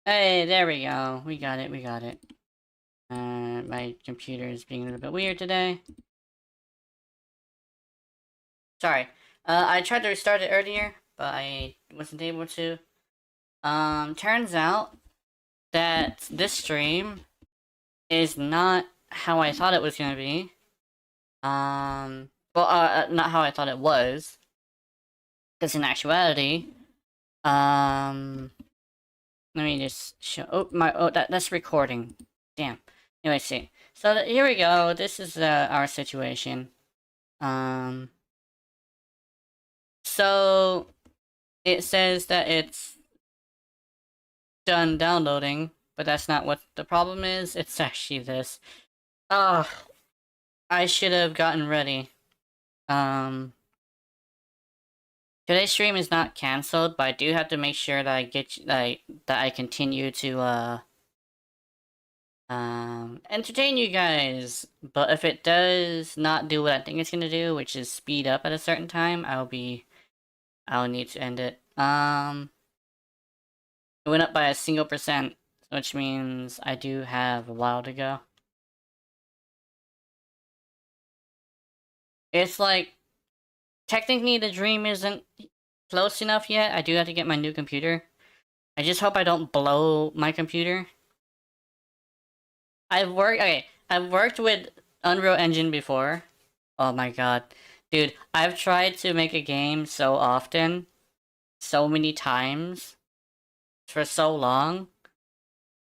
Hey, there we go. We got it, we got it. My computer is being a little bit weird today. Sorry. I tried to restart it earlier, but I wasn't able to. Turns out that this stream is not how I thought it was gonna be. Not how I thought it was. Because in actuality, um, let me just show. That's recording. Damn. Anyway, see. So here we go. This is our situation. Um, so it says that it's done downloading, but that's not what the problem is. It's actually this. Ah, I should have gotten ready. Um, Today's stream is not canceled, but I do have to make sure that I get that I continue to entertain you guys. But if it does not do what I think it's gonna do, which is speed up at a certain time, I'll need to end it. It went up by a single %, which means I do have a while to go. It's like, technically the dream isn't close enough yet. I do have to get my new computer. I just hope I don't blow my computer. I've worked with Unreal Engine before. Oh my god. Dude, I've tried to make a game so often, so many times, for so long,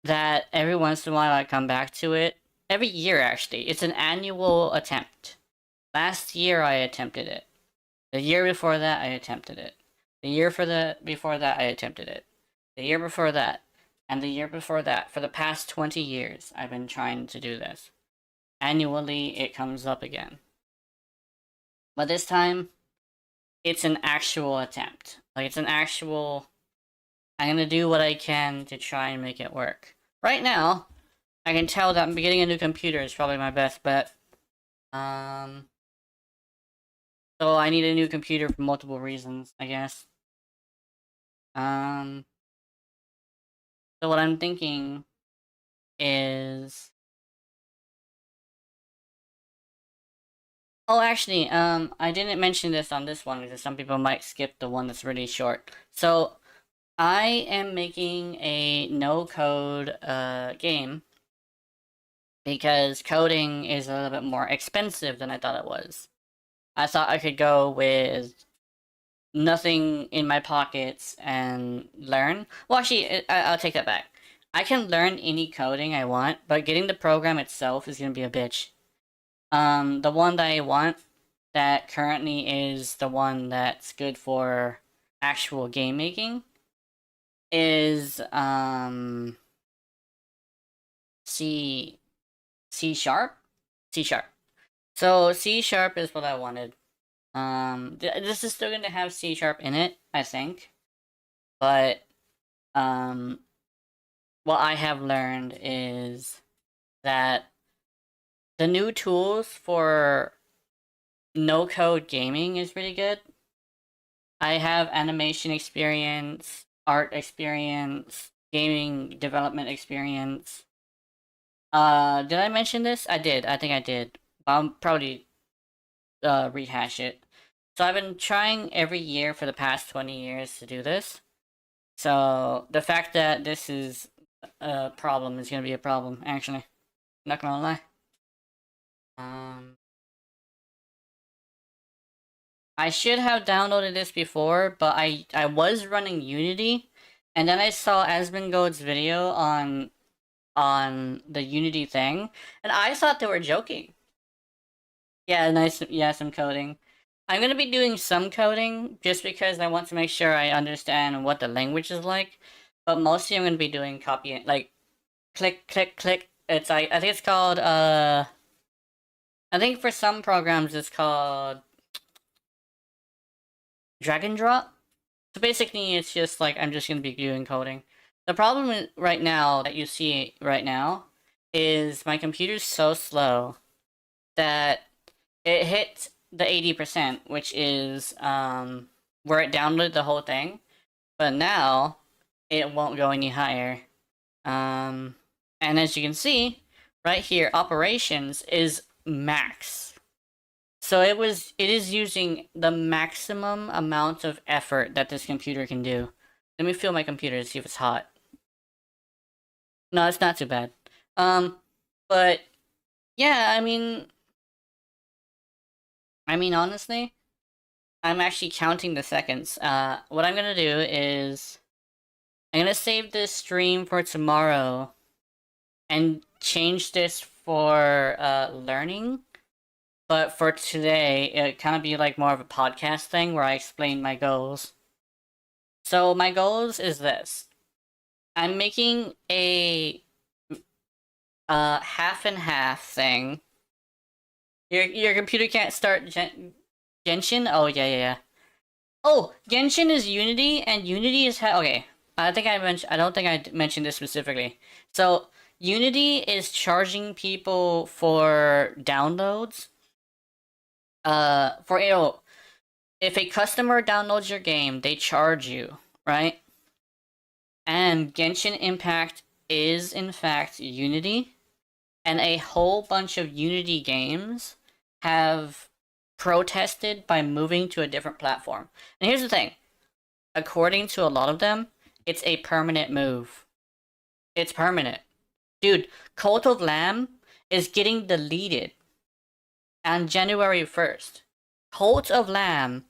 that every once in a while I come back to it. Every year, actually. It's an annual attempt. Last year I attempted it. The year before that I attempted it. The year before that I attempted it. The year before that. And the year before that. For the past 20 years I've been trying to do this. Annually it comes up again. But this time it's an actual attempt. Like, it's an actual... I'm gonna do what I can to try and make it work. Right now, I can tell that getting a new computer is probably my best bet. So I need a new computer for multiple reasons, I guess. So what I'm thinking is... Oh, actually, I didn't mention this on this one because some people might skip the one that's really short. So, I am making a no-code, game because coding is a little bit more expensive than I thought it was. I thought I could go with nothing in my pockets and learn. Well, actually, I'll take that back. I can learn any coding I want, but getting the program itself is gonna be a bitch. The one that I want, that currently is the one that's good for actual game making, is C sharp, C sharp. So C sharp is what I wanted. This is still going to have C sharp in it, I think, but what I have learned is that the new tools for no code gaming is really good. I have animation experience, art experience, gaming development experience. Did I mention this? I did. I think I did. I'll probably rehash it. So I've been trying every year for the past 20 years to do this. So the fact that this is a problem is gonna be a problem, actually. Not gonna lie. I should have downloaded this before, but I was running Unity, and then I saw Asmongold's video on the Unity thing, and I thought they were joking. Yeah, nice. Yeah, some coding. I'm gonna be doing some coding just because I want to make sure I understand what the language is like. But mostly I'm gonna be doing copy, like click, click, click. It's like, I think it's called I think for some programs it's called drag and drop. So basically it's just like I'm just gonna be doing coding. The problem right now that you see right now is my computer's so slow that it hit the 80%, which is where it downloaded the whole thing, but now it won't go any higher. And as you can see, right here, operations is max. So it is using the maximum amount of effort that this computer can do. Let me feel my computer to see if it's hot. No, it's not too bad. But yeah, I mean honestly, I'm actually counting the seconds. What I'm gonna do is I'm gonna save this stream for tomorrow and change this for learning. But for today, it kind of be like more of a podcast thing where I explain my goals. So my goals is this: I'm making a half and half thing. Your computer can't start Genshin. Oh yeah. Oh, Genshin is Unity, and Unity is okay. I don't think I mentioned this specifically. So Unity is charging people for downloads. For if a customer downloads your game, they charge you, right? And Genshin Impact is in fact Unity, and a whole bunch of Unity games have protested by moving to a different platform. And here's the thing: according to a lot of them, it's a permanent move. It's permanent. Dude, Cult of Lamb is getting deleted on January 1st. Cult of Lamb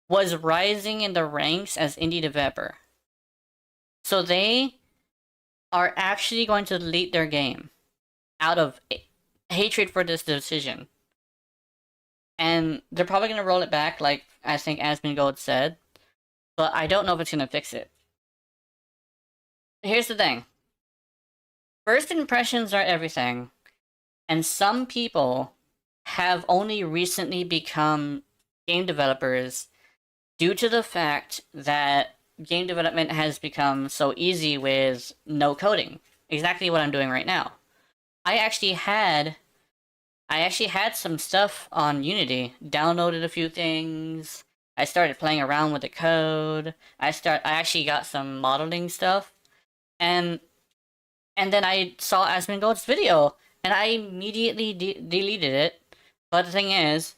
was rising in the ranks as indie developer. So they are actually going to delete their game out of hatred for this decision. And they're probably going to roll it back, like I think Asmongold said, but I don't know if it's going to fix it. Here's the thing: first impressions are everything, and some people have only recently become game developers due to the fact that game development has become so easy with no coding. Exactly what I'm doing right now. I actually had some stuff on Unity, downloaded a few things. I started playing around with the code. I actually got some modeling stuff, and then I saw Asmongold's video, and I immediately deleted it. But the thing is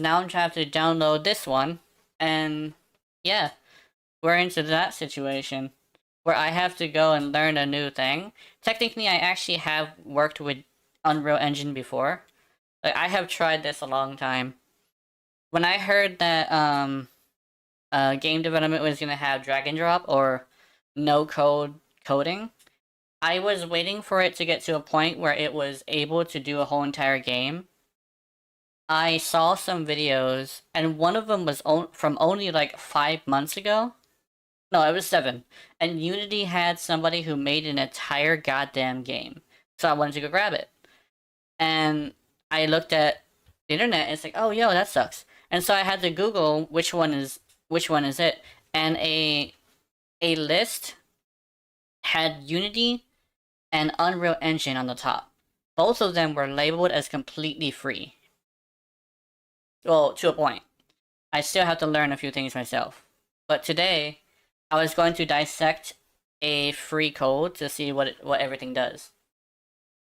now I'm trying to download this one, and yeah, we're into that situation where I have to go and learn a new thing. Technically, I actually have worked with Unreal Engine before. Like, I have tried this a long time. When I heard that game development was gonna have drag and drop or no code coding, I was waiting for it to get to a point where it was able to do a whole entire game. I saw some videos, and one of them was from only like 5 months ago. No, it was 7. And Unity had somebody who made an entire goddamn game. So I wanted to go grab it. And I looked at the internet and it's like, oh yo, that sucks. And so I had to Google which one is it. And a list had Unity and Unreal Engine on the top. Both of them were labeled as completely free. Well, to a point. I still have to learn a few things myself. But today, I was going to dissect a free code to see what everything does.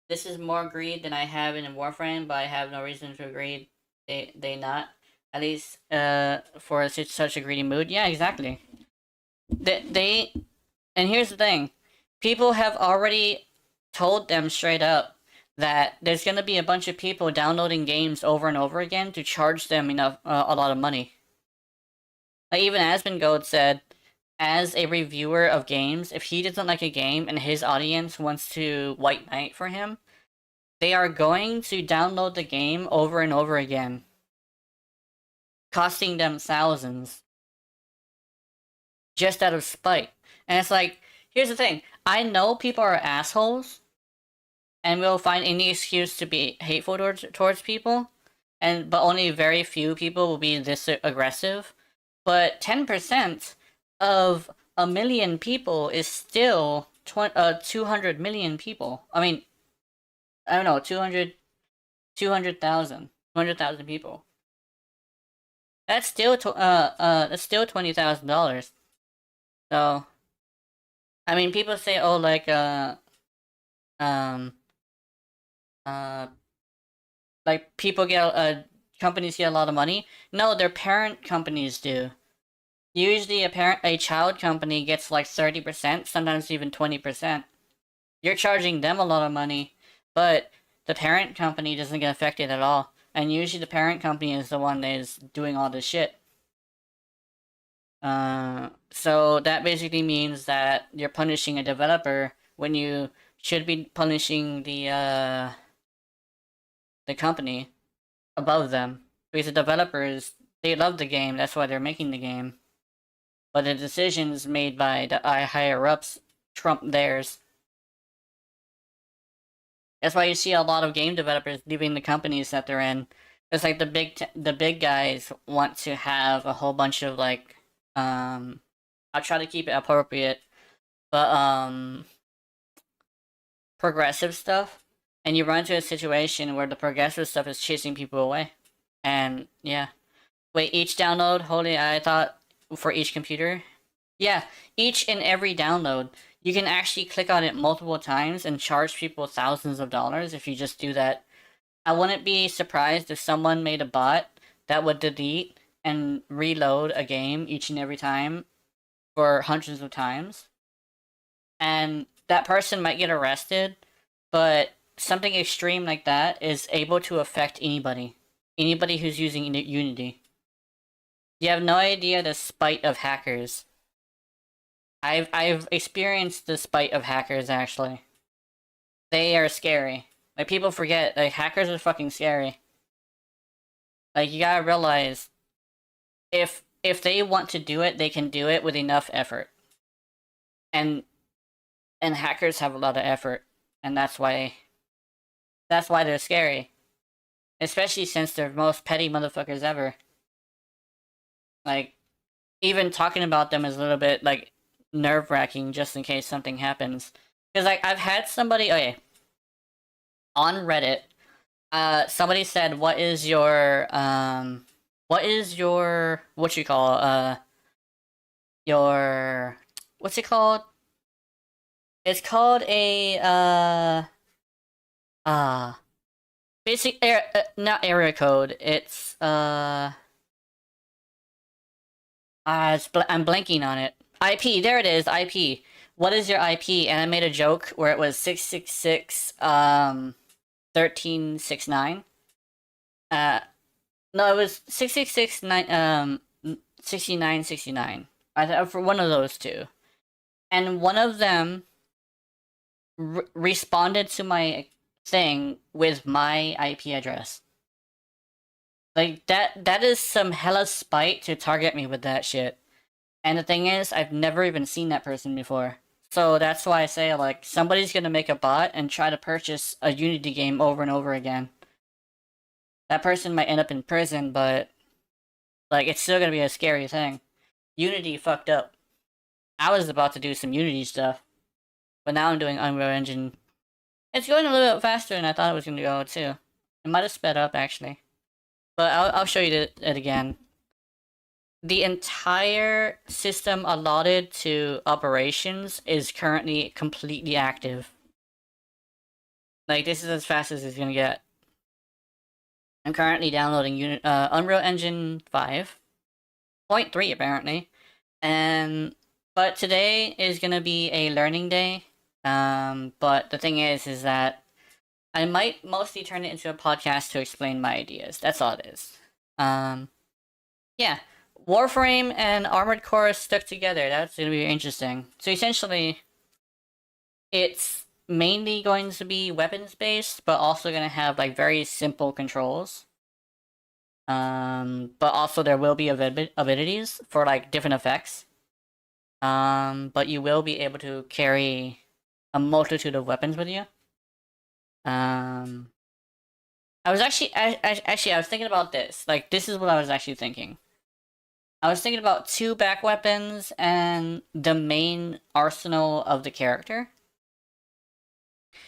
This is more greed than I have in Warframe, but I have no reason to agree they not. At least for such a greedy mood. Yeah, exactly. They and here's the thing. People have already told them straight up that there's gonna be a bunch of people downloading games over and over again to charge them a lot of money. Like, even Asmongold said, as a reviewer of games, if he doesn't like a game and his audience wants to white knight for him, they are going to download the game over and over again, costing them thousands, just out of spite. And it's like, here's the thing: I know people are assholes, and will find any excuse to be hateful towards people, but only very few people will be this aggressive. But 10% of a million people is still 200 million people. I mean, I don't know, 200,000 people. That's still $20,000. So I mean, people say, oh, um, uh, like people get, companies get a lot of money. No, their parent companies do. Usually, a child company gets like 30%, sometimes even 20%. You're charging them a lot of money, but the parent company doesn't get affected at all. And usually, the parent company is the one that is doing all this shit. So that basically means that you're punishing a developer when you should be punishing the company above them, because the developers, they love the game, that's why they're making the game. But the decisions made by the higher ups trump theirs. That's why you see a lot of game developers leaving the companies that they're in. It's like the big guys want to have a whole bunch of like, I'll try to keep it appropriate, but progressive stuff, and you run into a situation where the progressive stuff is chasing people away. And yeah. Wait, each download? Holy, I thought for each computer? Yeah, each and every download. You can actually click on it multiple times and charge people thousands of dollars if you just do that. I wouldn't be surprised if someone made a bot that would delete and reload a game each and every time for hundreds of times. And that person might get arrested, but something extreme like that is able to affect anybody. Anybody who's using Unity. You have no idea the spite of hackers. I've experienced the spite of hackers, actually. They are scary. Like, people forget, like, hackers are fucking scary. Like, you gotta realize, if they want to do it, they can do it with enough effort. And hackers have a lot of effort, and that's why they're scary. Especially since they're the most petty motherfuckers ever. Like, even talking about them is a little bit, like, nerve-wracking just in case something happens. Because, like, I've had somebody, okay, on Reddit, somebody said, what is your, what you call, your, what's it called? It's called a, basic, not area code, it's, I'm blanking on it. IP, there it is, IP. What is your IP? And I made a joke where it was 666, 1369. No, it was 666, 6969. For one of those two. And one of them responded to my thing with my IP address. Like, that is some hella spite to target me with that shit. And the thing is, I've never even seen that person before. So that's why I say, like, somebody's gonna make a bot and try to purchase a Unity game over and over again. That person might end up in prison, but, like, it's still gonna be a scary thing. Unity fucked up. I was about to do some Unity stuff, but now I'm doing Unreal Engine. It's going a little bit faster than I thought it was gonna go, too. It might have sped up, actually. But I'll show you it again. The entire system allotted to operations is currently completely active. Like, this is as fast as it's gonna get. I'm currently downloading Unreal Engine 5.3 apparently, but today is gonna be a learning day. But the thing is that I might mostly turn it into a podcast to explain my ideas. That's all it is. Yeah. Warframe and Armored Core stuck together. That's going to be interesting. So essentially, it's mainly going to be weapons based, but also going to have like very simple controls. But also there will be abilities for like different effects. But you will be able to carry a multitude of weapons with you. I was actually, I was thinking about this. Like, this is what I was actually thinking. I was thinking about 2 back weapons and the main arsenal of the character.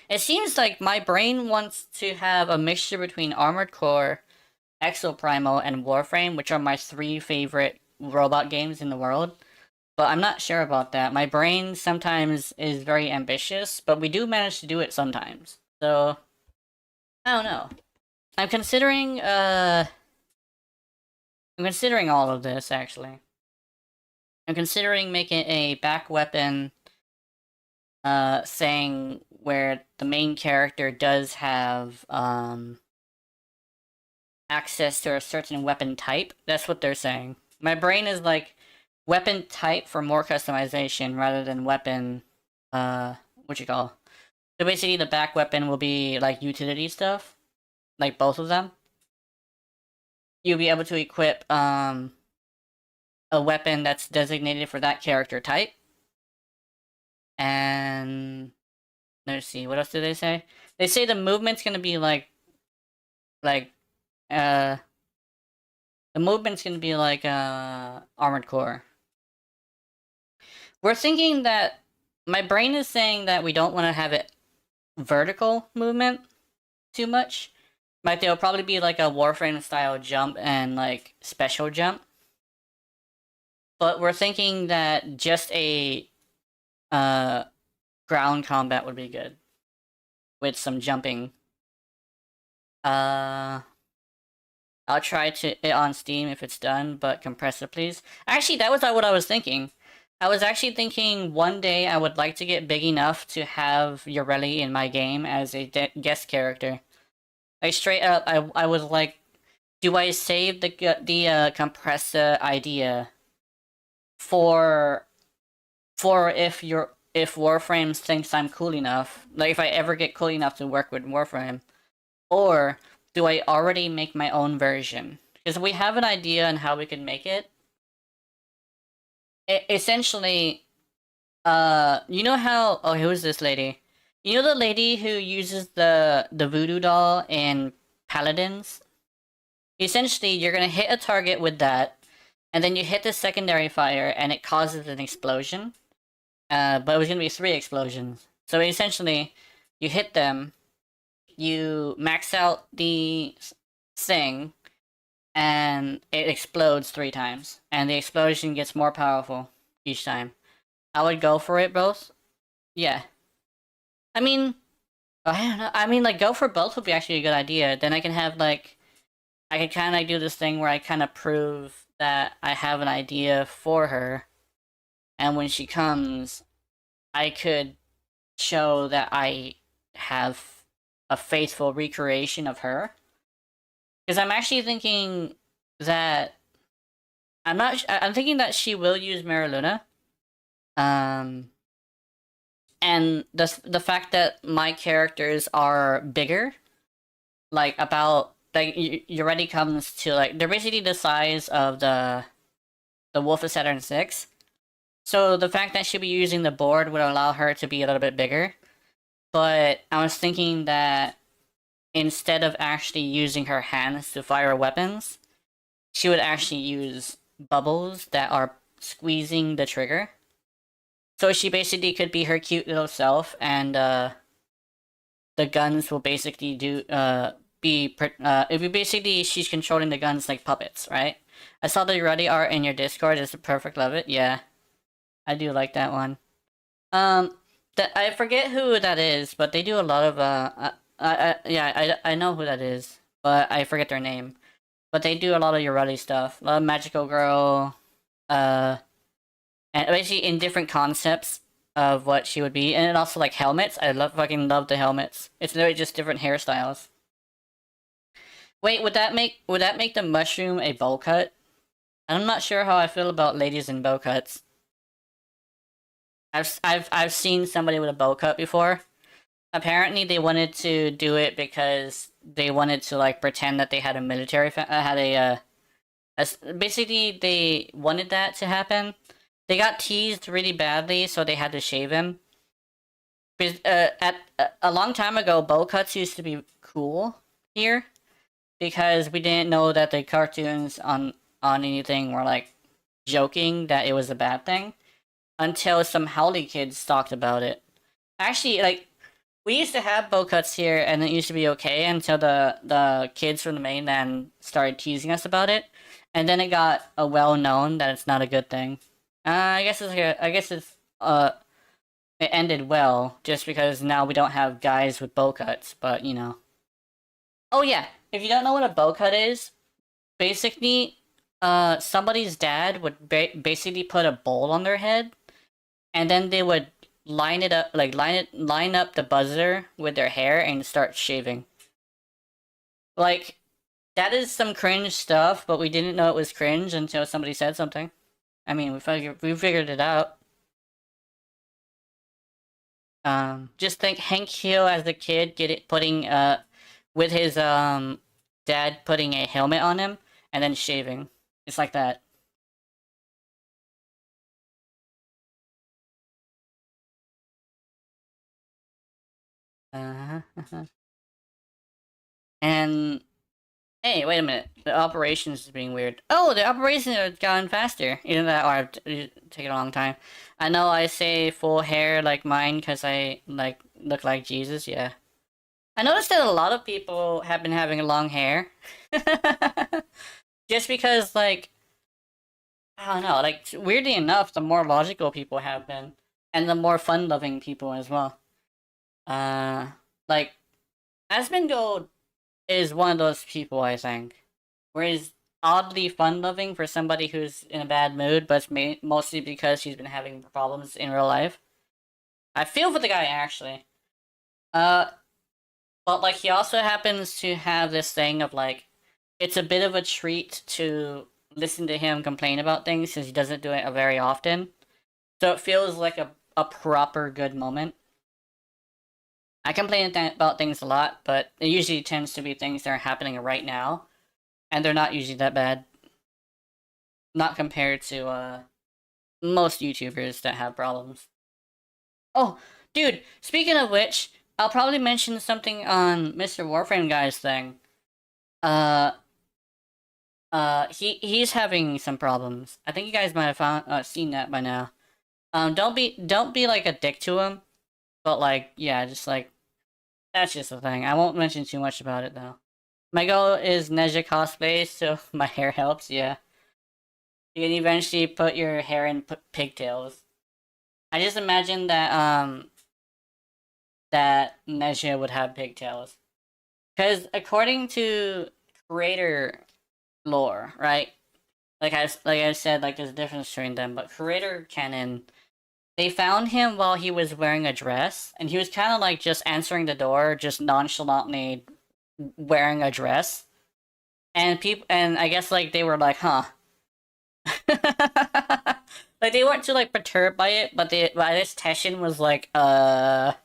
It seems like my brain wants to have a mixture between Armored Core, Exoprimal, and Warframe, which are my 3 favorite robot games in the world. But I'm not sure about that. My brain sometimes is very ambitious, but we do manage to do it sometimes. So, I don't know. I'm considering, I'm considering all of this, actually. I'm considering making a back weapon, saying where the main character does have, access to a certain weapon type. That's what they're saying. My brain is like, weapon type for more customization rather than weapon, what you call. So basically the back weapon will be like utility stuff. Like both of them. You'll be able to equip, a weapon that's designated for that character type. And let's see, what else do they say? They say the movement's gonna be like, the movement's gonna be like, Armored Core. We're thinking that, my brain is saying that we don't want to have it vertical movement too much. Like, there'll probably be like a Warframe style jump and like special jump. But we're thinking that just a ground combat would be good. With some jumping. I'll try it on Steam if it's done, but compress it please. Actually, that was what I was thinking. I was actually thinking one day I would like to get big enough to have Yoreli in my game as a guest character. Like, straight up, I was like, do I save the compressor idea for if Warframe thinks I'm cool enough, like if I ever get cool enough to work with Warframe, or do I already make my own version? Because we have an idea on how we can make it. Essentially, you know how, oh, who is this lady? You know the lady who uses the voodoo doll in Paladins? Essentially, you're gonna hit a target with that, and then you hit the secondary fire, and it causes an explosion. But it was gonna be 3 explosions. So essentially, you hit them, you max out the thing, and it explodes 3 times. And the explosion gets more powerful each time. I would go for it both. Yeah. I mean, I don't know. I mean, like, go for both would be actually a good idea. Then I can have, like, I can kind of do this thing where I kind of prove that I have an idea for her. And when she comes, I could show that I have a faithful recreation of her. Because I'm actually thinking that I'm thinking that she will use Mariluna. And the fact that my characters are bigger, like about like you already comes to like they're basically the size of the Wolf of Saturn 6. So the fact that she'll be using the board would allow her to be a little bit bigger. But I was thinking that instead of actually using her hands to fire weapons, she would actually use bubbles that are squeezing the trigger. So she basically could be her cute little self, and the guns will basically basically she's controlling the guns like puppets, right? I saw the Ready art in your Discord. It's perfect. Love it. Yeah, I do like that one. I forget who that is, but they do a lot of yeah, I know who that is, but I forget their name. But they do a lot of Yoreli stuff. A lot of Magical Girl, and basically in different concepts of what she would be, and also like helmets. I fucking love the helmets. It's literally just different hairstyles. Wait, would that make the mushroom a bowl cut? I'm not sure how I feel about ladies in bow cuts. I've seen somebody with a bow cut before. Apparently, they wanted to do it because they wanted to like pretend that they had a military basically they wanted that to happen. They got teased really badly, so they had to shave him. Because a long time ago, bow cuts used to be cool here, because we didn't know that the cartoons on anything were like joking that it was a bad thing, until some Howley kids talked about it. Actually, like, we used to have bow cuts here, and it used to be okay until the kids from the mainland started teasing us about it, and then it got well known that it's not a good thing. I guess it ended well just because now we don't have guys with bow cuts, but you know. Oh yeah, if you don't know what a bow cut is, basically, somebody's dad would basically put a bowl on their head, and then they would line it up, like line up the buzzer with their hair and start shaving. Like that is some cringe stuff, but we didn't know it was cringe until somebody said something. I mean, we figured it out. Just think Hank Hill as a kid putting with his dad putting a helmet on him and then shaving. It's like that. Uh-huh. And hey, wait a minute. The operations is being weird. Oh, the operations are gone faster. Even that, or it take a long time. I know I say full hair like mine because I like look like Jesus. Yeah, I noticed that a lot of people have been having long hair. Just because, like, I don't know, like weirdly enough, the more logical people have been, and the more fun-loving people as well. Uh, like Asmongold is one of those people, I think, where he's oddly fun-loving for somebody who's in a bad mood, but it's mostly because he's been having problems in real life. I feel for the guy actually. Uh, but like he also happens to have this thing of like, it's a bit of a treat to listen to him complain about things since he doesn't do it very often. So it feels like a proper good moment. I complain about things a lot, but it usually tends to be things that are happening right now, and they're not usually that bad. Not compared to most YouTubers that have problems. Oh, dude, speaking of which, I'll probably mention something on Mr. Warframe guy's thing. Uh he's having some problems. I think you guys might have seen that by now. Don't be like a dick to him, but like yeah, just like that's just the thing. I won't mention too much about it though. My goal is Neja cosplay, so my hair helps. Yeah, you can eventually put your hair in pigtails. I just imagine that Neja would have pigtails, because according to creator lore, right? Like I said, like there's a difference between them, but creator canon, they found him while he was wearing a dress, and he was kind of like just answering the door, just nonchalantly wearing a dress. And people, and I guess like they were like, huh. Like they weren't too like perturbed by it, but this Teshin was like, But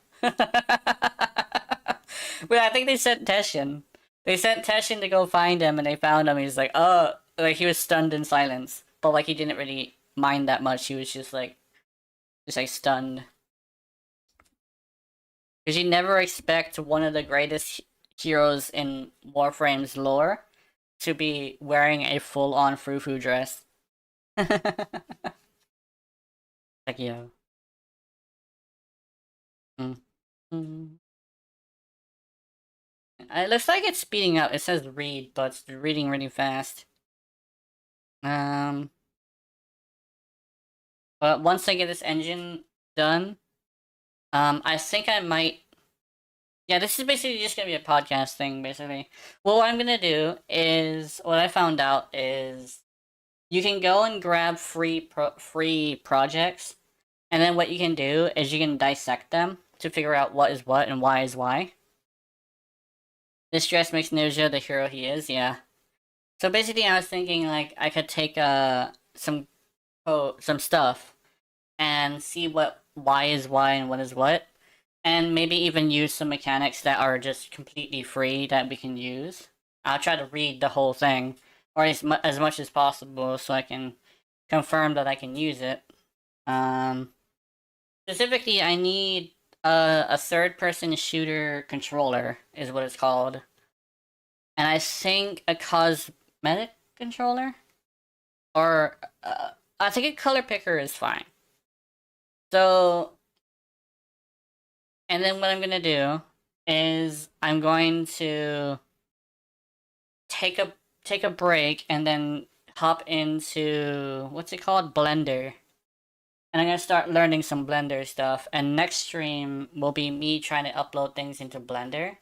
I think they sent Teshin. They sent Teshin to go find him, and they found him. He's like, oh, like he was stunned in silence, but like he didn't really mind that much. He was just like stunned. Because you never expect one of the greatest heroes in Warframe's lore to be wearing a full-on frou-frou dress. Like, yeah. Mm. Mm. It looks like it's speeding up. It says read, but it's reading really fast. Um, but once I get this engine done, I think I might. Yeah, this is basically just gonna be a podcast thing, basically. Well, what I'm gonna do is what I found out is you can go and grab free projects, and then what you can do is you can dissect them to figure out what is what and why is why. This dress makes Nojo the hero he is, yeah. So basically, I was thinking like I could take some stuff and see what why is why and what is what, and maybe even use some mechanics that are just completely free that we can use. I'll try to read the whole thing, or as much as possible, so I can confirm that I can use it. Um, Specifically, I need a third-person shooter controller, is what it's called, and I think a cosmetic controller, or I think a color picker is fine. So, and then what I'm gonna do is I'm going to take a break and then hop into what's it called, Blender, And I'm gonna start learning some Blender stuff. And next stream will be me trying to upload things into Blender.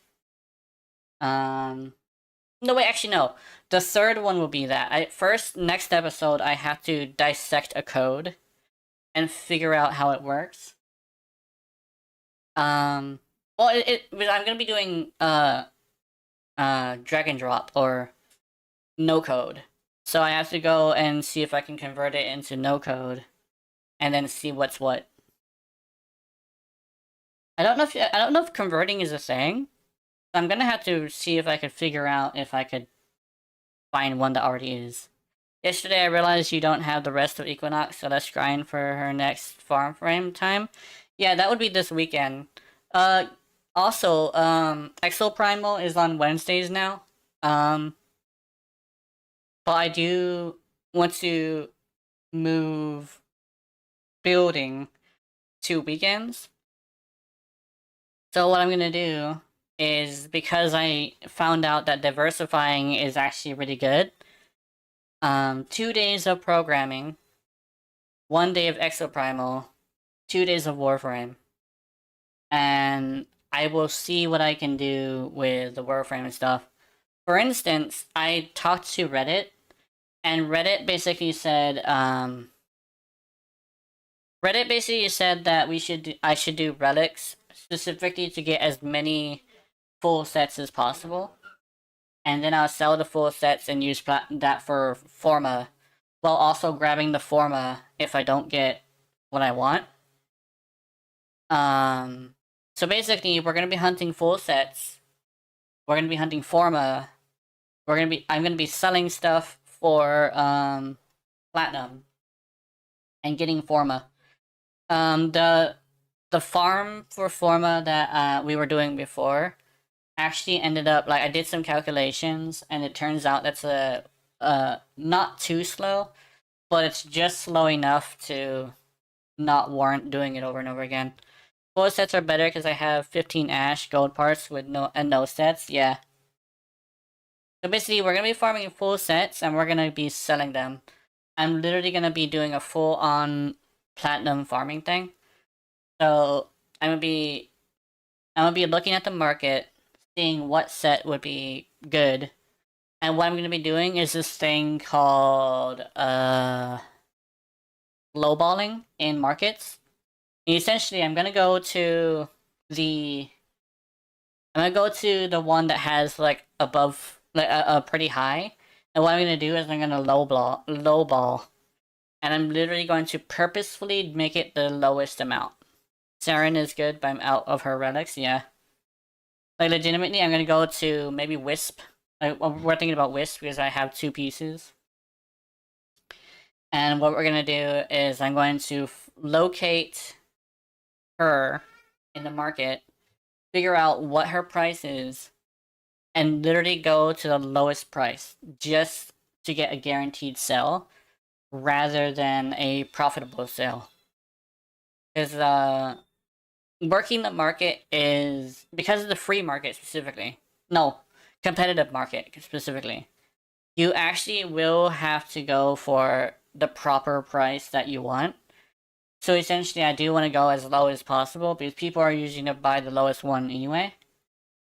No, wait, actually, no. The third one will be that. Next episode, I have to dissect a code and figure out how it works. Well, I'm gonna be doing drag and drop or no code. So I have to go and see if I can convert it into no code, and then see what's what. I don't know if converting is a thing. I'm gonna have to see if I could figure out if I could find one that already is. Yesterday I realized you don't have the rest of Equinox, so let's grind for her next farm frame time. Yeah, that would be this weekend. Also, Exo Primal is on Wednesdays now. But I do want to move building to weekends. So what I'm gonna do is, because I found out that diversifying is actually really good, 2 days of programming, 1 day of Exoprimal, 2 days of Warframe. And I will see what I can do with the Warframe and stuff. For instance, I talked to Reddit, and Reddit basically said, that I should do relics specifically to get as many full sets as possible, and then I'll sell the full sets and use that for Forma, while also grabbing the Forma if I don't get what I want. So basically, we're gonna be hunting full sets. We're gonna be hunting Forma. I'm gonna be selling stuff for platinum and getting Forma. The farm for Forma that we were doing before actually ended up, like, I did some calculations, and it turns out that's not too slow, but it's just slow enough to not warrant doing it over and over again. Full sets are better because I have 15 ash gold parts with no sets. Yeah. So basically, we're gonna be farming full sets, and we're gonna be selling them. I'm literally gonna be doing a full-on platinum farming thing. So I'm gonna be looking at the market, seeing what set would be good. And what I'm gonna be doing is this thing called lowballing in markets. And essentially, I'm gonna go to the one that has, like, above, like, a pretty high. And what I'm gonna do is I'm gonna lowball, and I'm literally going to purposefully make it the lowest amount. Saren is good, but I'm out of her relics. Yeah, like, legitimately, I'm gonna go to maybe Wisp. Like, we're thinking about Wisp because I have 2 pieces. And what we're gonna do is I'm going to locate her in the market, figure out what her price is, and literally go to the lowest price just to get a guaranteed sell rather than a profitable sale. Because working the market is, because of the free market specifically, no, competitive market specifically, you actually will have to go for the proper price that you want. So essentially, I do want to go as low as possible because people are usually going to buy the lowest one anyway.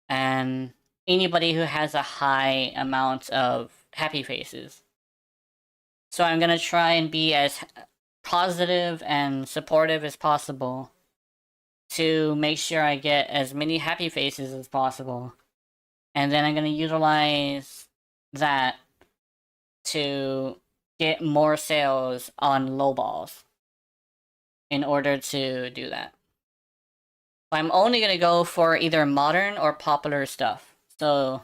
And anybody who has a high amount of happy faces. So I'm going to try and be as positive and supportive as possible to make sure I get as many happy faces as possible. And then I'm going to utilize that to get more sales on low balls in order to do that. I'm only going to go for either modern or popular stuff. So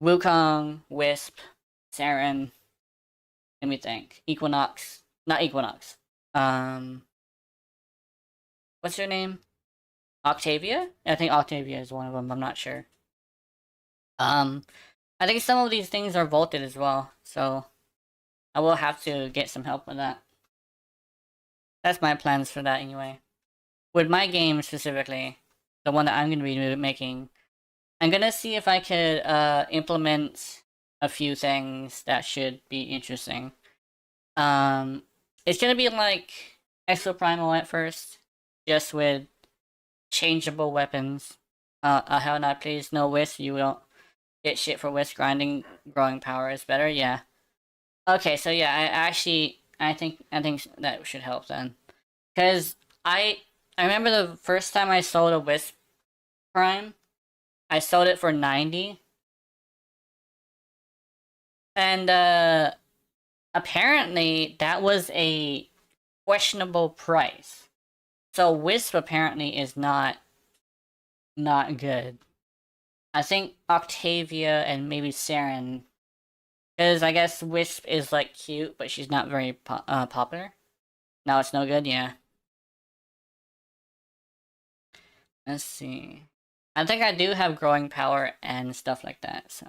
Wukong, Wisp, Saren, let me think. Equinox. Not Equinox. What's her name? Octavia? I think Octavia is one of them, I'm not sure. I think some of these things are vaulted as well, so I will have to get some help with that. That's my plans for that anyway. With my game specifically, the one that I'm going to be making, I'm going to see if I could implement a few things that should be interesting. It's going to be like Exoprimal at first, just with changeable weapons. Hell not, please. No wisp, you won't get shit for wisp grinding. Growing power is better, yeah. Okay, so yeah, I think that should help then. Because I remember the first time I sold a wisp prime, I sold it for 90. And apparently that was a questionable price. So wisp apparently is not good. I think Octavia and maybe Saren, because I guess Wisp is like cute, but she's not very popular. No, it's no good. Yeah. Let's see. I think I do have growing power and stuff like that. So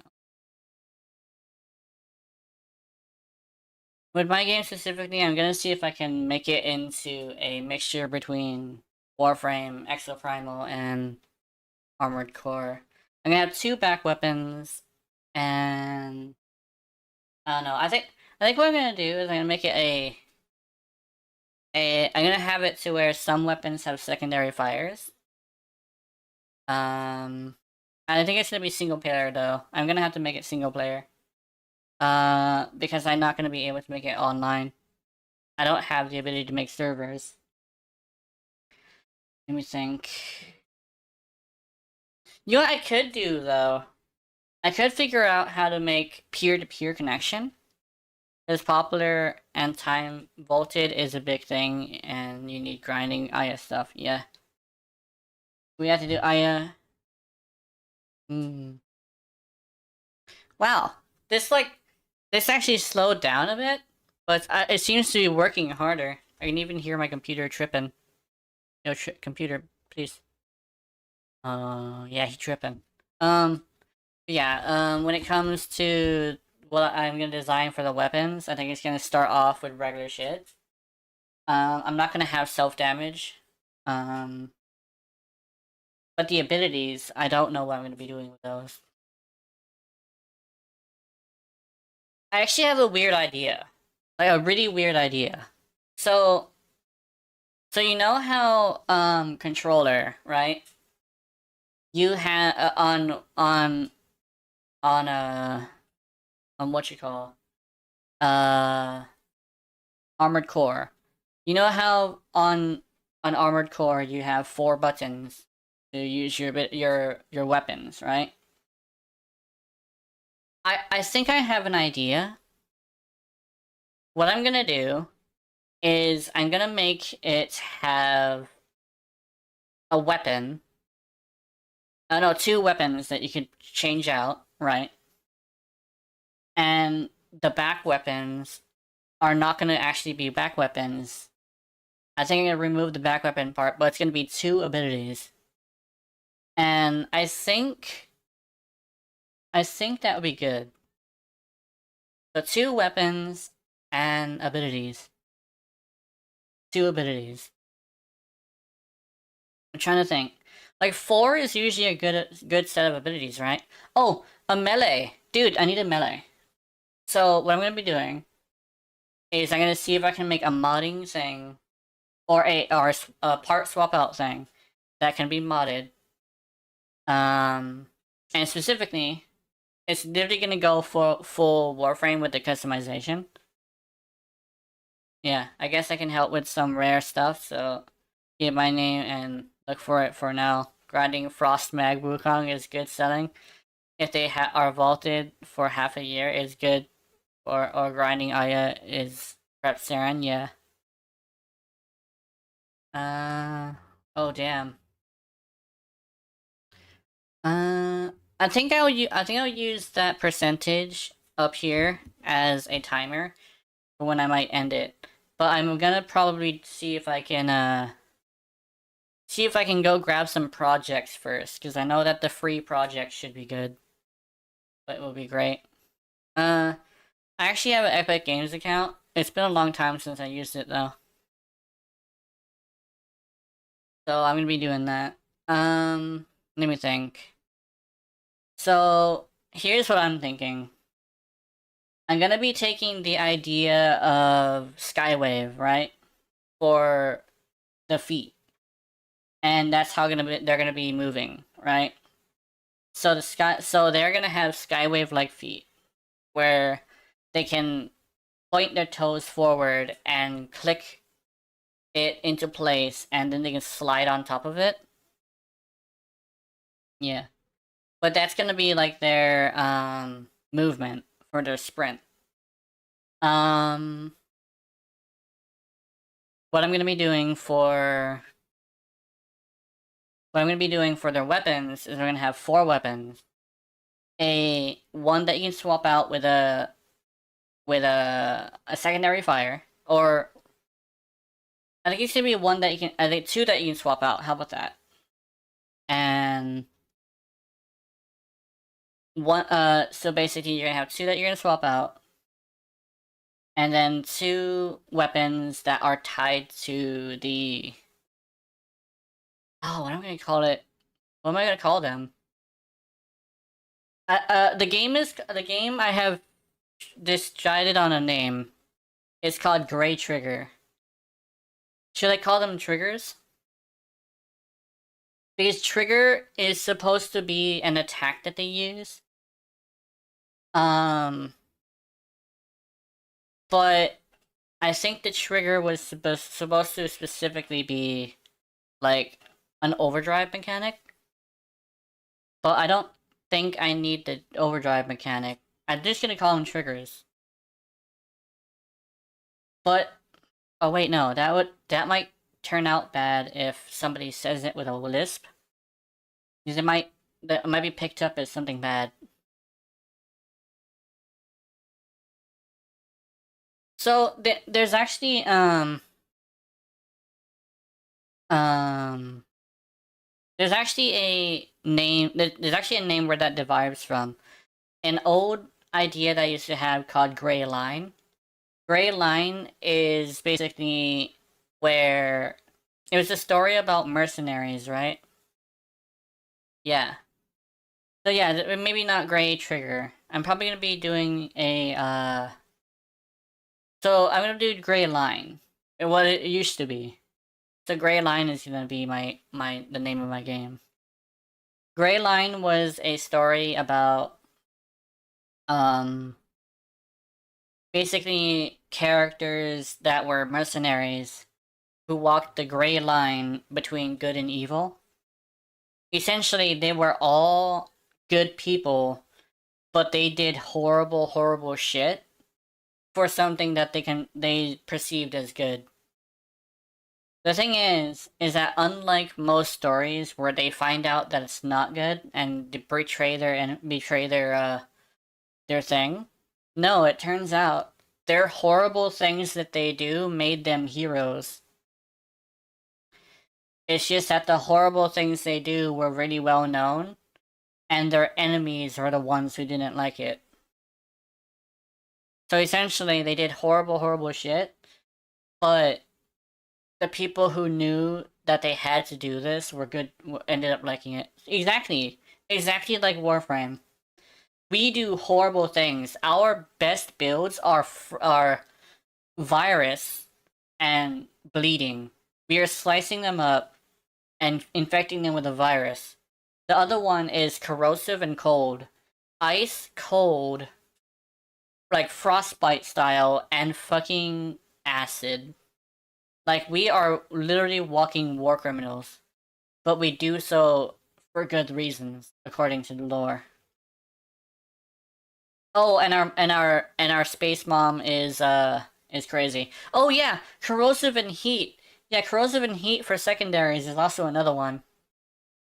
with my game specifically, I'm gonna see if I can make it into a mixture between Warframe, Exoprimal, and Armored Core. I'm gonna have two back weapons, and I don't know. I think what I'm gonna do is I'm gonna make it I'm gonna have it to where some weapons have secondary fires. I think it's gonna be single player though. I'm gonna have to make it single player. Because I'm not gonna be able to make it online. I don't have the ability to make servers. Let me think. You know what I could do though? I could figure out how to make peer-to-peer connection. Because popular and time vaulted is a big thing, and you need grinding Aya stuff. Yeah, we have to do Aya. Hmm. Wow, this actually slowed down a bit, but it seems to be working harder. I can even hear my computer tripping. No, computer, please. Yeah, he tripping. Yeah. When it comes to what I'm gonna design for the weapons, I think it's gonna start off with regular shit. I'm not gonna have self damage. Um, but the abilities, I don't know what I'm gonna be doing with those. I actually have a weird idea, like a really weird idea. So, so you know how controller, right? You have on on what you call uh Armored Core. You know how on Armored Core you have four buttons to use your weapons, right? I think I have an idea. What I'm gonna do is I'm gonna make it have a weapon. No, two weapons that you could change out, right? And the back weapons are not gonna actually be back weapons. I think I'm gonna remove the back weapon part, but it's gonna be two abilities. And I think that would be good. So two weapons and abilities. Two abilities. I'm trying to think. Like four is usually a good set of abilities, right? Oh, a melee. Dude, I need a melee. So what I'm gonna be doing is I'm gonna see if I can make a modding thing or a part swap out thing that can be modded. And specifically, it's literally gonna go for full Warframe with the customization. Yeah, I guess I can help with some rare stuff, so get my name and look for it for now. Grinding Frost Mag Wukong is good selling. If they are vaulted for half a year is good. Or grinding Aya is prep Saren, yeah. Oh damn. I think I'll use that percentage up here as a timer for when I might end it. But I'm gonna probably see if I can go grab some projects first, because I know that the free project should be good. But it will be great. I actually have an Epic Games account. It's been a long time since I used it though. So I'm gonna be doing that. Let me think. So here's what I'm thinking. I'm gonna be taking the idea of Skywave, right? for the feet, and that's how they're gonna be moving, right? So they're gonna have skywave like feet, where they can point their toes forward and click it into place, and then they can slide on top of it. Yeah, but that's gonna be like their movement for their sprint. Um, what I'm gonna be doing for what I'm gonna be doing for their weapons is we're gonna have 4 weapons. A one that you can swap out with a secondary fire, or I think it should be one that you can. I think 2 that you can swap out. How about that? And one. So basically, you're gonna have 2 that you're gonna swap out, and then 2 weapons that are tied to the. Oh, what am I gonna call it? What am I gonna call them? The game. I have decided on a name. It's called Gray Trigger. Should I call them triggers? Because trigger is supposed to be an attack that they use. But I think the trigger was supposed to specifically be like an overdrive mechanic. But I don't think I need the overdrive mechanic. I'm just gonna call them triggers. But oh wait, no, that might turn out bad if somebody says it with a lisp. Because it might be picked up as something bad. So there's actually um there's actually a name where that derives from. An old idea that I used to have called Gray Line. Gray Line is basically where it was a story about mercenaries, right? Yeah. So yeah, maybe not Gray Trigger. I'm probably gonna be doing a So I'm gonna do Gray Line. What it used to be. So Gray Line is gonna be the name of my game. Gray Line was a story about basically characters that were mercenaries who walked the gray line between good and evil. Essentially, they were all good people, but they did horrible, horrible shit for something that they perceived as good. The thing is that unlike most stories where they find out that it's not good and betray their thing, no, it turns out their horrible things that they do made them heroes. It's just that the horrible things they do were really well known, and their enemies are the ones who didn't like it. So essentially, they did horrible, horrible shit, but the people who knew that they had to do this were good, ended up liking it. Exactly like Warframe. We do horrible things. Our best builds are virus and bleeding. We are slicing them up and infecting them with a virus. The other one is corrosive and cold. Ice, cold, like frostbite style, and fucking acid. Like, we are literally walking war criminals. But we do so for good reasons, according to the lore. Oh, and our space mom is crazy. Oh yeah, corrosive and heat. Yeah, corrosive and heat for secondaries is also another one.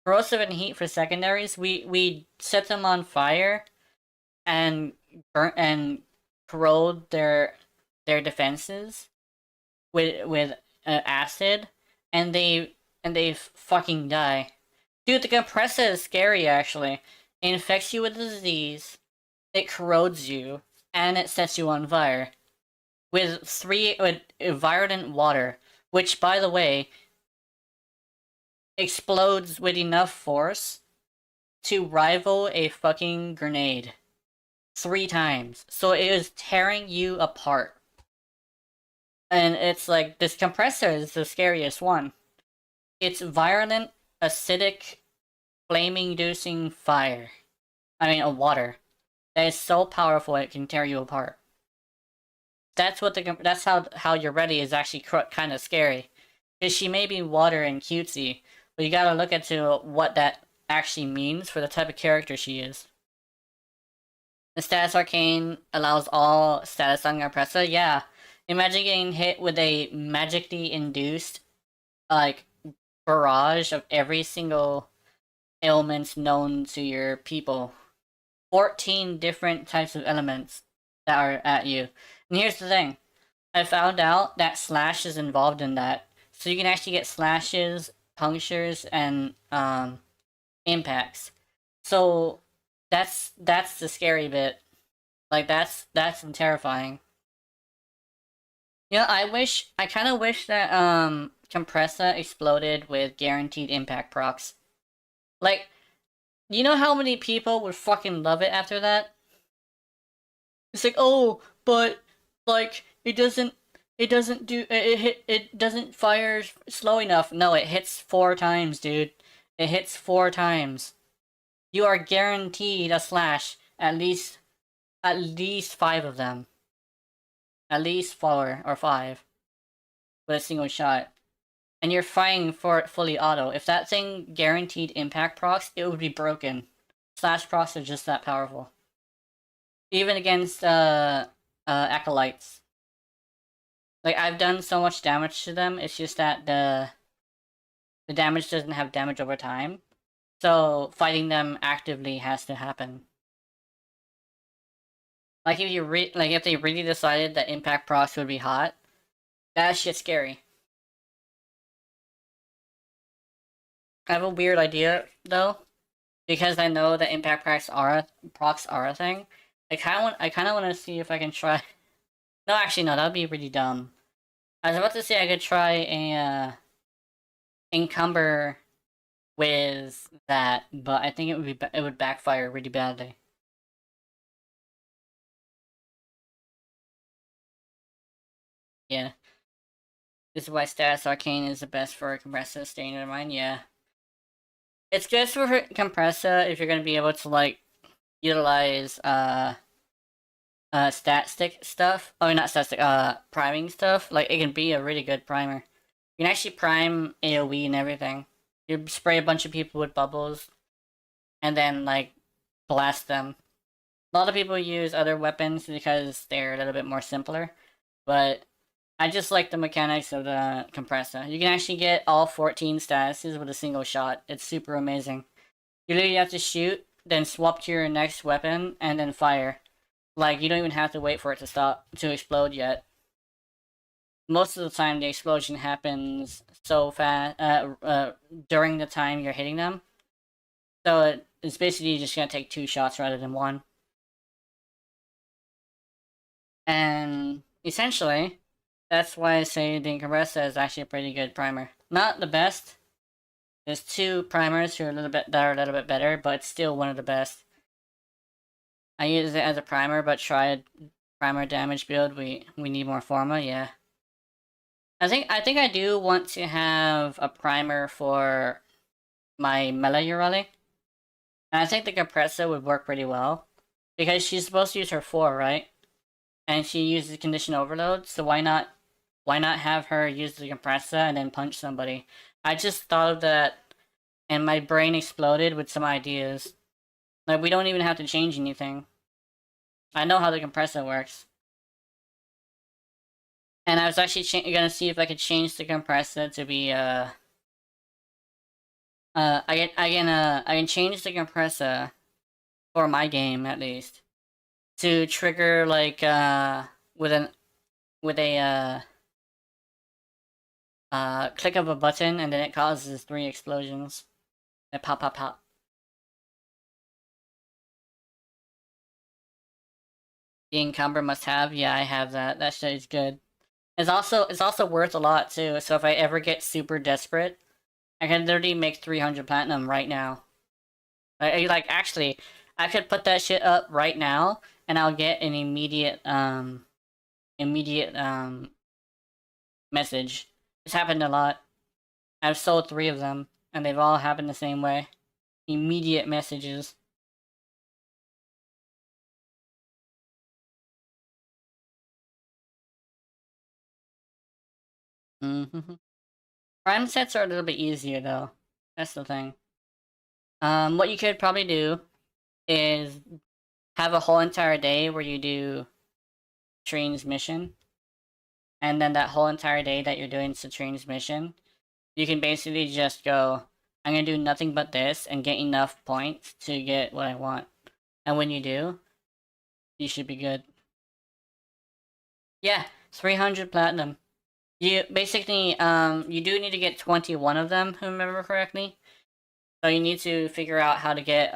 Corrosive and heat for secondaries, we set them on fire and burn and corrode their defenses with acid, and they fucking die. Dude, the compressor is scary actually. It infects you with a disease, it corrodes you, and it sets you on fire. With virulent water, which by the way explodes with enough force to rival a fucking grenade 3 times. So it is tearing you apart. And it's like, this compressor is the scariest one. It's violent, acidic, flame-inducing fire. I mean, a water. That is so powerful it can tear you apart. That's how you're ready is actually kind of scary. Because she may be water and cutesy, but you gotta look into what that actually means for the type of character she is. The status arcane allows all status on Compressa. Yeah, imagine getting hit with a magically induced like barrage of every single ailments known to your people. 14 different types of elements that are at you. And here's the thing. I found out that slash is involved in that. So you can actually get slashes, punctures, and impacts. So that's the scary bit. Like that's terrifying. You know, I kinda wish that Compressa exploded with guaranteed impact procs. Like, you know how many people would fucking love it after that? It's like, oh, but like it doesn't fire slow enough. No, it hits 4 times, dude. It hits 4 times. You are guaranteed a slash. At least 5 of them. At least 4 or 5 with a single shot. And you're fighting for it fully auto. If that thing guaranteed impact procs, it would be broken. Slash procs are just that powerful. Even against acolytes. Like, I've done so much damage to them, it's just that the damage doesn't have damage over time. So fighting them actively has to happen. Like if they really decided that impact procs would be hot, that shit's scary. I have a weird idea though, because I know that impact procs are a thing. I kind of want to see if I can try. No, actually, no, that would be really dumb. I was about to say I could try a encumber with that, but I think it would backfire really badly. Yeah, this is why status arcane is the best for a compressor. Staying in mind, yeah, it's good for compressor if you're gonna be able to like utilize stat stick stuff. Oh, not stat stick. Priming stuff. Like it can be a really good primer. You can actually prime AOE and everything. You spray a bunch of people with bubbles, and then like blast them. A lot of people use other weapons because they're a little bit more simpler, but I just like the mechanics of the compressor. You can actually get all 14 statuses with a single shot. It's super amazing. You literally have to shoot, then swap to your next weapon, and then fire. Like, you don't even have to wait for it to explode yet. Most of the time, the explosion happens so fast, during the time you're hitting them. So it's basically just gonna take 2 shots rather than 1. And essentially, that's why I say the compressor is actually a pretty good primer. Not the best. There's 2 primers who are a little bit better, but it's still one of the best. I use it as a primer, but try a primer damage build. We need more forma, yeah. I think I do want to have a primer for my melee Urali. And I think the compressor would work pretty well. Because she's supposed to use her 4, right? And she uses condition overload, so why not have her use the compressor and then punch somebody? I just thought of that and my brain exploded with some ideas. Like, we don't even have to change anything. I know how the compressor works. And I was actually gonna see if I could change the compressor to be, I can change the compressor, for my game at least, to trigger, like, with a, click of a button, and then it causes 3 explosions. And pop, pop, pop. The encumber must have. Yeah, I have that. That shit is good. It's also worth a lot too. So if I ever get super desperate, I can literally make 300 platinum right now. Like actually, I could put that shit up right now, and I'll get an immediate message. It's happened a lot. I've sold 3 of them, and they've all happened the same way. Immediate messages. Mm-hmm. Prime sets are a little bit easier though. That's the thing. What you could probably do is have a whole entire day where you do Citrini's mission, and then that whole entire day that you're doing Citrini's mission, you can basically just go, I'm gonna do nothing but this and get enough points to get what I want. And when you do, you should be good. Yeah, 300 platinum. You basically, you do need to get 21 of them, if I remember correctly. So you need to figure out how to get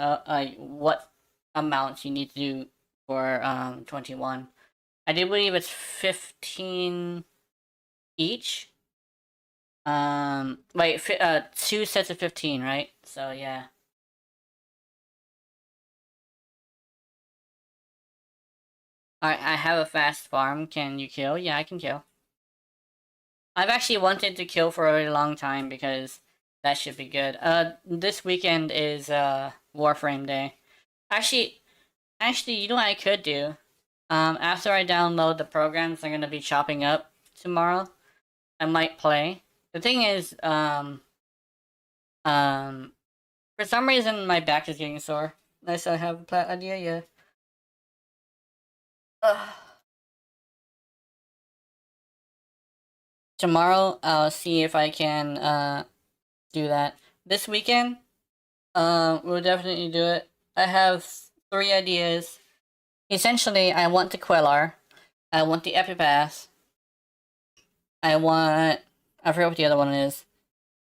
what amounts you need to do for 21. I do believe it's 15 each. Wait, 2 sets of 15, right? So yeah. Alright, I have a fast farm. Can you kill? Yeah, I can kill. I've actually wanted to kill for a really long time because that should be good. This weekend is Warframe Day. Actually, you know what I could do? After I download the programs I'm gonna be chopping up tomorrow, I might play. The thing is, for some reason my back is getting sore. Unless I have a plat idea, yeah. Ugh. Tomorrow, I'll see if I can, do that. This weekend, we'll definitely do it. I have 3 ideas. Essentially, I want the Quellar, I want the Epipath, I forget what the other one is,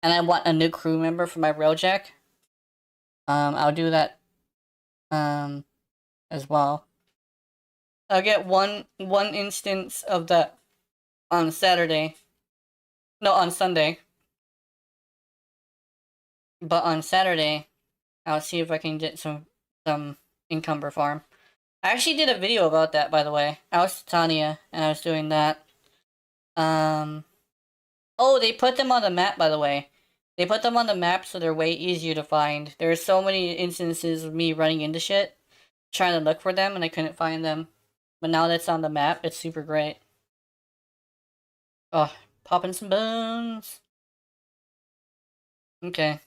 and I want a new crew member for my Railjack. I'll do that, as well. I'll get one instance of that on Saturday. No, on Sunday. But on Saturday, I'll see if I can get some encumber farm. I actually did a video about that, by the way. I was Titania, and I was doing that. Oh, they put them on the map, by the way. They put them on the map so they're way easier to find. There are so many instances of me running into shit, trying to look for them, and I couldn't find them. But now that's on the map, it's super great. Oh, popping some bones. Okay.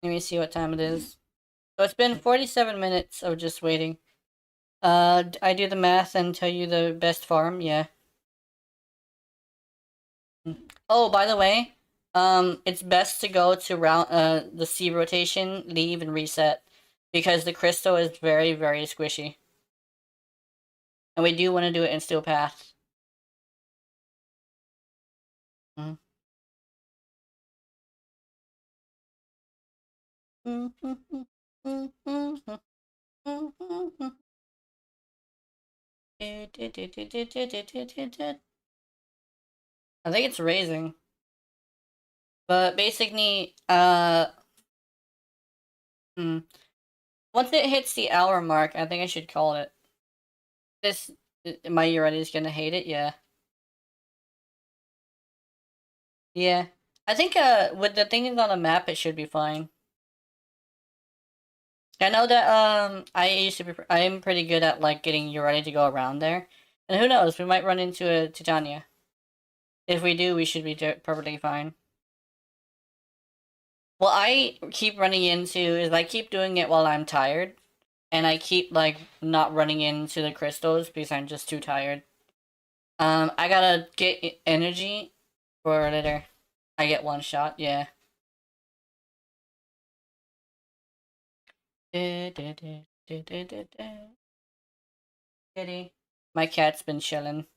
Let me see what time it is. So it's been 47 minutes of just waiting. I do the math and tell you the best farm, yeah. Oh, by the way, it's best to go to the C rotation, leave, and reset. Because the crystal is very, very squishy. And we do want to do it in Steel Path. Mm. I think it's raising. But basically, once it hits the hour mark, I think I should call it. My Ureti is gonna hate it, yeah. Yeah. I think, with the things on the map, it should be fine. I know that, I'm pretty good at, like, getting Ureti to go around there. And who knows, we might run into a Titania. If we do, we should be perfectly fine. What I keep running into is I keep doing it while I'm tired. And I keep, like, not running into the crystals because I'm just too tired. I gotta get energy for later. I get 1 shot, yeah. Kitty. My cat's been chilling.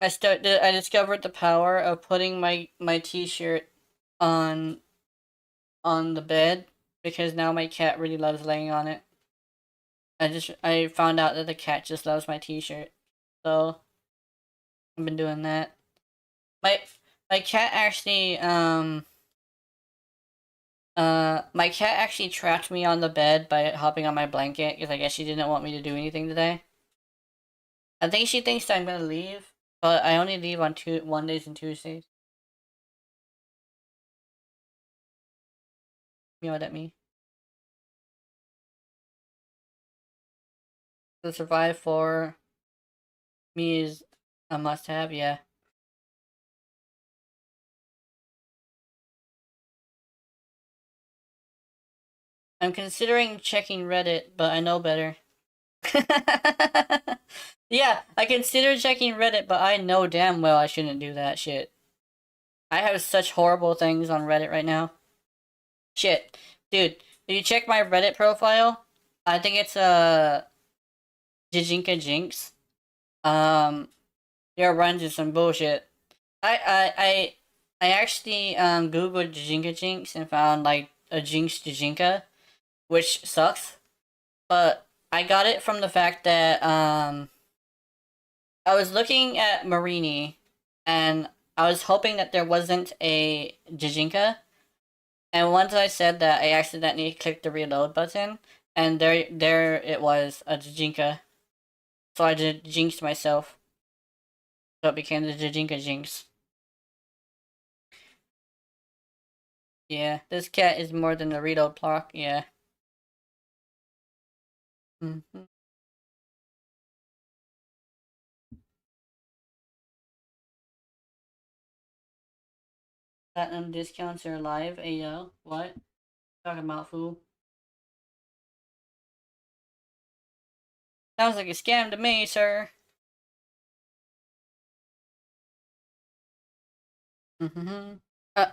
I discovered the power of putting my t-shirt on the bed because now my cat really loves laying on it. I found out that the cat just loves my t-shirt. So I've been doing that. My cat actually my cat actually trapped me on the bed by hopping on my blanket because I guess she didn't want me to do anything today. I think she thinks I'm gonna leave, but I only leave on Mondays and Tuesdays. Meowed at me. The survive for me is a must-have. Yeah. I'm considering checking Reddit, but I know better. Yeah, I consider checking Reddit, but I know damn well I shouldn't do that shit. I have such horrible things on Reddit right now. Shit. Dude, if you check my Reddit profile, I think it's Jijinka Jinx. You're running some bullshit. I I I I actually googled Jijinka Jinx and found like a Jinx Jijinka, which sucks. But I got it from the fact that I was looking at Marini and I was hoping that there wasn't a Jijinka. And once I said that, I accidentally clicked the reload button, and there it was, a Jijinka. So I just jinxed myself. So it became the Jijinka Jinx. Yeah, this cat is more than a reload block. Yeah. Mm-hmm. Platinum discounts are live. Ayo, what? Talking about fool? Sounds like a scam to me, sir. Mm-hmm. Uh,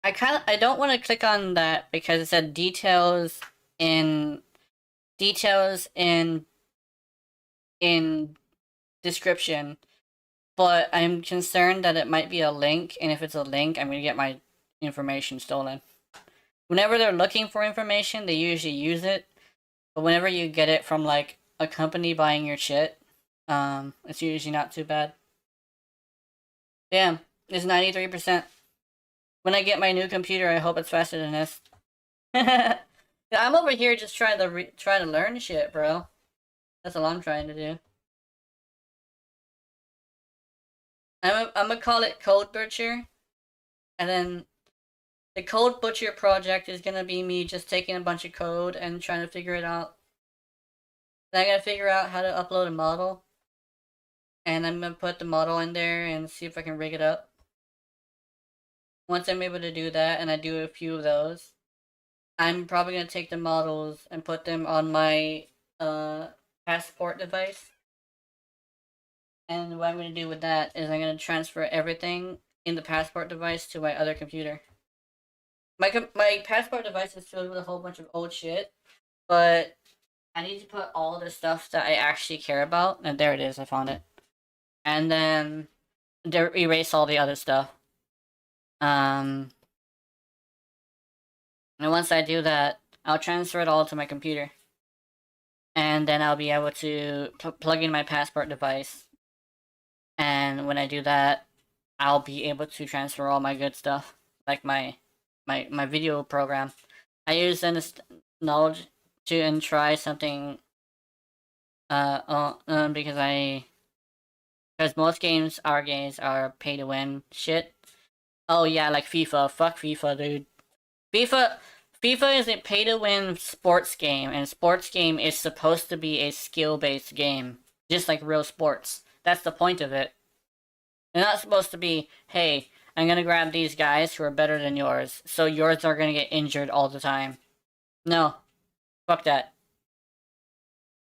I don't want to click on that because it said in details in description, but I'm concerned that it might be a link, and if it's a link, I'm gonna get my information stolen. Whenever they're looking for information, they usually use it, but whenever you get it from like a company buying your shit, it's usually not too bad. Damn, it's 93%. When I get my new computer, I hope it's faster than this. Yeah, I'm over here just trying to learn shit, bro. That's all I'm trying to do. I'm gonna call it Code Butcher, and then the Code Butcher project is gonna be me just taking a bunch of code and trying to figure it out. Then I gotta figure out how to upload a model, and I'm gonna put the model in there and see if I can rig it up. Once I'm able to do that, and I do a few of those, I'm probably gonna take the models and put them on my passport device. And what I'm gonna do with that is I'm gonna transfer everything in the passport device to my other computer. My passport device is filled with a whole bunch of old shit, but I need to put all the stuff that I actually care about. And there it is, I found it. And then erase all the other stuff. Um, and once I do that, I'll transfer it all to my computer, and then I'll be able to plug in my passport device. And when I do that, I'll be able to transfer all my good stuff, like my video program. I use this knowledge to and try something. Because most games our games are pay to win shit. Oh yeah, like FIFA. Fuck FIFA, dude. FIFA FIFA is a pay to win sports game, and sports game is supposed to be a skill based game, just like real sports. That's the point of it. They're not supposed to be, hey, I'm gonna grab these guys who are better than yours, so yours are gonna get injured all the time. No, fuck that.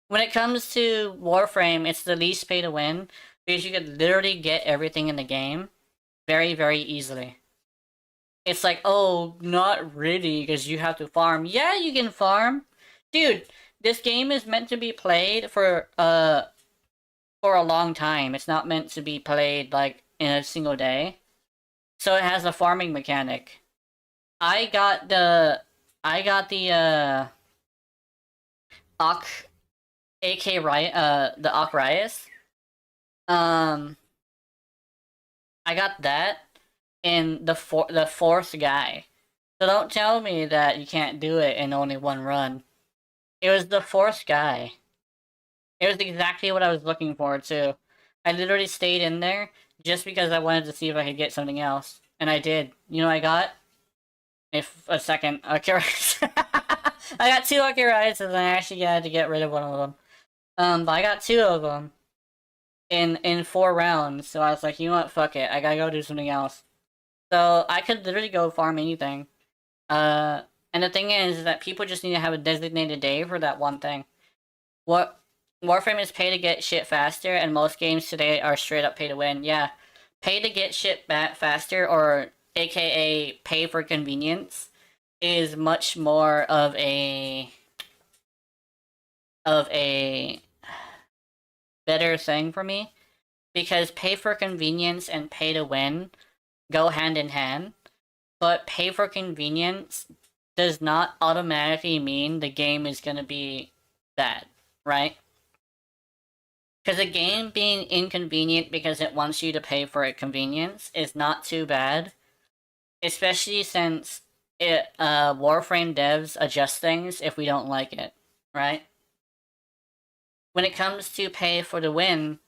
When it comes to Warframe, it's the least pay to win because you could literally get everything in the game very, very easily. It's like, oh, not really, because you have to farm. Yeah, you can farm. Dude, this game is meant to be played for a long time. It's not meant to be played like in a single day. So it has a farming mechanic. I got the Ak AK Riot the Ak Riot. Um I got that in the fourth guy. So don't tell me that you can't do it in only one run. It was the fourth guy. It was exactly what I was looking for too. I literally stayed in there just because I wanted to see if I could get something else, and I did. You know, I got if a second Akirites. I got two Akirites, and I actually had to get rid of one of them. But I got two of them in 4 rounds, so I was like, you know what, fuck it, I gotta go do something else. So I could literally go farm anything. Uh, and the thing is that people just need to have a designated day for that one thing. What Warframe is pay to get shit faster, and most games today are straight up pay to win. Yeah, pay to get shit back faster, or AKA pay for convenience, is much more of a better thing for me because pay for convenience and pay to win go hand in hand. But pay for convenience does not automatically mean the game is gonna be bad, right? Because a game being inconvenient because it wants you to pay for its convenience is not too bad, especially since Warframe devs adjust things if we don't like it, right? When it comes to pay for the win,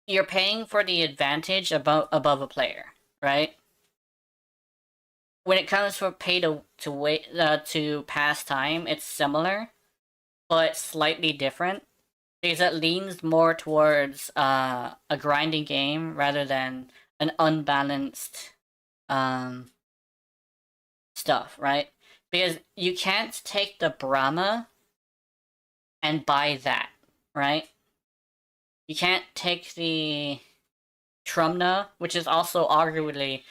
you're paying for the advantage above a player, right? When it comes for pay to wait to pass time, it's similar, but slightly different because it leans more towards a grinding game rather than an unbalanced um, stuff, right? Because you can't take the Brahma and buy that, right? You can't take the Trumna, which is also arguably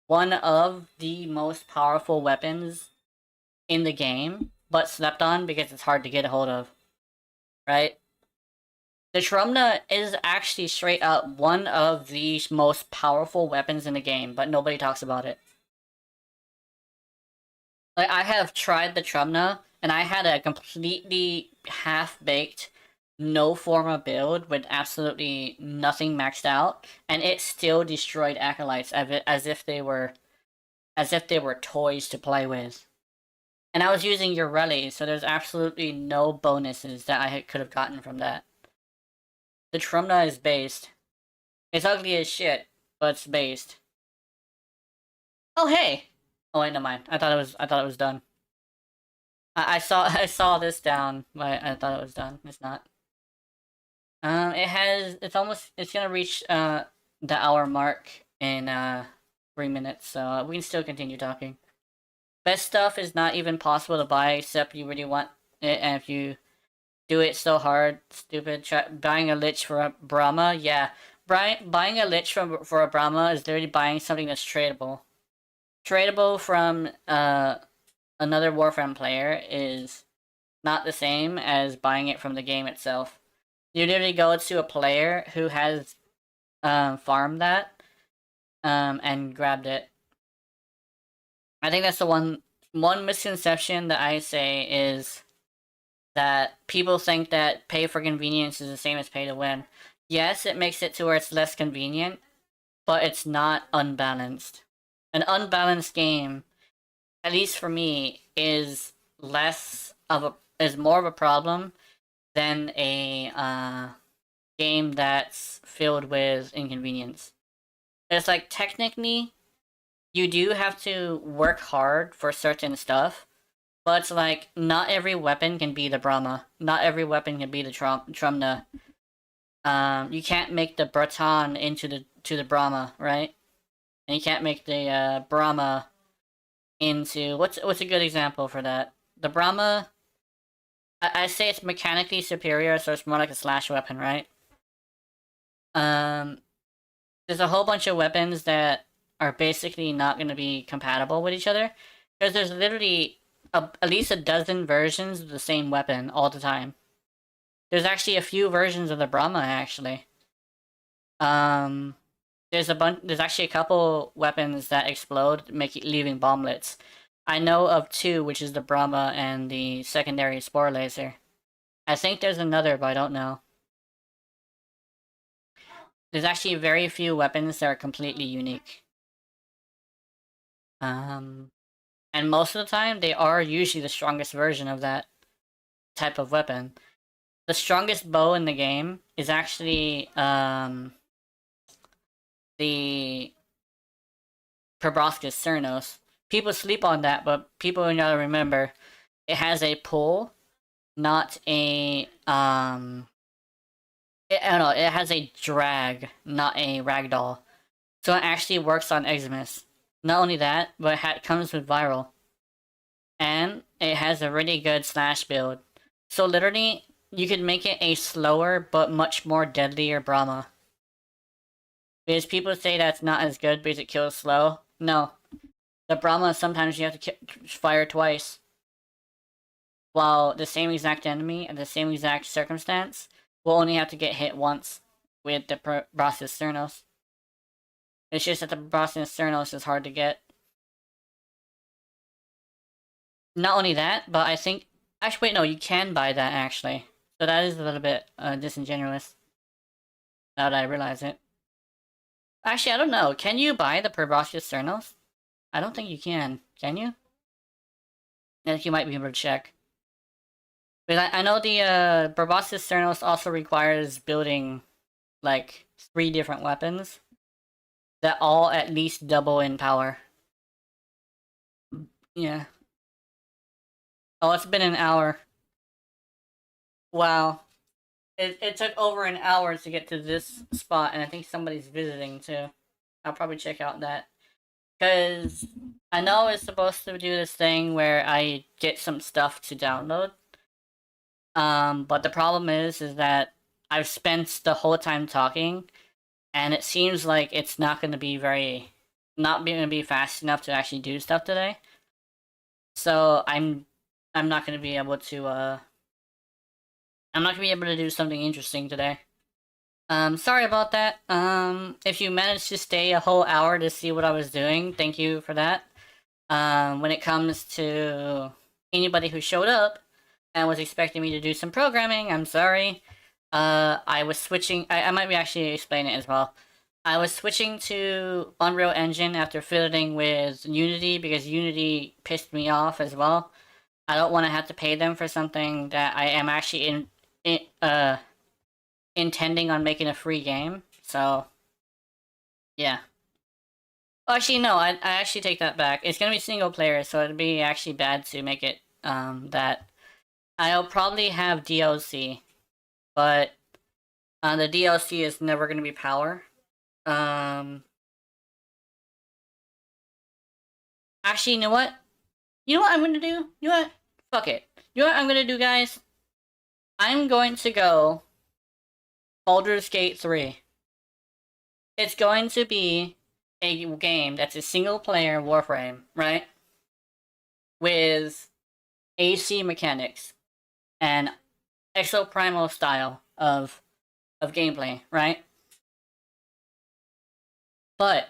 one of the most powerful weapons in the game, but slept on because it's hard to get a hold of, right? The Trumna is actually straight up one of the most powerful weapons in the game, but nobody talks about it. Like, I have tried the Trumna, and I had a completely half-baked, no forma build with absolutely nothing maxed out, and it still destroyed Acolytes as if they were toys to play with. And I was using Ureli, so there's absolutely no bonuses that I could have gotten from that. The Trumna is based. It's ugly as shit, but it's based. Oh hey! Oh wait, never mind. I thought it was done. I saw I saw this down, but I thought it was done. It's not. It's gonna reach the hour mark in 3 minutes, so we can still continue talking. Best stuff is not even possible to buy except you really want it, and if you do it so hard, stupid. Buying a lich for a Brahma, yeah. Buying a lich for a Brahma is literally buying something that's tradable. Tradable from another Warframe player is not the same as buying it from the game itself. You literally go to a player who has farmed that and grabbed it. I think that's the one misconception that I say is that people think that pay for convenience is the same as pay to win. Yes, it makes it to where it's less convenient, but it's not unbalanced. An unbalanced game, at least for me, is more of a problem than a game that's filled with inconvenience. It's like technically you do have to work hard for certain stuff, but it's like not every weapon can be the Brahma. Not every weapon can be the Trumna. You can't make the Breton into the Brahma, right? And you can't make the Brahma into what's a good example for that? The Brahma, I say it's mechanically superior, so it's more like a slash weapon, right? Um, there's a whole bunch of weapons that are basically not going to be compatible with each other because there's literally at least a dozen versions of the same weapon all the time. There's actually a few versions of the Brahma actually. Um, there's actually a couple weapons that explode, leaving bomblets. I know of two, which is the Brahma and the secondary Spore Laser. I think there's another, but I don't know. There's actually very few weapons that are completely unique. And most of the time, they are usually the strongest version of that type of weapon. the strongest bow in the game is actually the Proboscis Cernos. People sleep on that, but people gotta remember it has a pull, not a I don't know. It has a drag, not a ragdoll, so it actually works on Eximus. Not only that, but it comes with viral, and it has a really good slash build. So literally, you could make it a slower but much more deadlier Brahma. Because people say that's not as good because it kills slow. No, the Brahma sometimes you have to fire twice. While the same exact enemy and the same exact circumstance will only have to get hit once with the Proboscis Cernos. It's just that the Proboscis Cernos is hard to get. Not only that, but I think... Actually, wait, no, you can buy that, actually. So that is a little bit disingenuous. Now that I realize it. Actually, I don't know. Can you buy the Proboscis Cernos? I don't think you can. Can you? I think you might be able to check. But I know the Proboscis Cernos also requires building, like, 3 different weapons that all at least double in power. Yeah. Oh, it's been an hour. Wow. It took over an hour to get to this spot, and I think somebody's visiting, too. I'll probably check out that. Because I know it's supposed to do this thing where I get some stuff to download. But the problem is that I've spent the whole time talking, and it seems like it's not going to be not going to be fast enough to actually do stuff today. So I'm not going to be able to, I'm not going to be able to do something interesting today. Sorry about that. If you managed to stay a whole hour to see what I was doing, thank you for that. When it comes to anybody who showed up and was expecting me to do some programming, I'm sorry. I was switching, I might be actually explain it as well. I was switching to Unreal Engine after fiddling with Unity because Unity pissed me off as well. I don't want to have to pay them for something that I am actually intending on making a free game. So, yeah. Well, actually, no, I actually take that back. It's gonna be single player, so it'd be actually bad to make it that. I'll probably have DLC, but the DLC is never gonna be power. Actually, you know what? You know what I'm gonna do? You know what? Fuck it. You know what I'm gonna do, guys? I'm going to go Baldur's Gate 3. It's going to be a game that's a single-player Warframe, right? With AC mechanics and exoprimal style of gameplay, right? But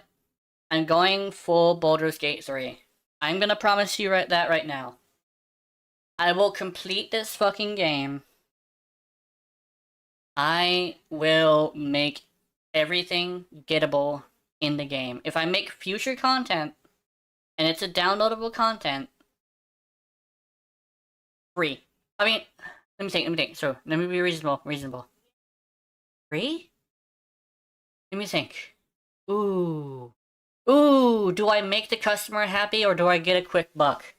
I'm going full Baldur's Gate 3. I'm gonna promise you that right now. I will complete this fucking game. I will make everything gettable in the game. If I make future content, and it's a downloadable content, free. I mean, let me think. So, let me be reasonable. Free? Let me think. Ooh. Ooh, do I make the customer happy or do I get a quick buck?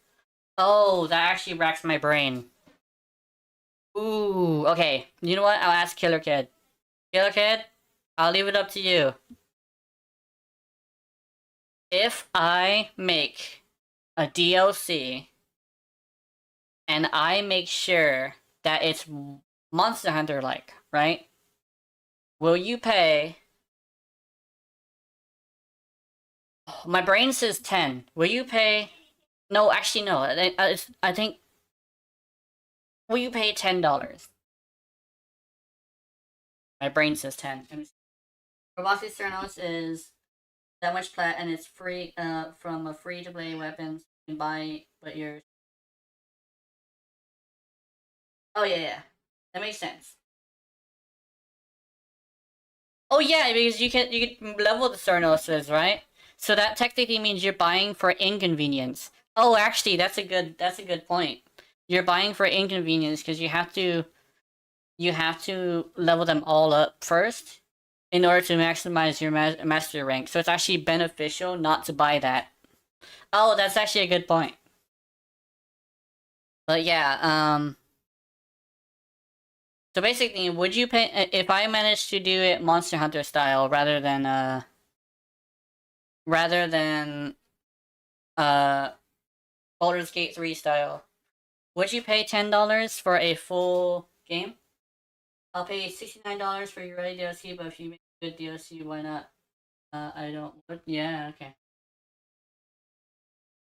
Oh, that actually racks my brain. Ooh, okay. You know what? I'll ask Killer Kid. Killer Kid, I'll leave it up to you. If I make a DLC and I make sure that it's Monster Hunter-like, right? Will you pay... My brain says 10. Will you pay... No, actually, no. I think... Will you pay $10? My brain says 10. Proboscis Cernos is that much plat, and it's free from a free-to-play weapons you can buy, but you're... Oh, yeah. That makes sense. Oh, yeah, because you can level the Cernoses, right? So that technically means you're buying for inconvenience. Oh, actually, that's a good point. You're buying for inconvenience because you have to you have to level them all up first in order to maximize your master rank. So it's actually beneficial not to buy that. Oh, that's actually a good point. But yeah, so basically, would you pay if I managed to do it Monster Hunter style rather than uh Baldur's Gate 3 style? Would you pay $10 for a full game? I'll pay $69 for your ready DLC, but if you make good DLC, why not? I don't. Yeah, okay.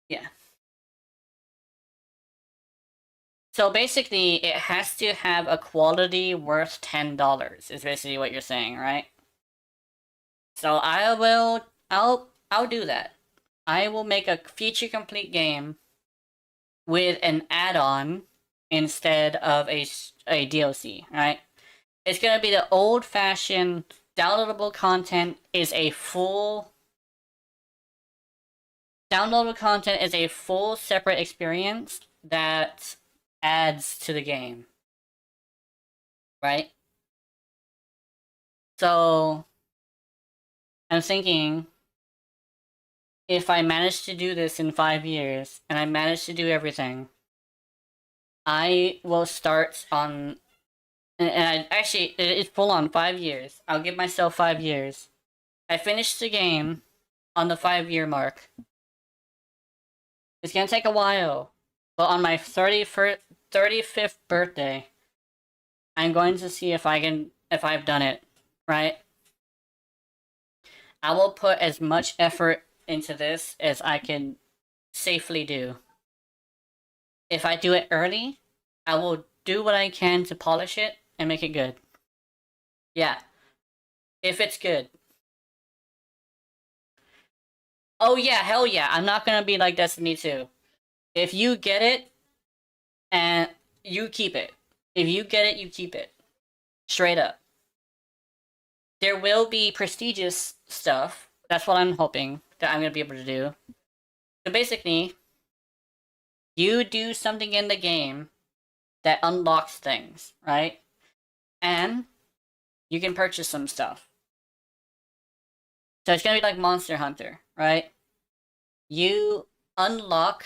Yeah. So basically, it has to have a quality worth $10. Is basically what you're saying, right? So I'll do that. I will make a feature complete game with an add-on instead of a DLC, right? It's gonna be the old-fashioned downloadable content is a full downloadable content is a full separate experience that adds to the game, right? So I'm thinking if I manage to do this in 5 years and I manage to do everything, I will start on and I actually it's full on 5 years. I'll give myself 5 years. I finished the game on the 5 year mark. It's gonna take a while, but on my 35th birthday, I'm going to see if I've done it right. I will put as much effort into this as I can safely do. If I do it early, I will do what I can to polish it and make it good. Yeah, if it's good. Oh yeah, hell yeah. I'm not gonna be like Destiny 2. If you get it, and you keep it. If you get it, you keep it. Straight up. There will be prestigious stuff. That's what I'm hoping that I'm gonna be able to do. So basically, you do something in the game that unlocks things, right? And you can purchase some stuff. So it's gonna be like Monster Hunter, right? You unlock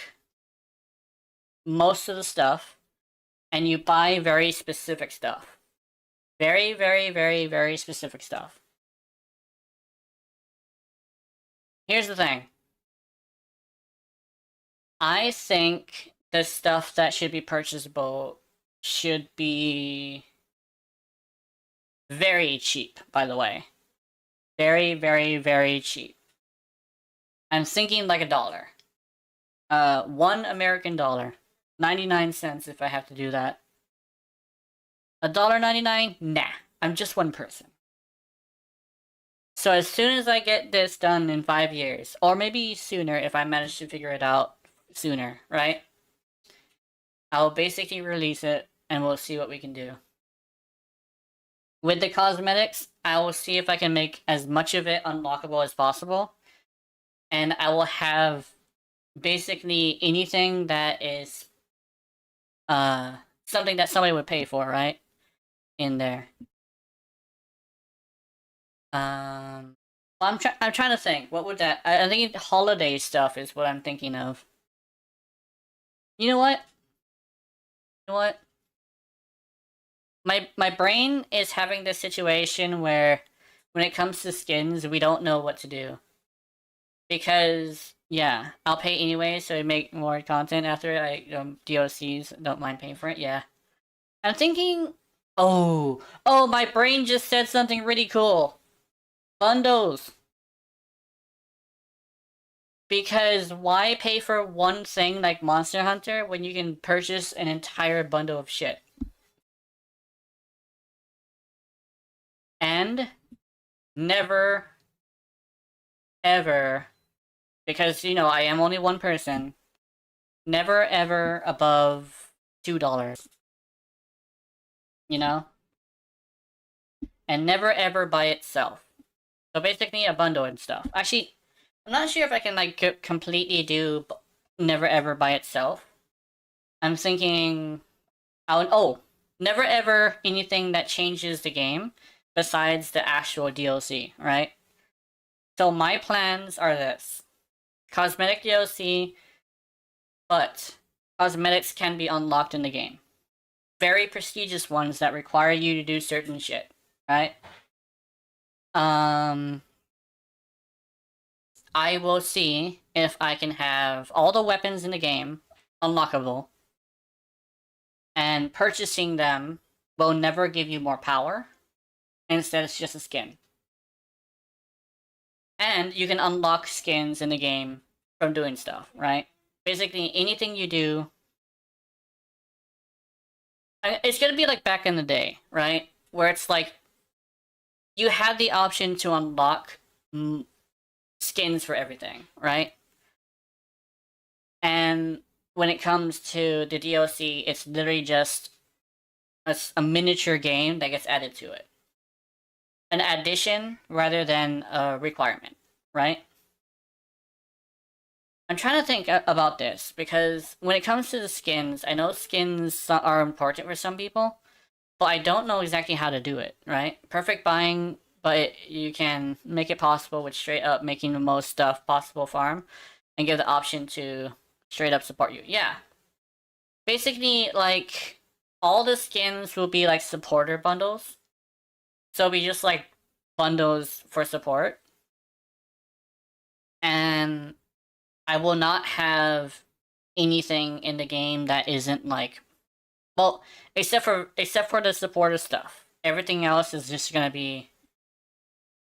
most of the stuff and you buy very specific stuff. Very, very, very, very specific stuff. Here's the thing. I think the stuff that should be purchasable should be very cheap, by the way. Very, very, very cheap. I'm thinking like $1. $1 American. 99 cents if I have to do that. $1.99? Nah. I'm just one person. So as soon as I get this done in 5 years, or maybe sooner if I manage to figure it out sooner, right? I'll basically release it and we'll see what we can do. With the cosmetics, I will see if I can make as much of it unlockable as possible. And I will have basically anything that is something that somebody would pay for, right? In there. Well, I'm trying to think. What would that? I think holiday stuff is what I'm thinking of. You know what? You know what? My brain is having this situation where when it comes to skins, we don't know what to do. Because yeah, I'll pay anyway, so I make more content after I DLCs. Don't mind paying for it. Yeah, I'm thinking. Oh, my brain just said something really cool. Bundles. Because why pay for one thing like Monster Hunter when you can purchase an entire bundle of shit? And never, ever, because, I am only one person, never ever above $2. You know? And never ever by itself. So basically a bundle and stuff. Actually, I'm not sure if I can, like, completely do never ever by itself. I'm thinking... Never ever anything that changes the game besides the actual DLC, right? So my plans are this. Cosmetic DLC, but cosmetics can be unlocked in the game. Very prestigious ones that require you to do certain shit, right? I will see if I can have all the weapons in the game unlockable, and purchasing them will never give you more power. Instead, it's just a skin. And you can unlock skins in the game from doing stuff, right? Basically, anything you do. It's gonna be like back in the day, right? Where it's like you had the option to unlock skins for everything, right? And when it comes to the DLC, it's literally just a miniature game that gets added to it. An addition rather than a requirement, right? I'm trying to think about this because when it comes to the skins, I know skins are important for some people, but I don't know exactly how to do it, right? Perfect buying, but you can make it possible with straight up making the most stuff possible farm and give the option to straight up support you. Yeah. Basically, like, all the skins will be like supporter bundles. So it'll be just like bundles for support. And I will not have anything in the game that isn't like, well, except for the supporter stuff. Everything else is just gonna be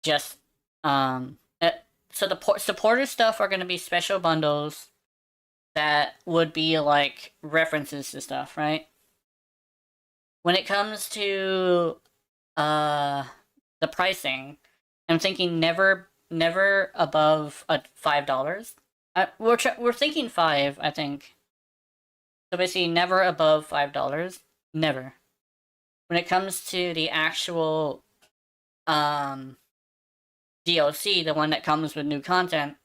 just so the supporter stuff are gonna be special bundles that would be like references to stuff, right? When it comes to the pricing, I'm thinking never above $5. We're thinking 5, I think. So basically, never above $5. Never. When it comes to the actual DLC, the one that comes with new content,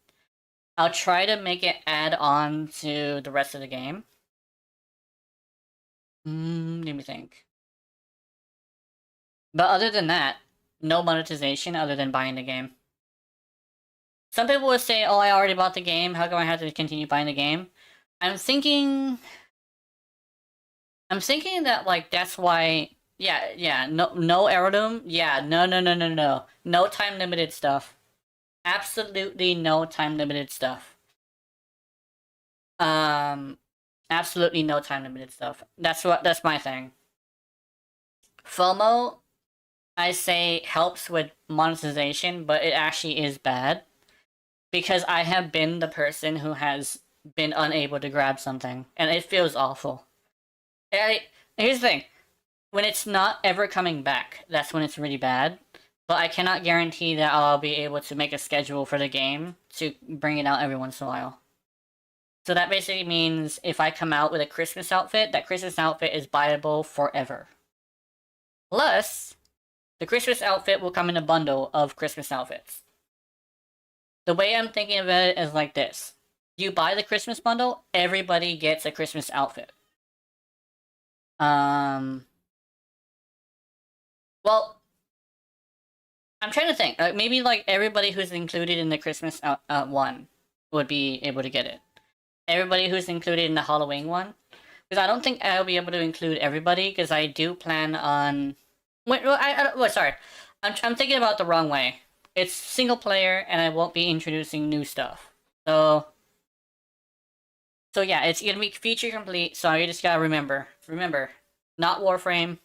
I'll try to make it add on to the rest of the game. Let me think. But other than that, no monetization other than buying the game. Some people would say, "Oh, I already bought the game. How come I have to continue buying the game?" I'm thinking that like that's why. Yeah. No heirloom. Yeah, no. No time limited stuff. Absolutely no time limited stuff. Absolutely no time limited stuff. That's my thing. FOMO, I say helps with monetization, but it actually is bad because I have been the person who has been unable to grab something, and it feels awful. Here's the thing: when it's not ever coming back, that's when it's really bad. But I cannot guarantee that I'll be able to make a schedule for the game to bring it out every once in a while. So that basically means if I come out with a Christmas outfit, that Christmas outfit is buyable forever. Plus, the Christmas outfit will come in a bundle of Christmas outfits. The way I'm thinking of it is like this. You buy the Christmas bundle, everybody gets a Christmas outfit. Well, I'm trying to think. Maybe like everybody who's included in the Christmas one would be able to get it. Everybody who's included in the Halloween one, because I don't think I'll be able to include everybody because I do plan on. Wait, sorry, I'm thinking about the wrong way. It's single player, and I won't be introducing new stuff. So yeah, it's gonna be feature complete. So you just gotta remember, not Warframe.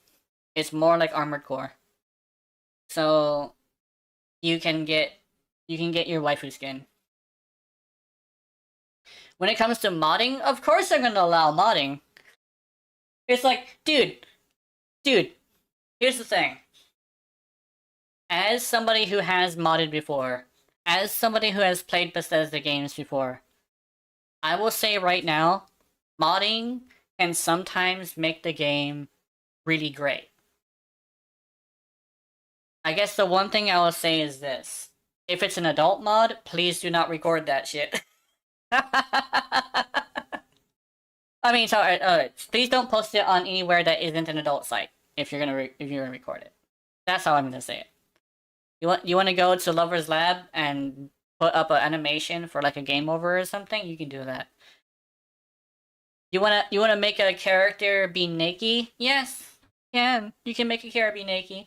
It's more like Armored Core. So you can get your waifu skin. When it comes to modding, of course they're gonna allow modding. It's like, dude, here's the thing. As somebody who has modded before, as somebody who has played Bethesda games before, I will say right now, modding can sometimes make the game really great. I guess the one thing I will say is this. If it's an adult mod, please do not record that shit. I I mean, sorry. Please don't post it on anywhere that isn't an adult site if you're gonna record it. That's how I'm gonna say it. You want to go to Lover's Lab and put up an animation for like a game over or something? You can do that. You wanna make a character be naked? Yes, you can make a character be naked.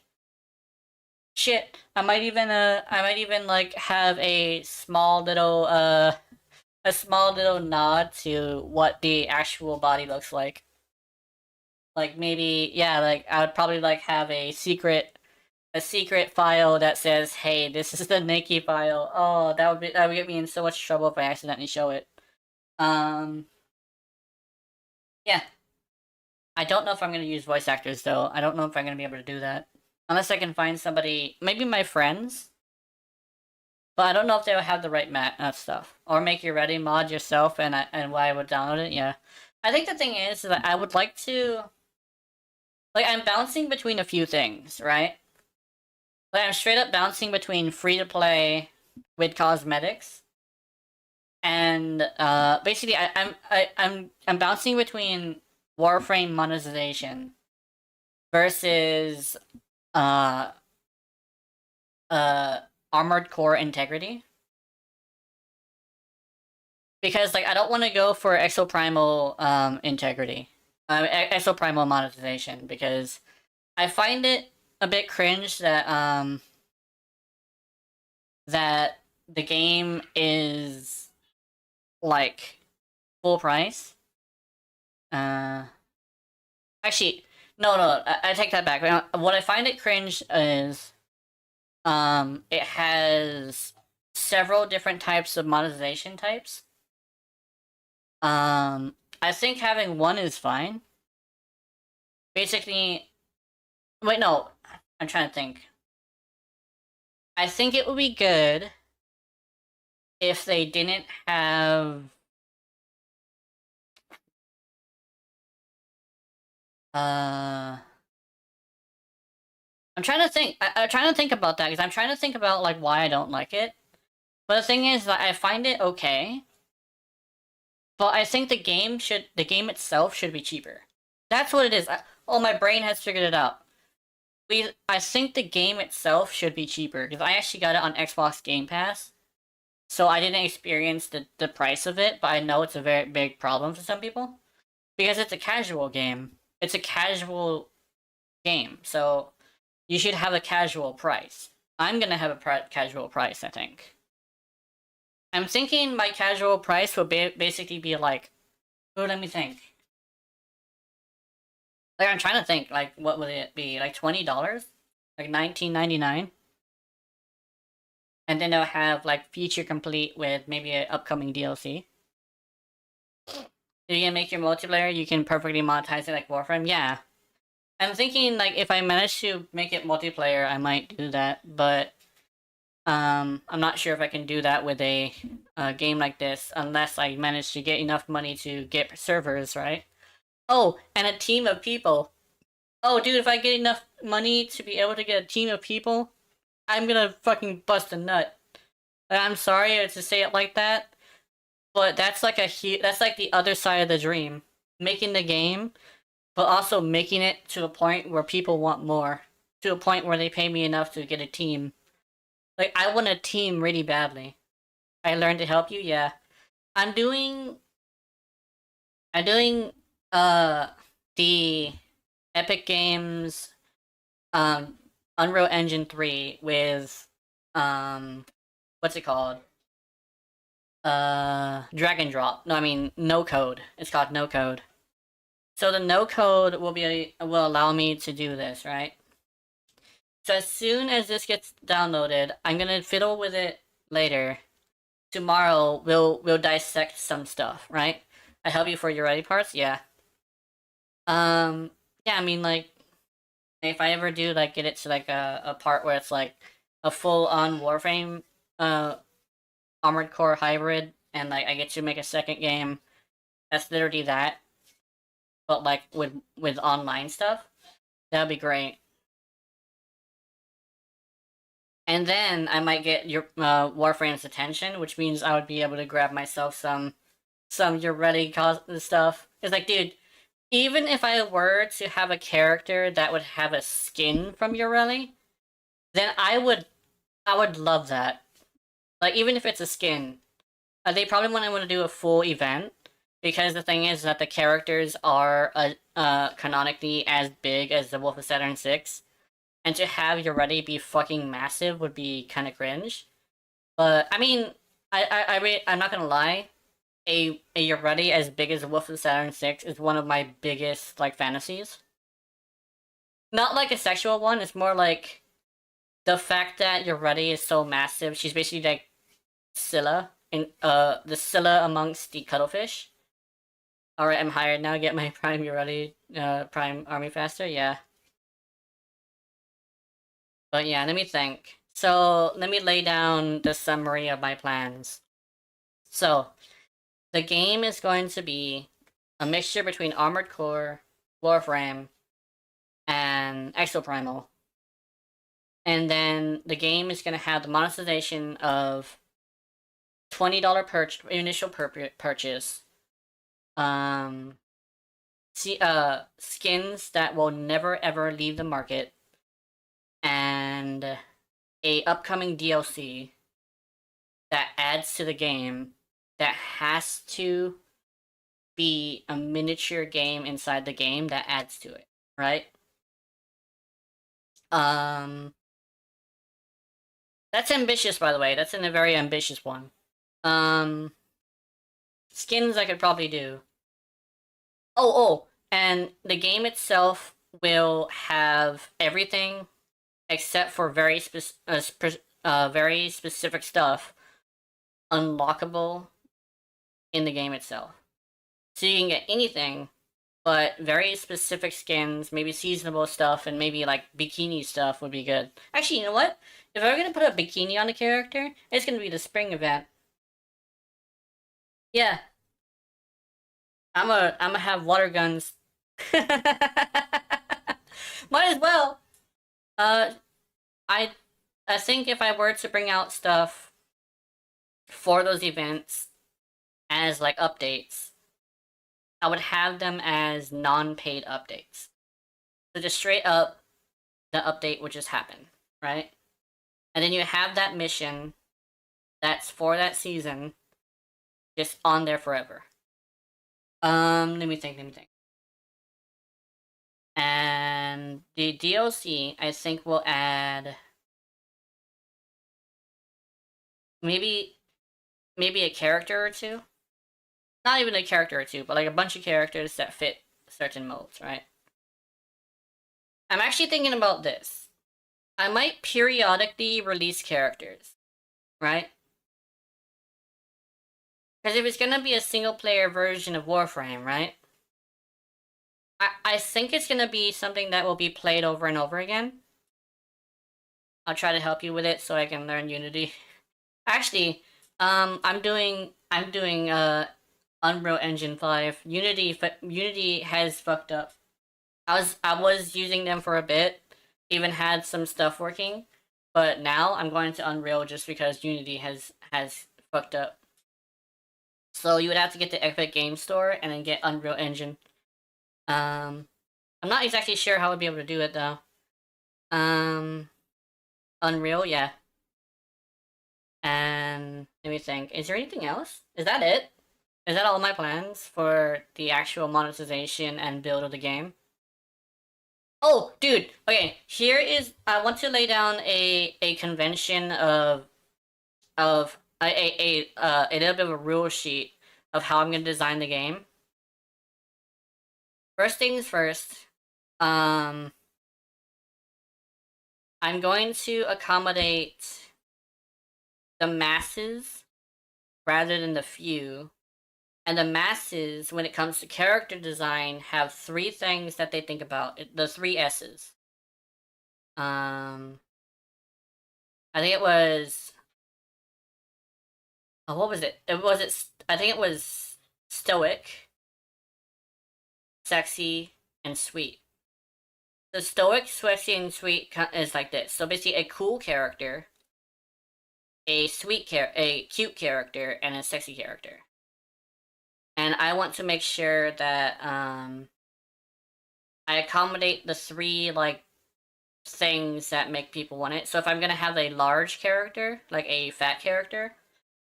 Shit, I might even like have a small little nod to what the actual body looks like. Like maybe, yeah, like I would probably like have a secret file that says, "Hey, this is the naked file." Oh, that would get me in so much trouble if I accidentally show it. Um, yeah. I don't know if I'm gonna use voice actors though. I don't know if I'm gonna be able to do that unless I can find somebody, maybe my friends. But I don't know if they'll have the right stuff. Or make your ready mod yourself and why I would download it. Yeah, I think the thing is that I would like to, like, I'm bouncing between a few things, right? Like I'm straight up bouncing between free to play with cosmetics, and basically I'm bouncing between Warframe monetization versus uh uh Armored Core integrity. Because like I don't want to go for exoprimal integrity, exoprimal monetization, because I find it a bit cringe that the game is like full price. Uh, Actually, no, I take that back. What I find it cringe is it has several different types of monetization types. I think having one is fine. Basically, wait, no, I'm trying to think. I think it would be good if they didn't have I'm trying to think. I'm trying to think about that because I'm trying to think about like why I don't like it. But the thing is that I find it okay. But I think the game itself should be cheaper. That's what it is. Oh, my brain has figured it out. I think the game itself should be cheaper because I actually got it on Xbox Game Pass, so I didn't experience the price of it. But I know it's a very big problem for some people because it's a casual game. It's a casual game, so you should have a casual price. I'm gonna have a casual price, I think. I'm thinking my casual price will basically be like, oh, let me think. Like I'm trying to think, like what would it be? Like $20? Like $19.99? And then they'll have like feature complete with maybe an upcoming DLC. If you can make your multiplayer, you can perfectly monetize it like Warframe. Yeah. I'm thinking like if I manage to make it multiplayer, I might do that, but I'm not sure if I can do that with a game like this unless I manage to get enough money to get servers, right? Oh, and a team of people. Oh, dude, if I get enough money to be able to get a team of people, I'm gonna fucking bust a nut. I'm sorry to say it like that, but that's like that's like the other side of the dream. Making the game, but also making it to a point where people want more. To a point where they pay me enough to get a team. Like, I want a team really badly. I learned to help you, yeah. I'm doing I'm doing the Epic Games Unreal Engine 3 with what's it called? Drag and drop. No, I mean no code. It's called no code. So the no code will allow me to do this, right? So as soon as this gets downloaded, I'm gonna fiddle with it later. Tomorrow we'll dissect some stuff, right? I help you for your ready parts, yeah. Yeah, I mean like if I ever do like get it to like a part where it's like a full on Warframe Armored Core hybrid and like I get to make a second game, that's literally that. But like with online stuff, that'd be great. And then I might get your Warframe's attention, which means I would be able to grab myself some your ready stuff. It's like, dude, even if I were to have a character that would have a skin from Ureli, then I would love that. Like, even if it's a skin, they probably wouldn't want to do a full event because the thing is that the characters are canonically as big as the Wolf of Saturn 6, and to have Ureli be fucking massive would be kind of cringe. But I mean, I'm not gonna lie, a Ureli as big as the Wolf of Saturn 6 is one of my biggest like fantasies. Not like a sexual one. It's more like the fact that Ureli is so massive. She's basically like Scylla in the Scylla amongst the cuttlefish. Alright, I'm hired now. Get my prime Ureli prime army faster. Yeah. But yeah, let me think. So let me lay down the summary of my plans. So the game is going to be a mixture between Armored Core, Warframe, and Exoprimal. And then the game is going to have the monetization of $20 initial purchase. Skins that will never ever leave the market, and a upcoming DLC that adds to the game that has to be a miniature game inside the game that adds to it, right? That's ambitious, by the way. That's a very ambitious one. Skins I could probably do. And the game itself will have everything except for very specific stuff unlockable in the game itself. So you can get anything, but very specific skins, maybe seasonable stuff, and maybe like bikini stuff would be good. Actually, you know what? If I'm gonna put a bikini on a character, it's gonna be the spring event. Yeah, I'm gonna have water guns. Might as well. Uh, I I think if I were to bring out stuff for those events as like updates, I would have them as non-paid updates. So just straight up, the update would just happen, right? And then you have that mission that's for that season just on there forever. Let me think. And the DLC, I think, will add maybe a character or two. Not even a character or two, but like a bunch of characters that fit certain modes, right? I'm actually thinking about this. I might periodically release characters, right? Because if it's gonna be a single player version of Warframe, right? I think it's gonna be something that will be played over and over again. I'll try to help you with it so I can learn Unity. Actually, I'm doing Unreal Engine 5. Unity has fucked up. I was using them for a bit, even had some stuff working, but now I'm going to Unreal just because Unity has fucked up. So you would have to get the Epic Game Store and then get Unreal Engine. I'm not exactly sure how I'd be able to do it though. Unreal, yeah. And let me think. Is there anything else? Is that it? Is that all my plans for the actual monetization and build of the game? Oh, dude. Okay, here is. I want to lay down a convention of a little bit of a rule sheet of how I'm gonna design the game. First things first. I'm going to accommodate the masses rather than the few. And the masses, when it comes to character design, have three things that they think about. The three S's. I think it was. Oh, what was it? I think it was stoic, sexy, and sweet. The stoic, sexy, and sweet is like this. So basically, a cool character, a cute character, and a sexy character. and I want to make sure that I accommodate the three like things that make people want it. So if I'm gonna have a large character, like a fat character,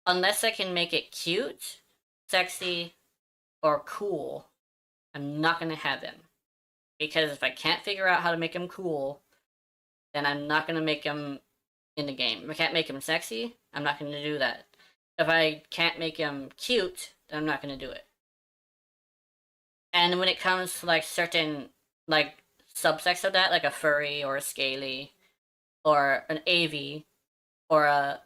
unless I can make it cute, sexy, or cool, I'm not gonna have him. Because if I can't figure out how to make him cool, then I'm not gonna make him in the game. If I can't make him sexy, I'm not gonna do that. If I can't make him cute, then I'm not gonna do it. And when it comes to like certain like subsects of that, like a furry or a scaly or an AV or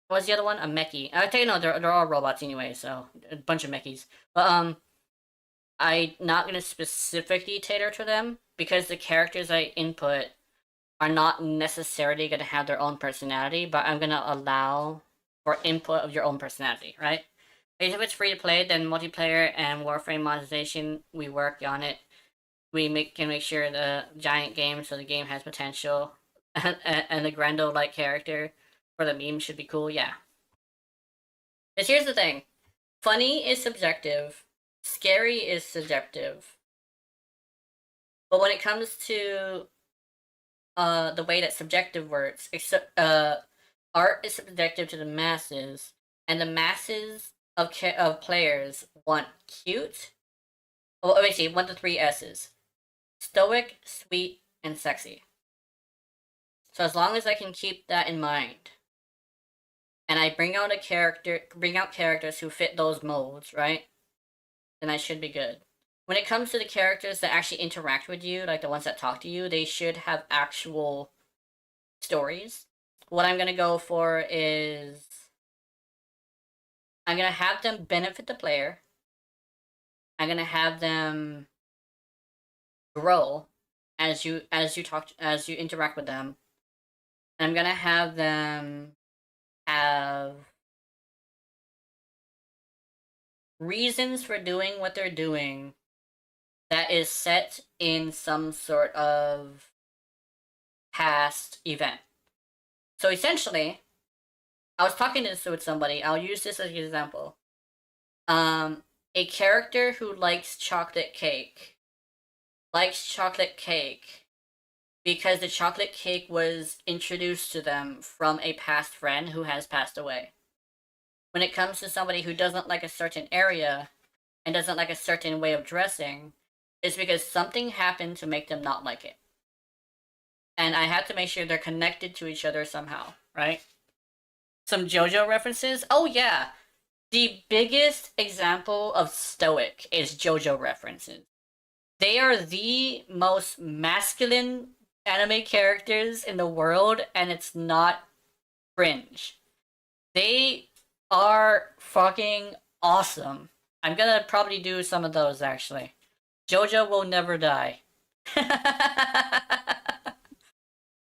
what's the other one? A mechie. I tell you no, they're all robots anyway, so a bunch of mechies. But I'm not gonna specifically tailor to them because the characters I input are not necessarily gonna have their own personality, but I'm gonna allow for input of your own personality, right? If it's free to play, then multiplayer and Warframe monetization, we work on it. Can make sure the giant game, so the game has potential, and the Grendel like character for the meme should be cool. Yeah. Because here's the thing: funny is subjective, scary is subjective. But when it comes to the way that subjective works, art is subjective to the masses, and the masses of players want cute. Oh, let me see. 1 to 3 S's: stoic, sweet, and sexy. So as long as I can keep that in mind, and I bring out characters who fit those molds, right? Then I should be good. When it comes to the characters that actually interact with you, like the ones that talk to you, they should have actual stories. What I'm gonna go for is I'm gonna have them benefit the player. I'm gonna have them grow as you interact with them. And I'm gonna have them have reasons for doing what they're doing that is set in some sort of past event. So essentially, I was talking this with somebody. I'll use this as an example. A character who likes chocolate cake because the chocolate cake was introduced to them from a past friend who has passed away. When it comes to somebody who doesn't like a certain area and doesn't like a certain way of dressing, it's because something happened to make them not like it. And I have to make sure they're connected to each other somehow, right? Some JoJo references? Oh, yeah. The biggest example of stoic is JoJo references. They are the most masculine anime characters in the world, and it's not cringe. They are fucking awesome. I'm gonna probably do some of those actually. JoJo will never die.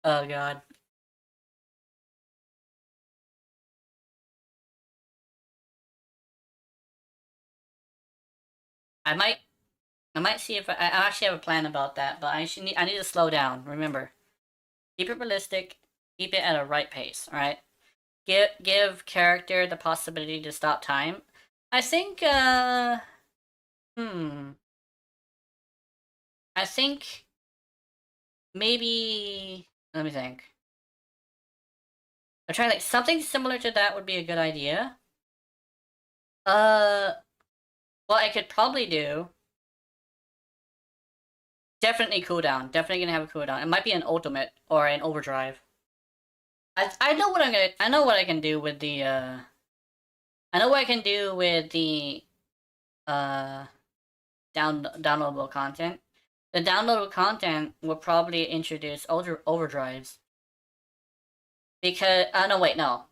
Oh god. I might I might see if I actually have a plan about that, but I need to slow down. Remember, keep it realistic, keep it at a right pace. All right, give character the possibility to stop time. I think hmm I think maybe let me think. I'm trying to think something similar to that would be a good idea. Uh, what I could probably do. Definitely cooldown. Definitely gonna have a cooldown. It might be an ultimate or an overdrive. I know what I know what I can do with the I know what I can do with the uh downloadable content. The downloadable content will probably introduce overdrives because no wait no.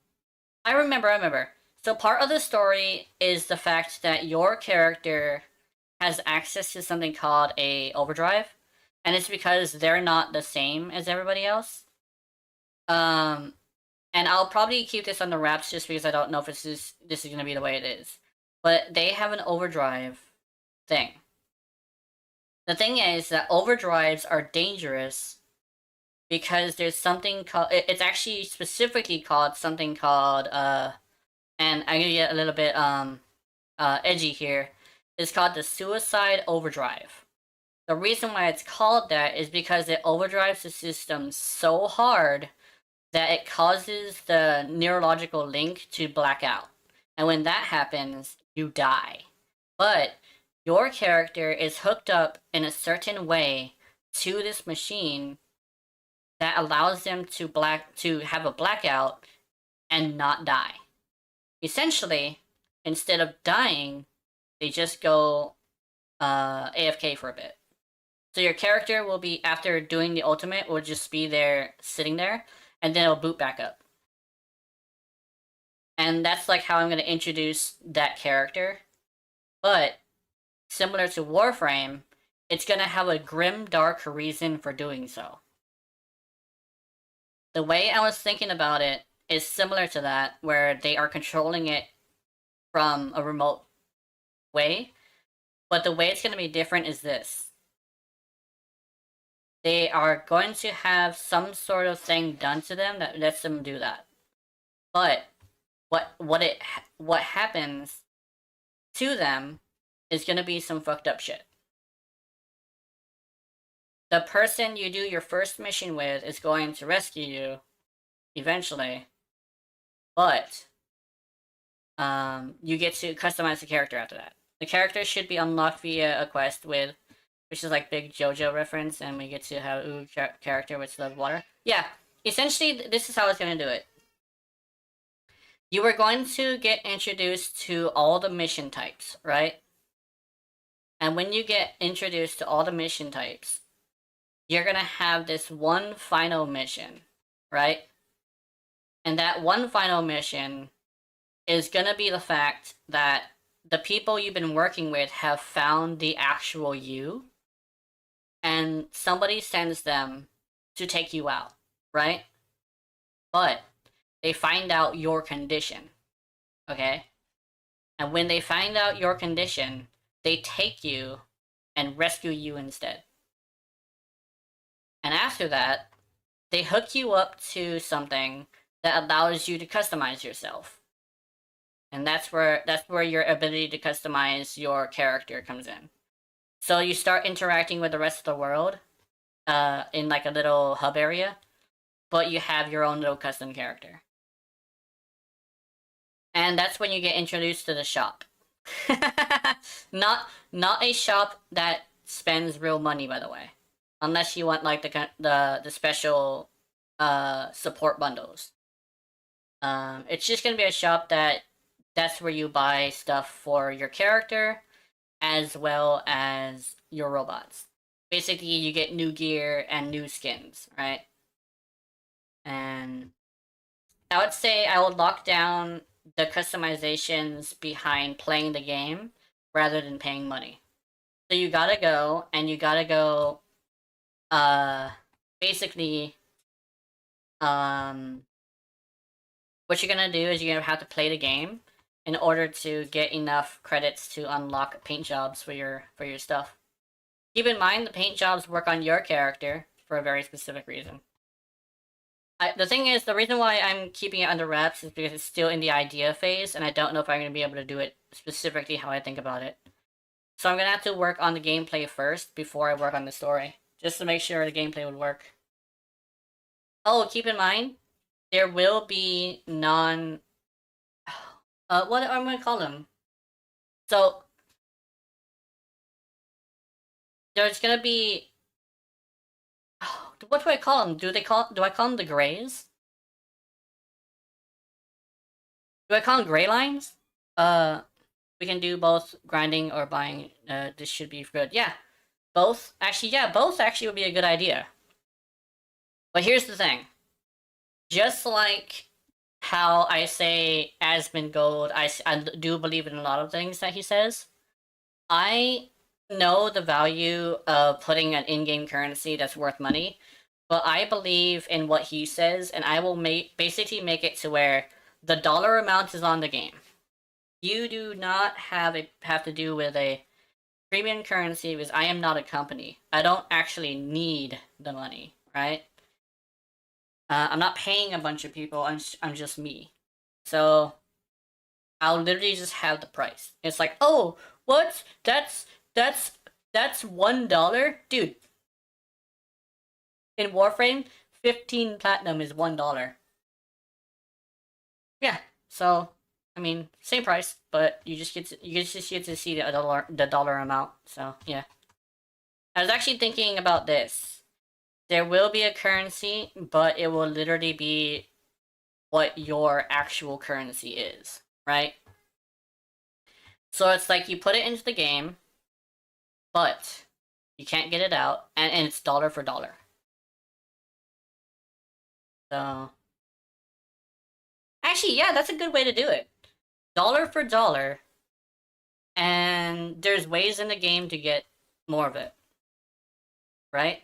I remember. So part of the story is the fact that your character has access to something called a overdrive, and it's because they're not the same as everybody else. Um, and I'll probably keep this on the wraps just because I don't know if this is gonna be the way it is. But they have an overdrive thing. The thing is that overdrives are dangerous because there's something called. It's actually specifically called something called and I'm gonna get a little bit edgy here, is called the Suicide Overdrive. The reason why it's called that is because it overdrives the system so hard that it causes the neurological link to black out. And when that happens, you die. But your character is hooked up in a certain way to this machine that allows them to have a blackout and not die. Essentially, instead of dying, they just go AFK for a bit. So your character will be, after doing the ultimate, will just be there, sitting there, and then it'll boot back up. And that's like how I'm going to introduce that character. But, similar to Warframe, it's going to have a grim, dark reason for doing so. The way I was thinking about it is similar to that, where they are controlling it from a remote way. But the way it's going to be different is this. They are going to have some sort of thing done to them that lets them do that. But what happens to them is going to be some fucked up shit. The person you do your first mission with is going to rescue you eventually, but you get to customize the character after that. The character should be unlocked via a quest with, which is like big JoJo reference, and we get to have character with the water. Yeah, essentially this is how it's going to do it. You are going to get introduced to all the mission types, right? And when you get introduced to all the mission types, you're going to have this one final mission, right? And that one final mission is going to be the fact that the people you've been working with have found the actual you, and somebody sends them to take you out, right? But they find out your condition, okay? And when they find out your condition, they take you and rescue you instead. And after that, they hook you up to something that allows you to customize yourself. And that's where your ability to customize your character comes in. So you start interacting with the rest of the world in like a little hub area, but you have your own little custom character. And that's when you get introduced to the shop. Not a shop that spends real money, by the way. Unless you want like the special support bundles. It's just gonna be a shop that's where you buy stuff for your character as well as your robots. Basically, you get new gear and new skins, right? And I would say I would lock down the customizations behind playing the game rather than paying money. So you gotta go, and you gotta go, basically, what you're gonna do is you're gonna have to play the game in order to get enough credits to unlock paint jobs for your stuff. Keep in mind, the paint jobs work on your character for a very specific reason. The thing is, the reason why I'm keeping it under wraps is because it's still in the idea phase, and I don't know if I'm going to be able to do it specifically how I think about it. So I'm going to have to work on the gameplay first before I work on the story, just to make sure the gameplay would work. Oh, keep in mind, there will be what am I going to call them? So, there's going to be, what do I call them? Do I call them the Greys? Do I call them Gray Lines? We can do both grinding or buying. This should be good. Yeah, both. Actually, yeah, both actually would be a good idea. But here's the thing. Just like how I say Asmund Gold, I do believe in a lot of things that he says. I know the value of putting an in-game currency that's worth money, but I believe in what he says, and I will basically make it to where the dollar amount is on the game. You do not have to do with a premium currency because I am not a company. I don't actually need the money, right? I'm not paying a bunch of people. I'm just me. So I'll literally just have the price. It's like, oh, what? That's $1, dude. In Warframe, 15 platinum is $1. Yeah. So, I mean, same price, but you just get to see the dollar amount. So yeah. I was actually thinking about this. There will be a currency, but it will literally be what your actual currency is, right? So it's like you put it into the game, but you can't get it out, and it's dollar for dollar. So actually, yeah, that's a good way to do it. Dollar for dollar, and there's ways in the game to get more of it, right?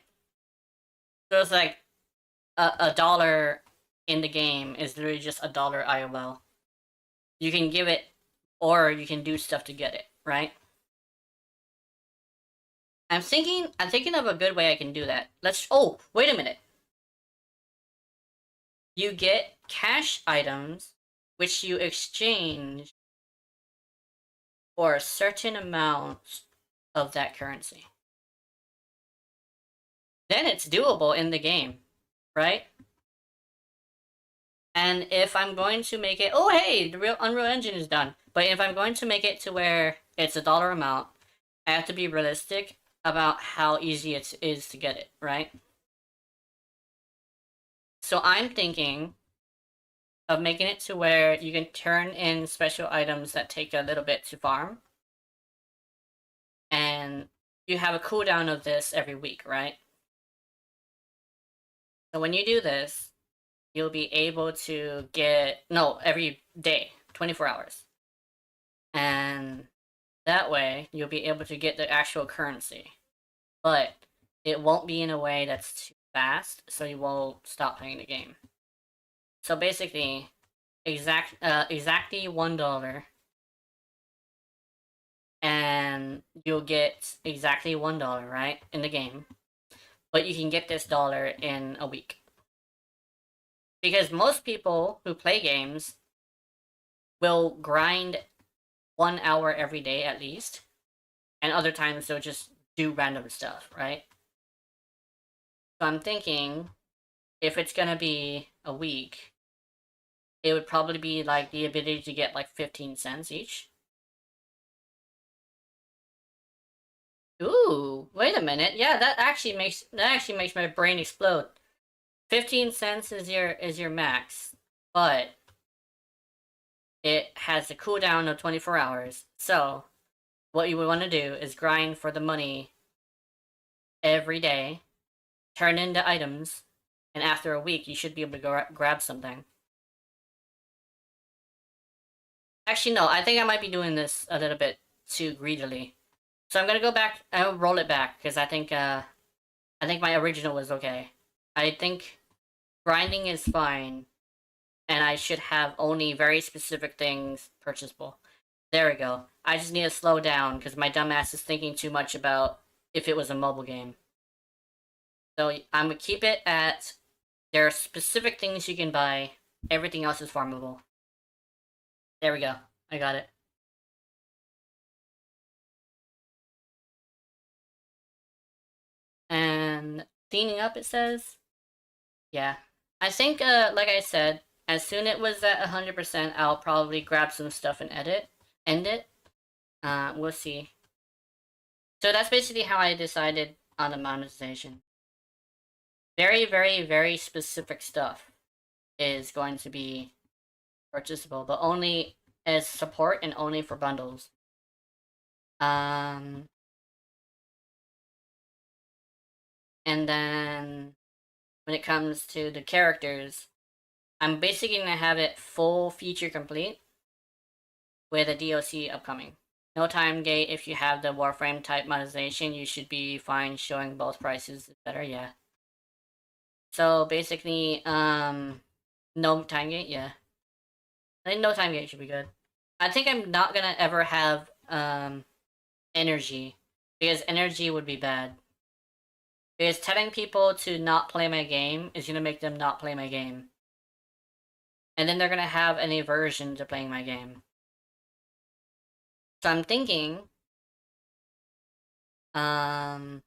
So it's like a dollar in the game is literally just a dollar IOL. You can give it, or you can do stuff to get it, right? I'm thinking of a good way I can do that. Oh, wait a minute. You get cash items, which you exchange for a certain amount of that currency. Then it's doable in the game, right? And if I'm going to make it, oh hey, the real Unreal Engine is done. But if I'm going to make it to where it's a dollar amount, I have to be realistic about how easy it is to get it, right? So I'm thinking of making it to where you can turn in special items that take a little bit to farm. And you have a cooldown of this every week, right? So when you do this, you'll be able to get, no, every day, 24 hours. And that way, you'll be able to get the actual currency. But it won't be in a way that's too fast, so you won't stop playing the game. So basically, exactly $1, and you'll get exactly $1, right, in the game. But you can get this dollar in a week. Because most people who play games will grind 1 hour every day at least, and other times they'll just do random stuff, right? So I'm thinking if it's gonna be a week, it would probably be like the ability to get like 15 cents each. Ooh, wait a minute. Yeah, that actually makes my brain explode. 15 cents is your max, but it has a cooldown of 24 hours. So, what you would want to do is grind for the money every day, turn into items, and after a week, you should be able to grab something. Actually, no, I think I might be doing this a little bit too greedily. So I'm gonna go back. I'll roll it back because I think my original was okay. I think grinding is fine, and I should have only very specific things purchasable. There we go. I just need to slow down because my dumbass is thinking too much about if it was a mobile game. So I'm gonna keep it at there are specific things you can buy. Everything else is farmable. There we go. I got it. And cleaning up, it says. Yeah. I think, like I said, as soon as it was at 100%, I'll probably grab some stuff and end it. We'll see. So that's basically how I decided on the monetization. Very, very, very specific stuff is going to be purchasable, but only as support and only for bundles. And then when it comes to the characters, I'm basically gonna have it full feature complete with a DLC upcoming. No time gate. If you have the Warframe type monetization, you should be fine showing both prices. Is better, yeah. So basically, no time gate, yeah. I think no time gate should be good. I think I'm not gonna ever have energy because energy would be bad. Because telling people to not play my game is gonna make them not play my game. And then they're gonna have an aversion to playing my game. So I'm thinking, I'm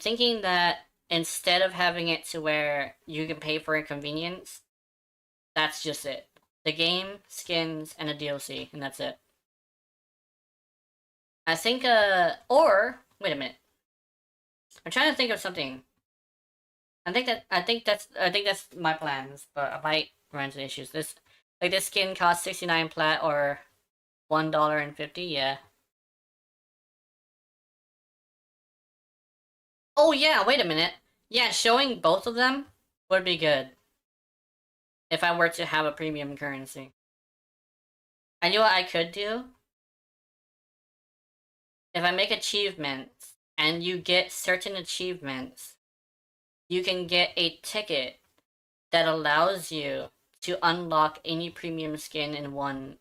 thinking that instead of having it to where you can pay for inconvenience, that's just it. The game, skins, and a DLC, and that's it. I think, or wait a minute. I'm trying to think of something. I think that's my plans, but I might run into issues. This skin costs 69 plat or $1.50. Yeah. Oh yeah. Wait a minute. Yeah, showing both of them would be good if I were to have a premium currency. I knew what I could do if I make achievements and you get certain achievements. You can get a ticket that allows you to unlock any premium skin in one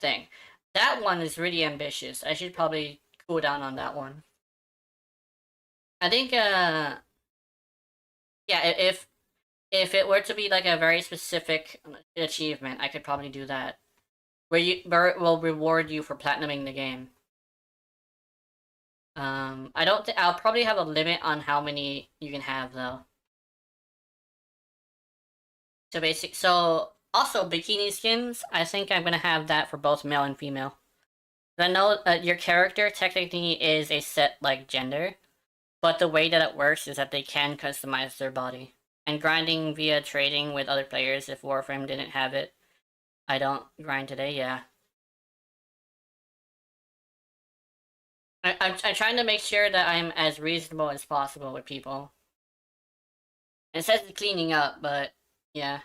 thing. That one is really ambitious. I should probably cool down on that one. I think yeah, if it were to be like a very specific achievement, I could probably do that. Where it will reward you for platinuming the game. I don't think I'll probably have a limit on how many you can have though. So also bikini skins, I think I'm gonna have that for both male and female. I know your character technically is a set like gender, but the way that it works is that they can customize their body. And grinding via trading with other players if Warframe didn't have it. I don't grind today, yeah. I'm trying to make sure that I'm as reasonable as possible with people. It says cleaning up, but yeah.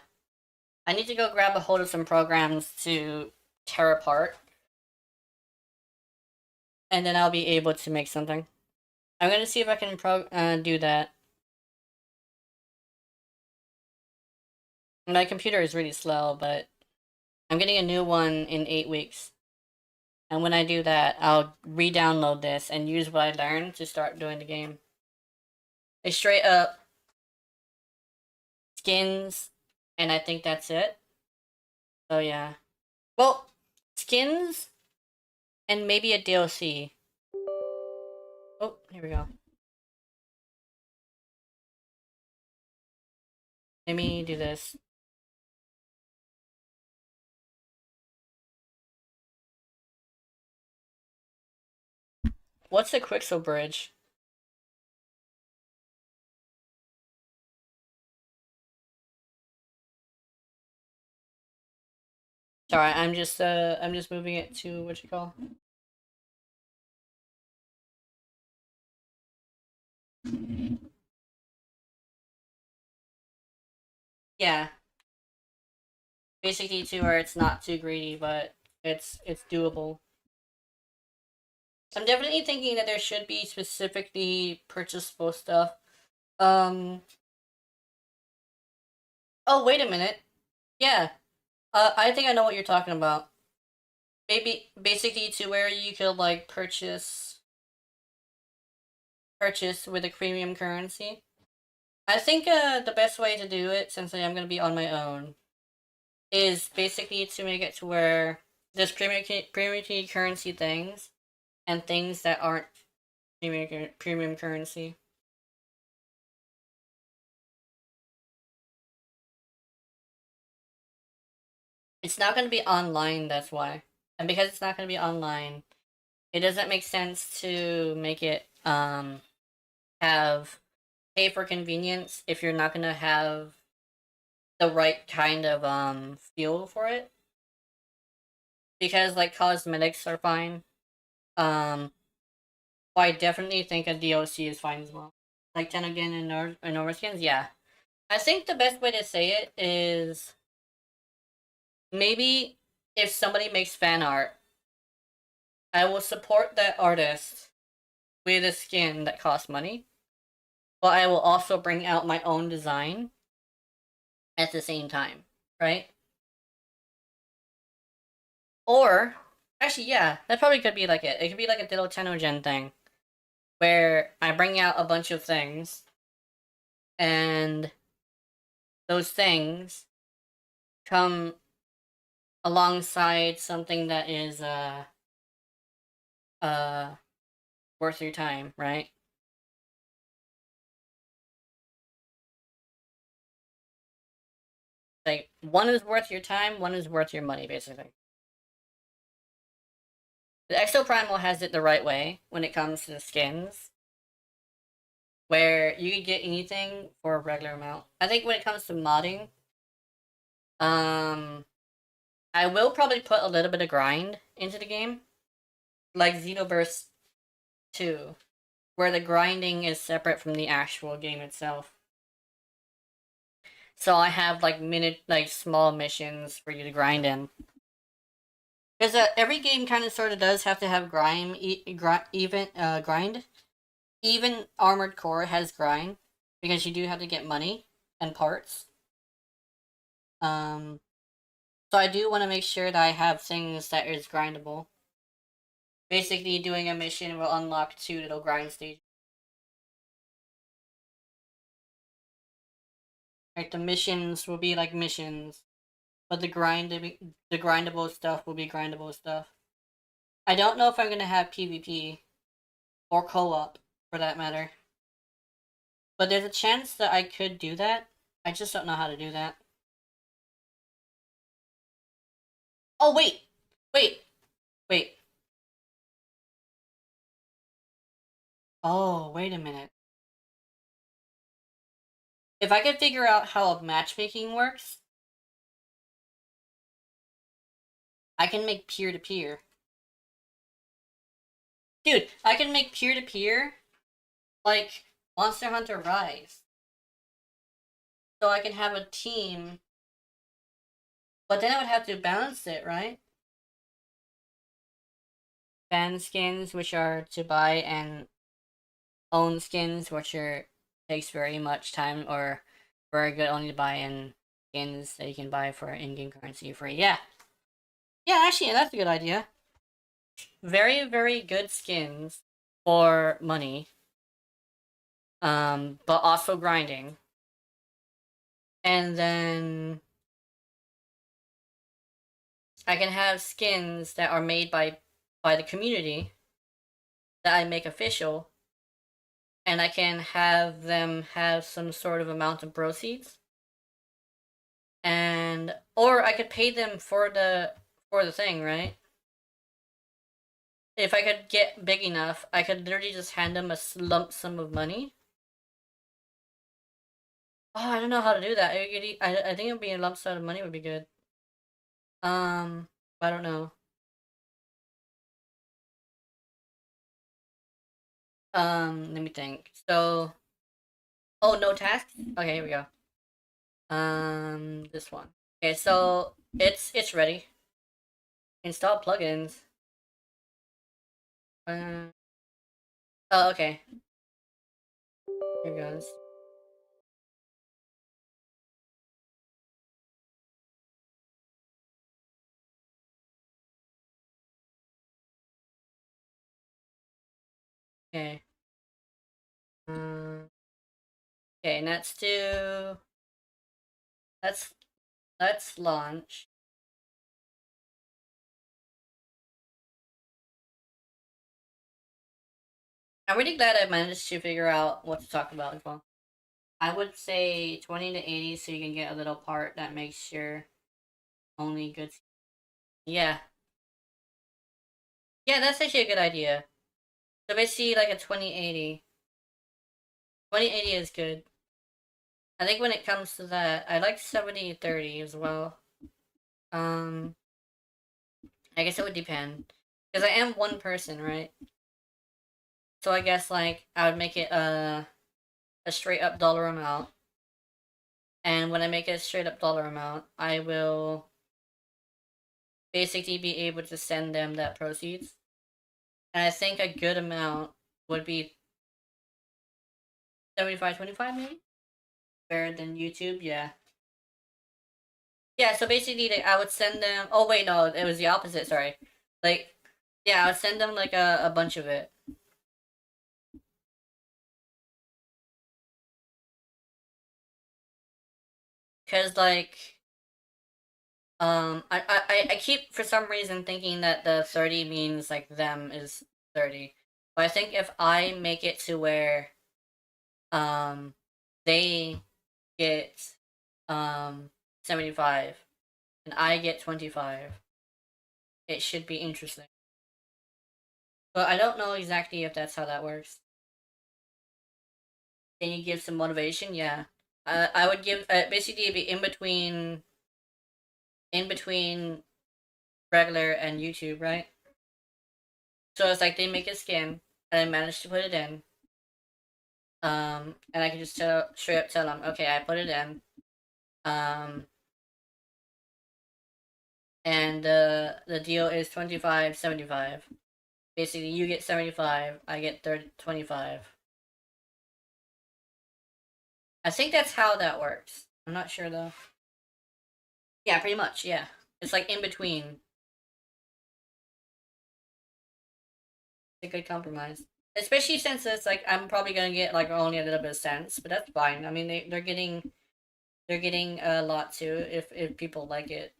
I need to go grab a hold of some programs to tear apart. And then I'll be able to make something. I'm gonna see if I can do that. My computer is really slow, but I'm getting a new one in 8 weeks. And when I do that, I'll re-download this and use what I learned to start doing the game. It's straight up skins, and I think that's it. So yeah. Well, skins and maybe a DLC. Oh, here we go. Let me do this. What's the Quixel bridge? Sorry, I'm just moving it to what you call. Yeah, basically to where it's not too greedy, but it's doable. I'm definitely thinking that there should be specifically purchasable stuff. Um. Oh, wait a minute. Yeah. I think I know what you're talking about. Maybe basically to where you could like purchase with a premium currency. I think the best way to do it, since I am gonna be on my own, is basically to make it to where there's premium currency things and things that aren't premium currency. It's not gonna be online. That's why, and because it's not gonna be online, it doesn't make sense to make it have pay for convenience if you're not gonna have the right kind of fuel for it. Because like cosmetics are fine. Um I definitely think a DLC is fine as well. Like then again in Overskins, yeah. I think the best way to say it is maybe if somebody makes fan art, I will support that artist with a skin that costs money. But I will also bring out my own design at the same time, right? Or actually, yeah, that probably could be like it. It could be like a little Tenogen thing where I bring out a bunch of things, and those things come alongside something that is uh worth your time, right? Like one is worth your time, one is worth your money, basically. The Exo Primal has it the right way when it comes to the skins, where you can get anything for a regular amount. I think when it comes to modding, um, I will probably put a little bit of grind into the game, like Xenoburst 2, where the grinding is separate from the actual game itself. So I have like like small missions for you to grind in. Because every game kind of sort of does have to have grind. Even Armored Core has grind because you do have to get money and parts. Um, so I do want to make sure that I have things that is grindable. Basically, doing a mission will unlock 2 little grind stages. Like the missions will be like missions, but the grindable stuff will be grindable stuff. I don't know if I'm gonna have PvP or co-op for that matter, but there's a chance that I could do that. I just don't know how to do that. Oh wait, wait. Oh wait a minute. If I could figure out how matchmaking works, I can make peer to peer. Dude, I can make peer to peer like Monster Hunter Rise. So I can have a team, but then I would have to balance it, right? Fan skins, which are to buy, and own skins, which are takes very much time or very good only to buy, and skins that you can buy for in-game currency free. Yeah, yeah, actually, that's a good idea. Very, very good skins for money, but also grinding. And then I can have skins that are made by the community that I make official, and I can have them have some sort of amount of proceeds, and or I could pay them for the thing, right? If I could get big enough, I could literally just hand them a lump sum of money. Oh, I don't know how to do that. I think it would be a lump sum of money would be good. Um, I don't know. Let me think. So, oh, no tasks. Okay, here we go. This one. Okay, so it's ready. Install plugins. Uh, oh, okay. Here goes. Okay. Um. Okay, let's let's launch. I'm really glad I managed to figure out what to talk about as well. I would say 20 to 80 so you can get a little part that makes your only good. Yeah. Yeah, that's actually a good idea. So basically like a 2080. 2080 is good. I think when it comes to that, I like 70-30 as well. Um, I guess it would depend. Because I am one person, right? So I guess like I would make it a straight up dollar amount. And when I make it a straight up dollar amount, I will basically be able to send them that proceeds. And I think a good amount would be 75-25 maybe? Better than YouTube, yeah. Yeah, so basically like, I would send them oh wait, no, it was the opposite, sorry. Like yeah, I would send them like a bunch of it. Cause like I keep for some reason thinking that the 30 means like them is 30. But I think if I make it to where um they get 75 and I get 25, it should be interesting. But I don't know exactly if that's how that works. Can you give some motivation? Yeah. I would give basically it'd be in between regular and YouTube, right? So it's like they make a skin and I manage to put it in. And I can just straight up tell them, okay, I put it in. Um, and the deal is 25-75. Basically, you get 75, I get 25. I think that's how that works. I'm not sure though. Yeah, pretty much. Yeah, it's like in between. It's a good compromise, especially since it's like I'm probably gonna get like only a little bit of cents, but that's fine. I mean, they're getting a lot too if people like it.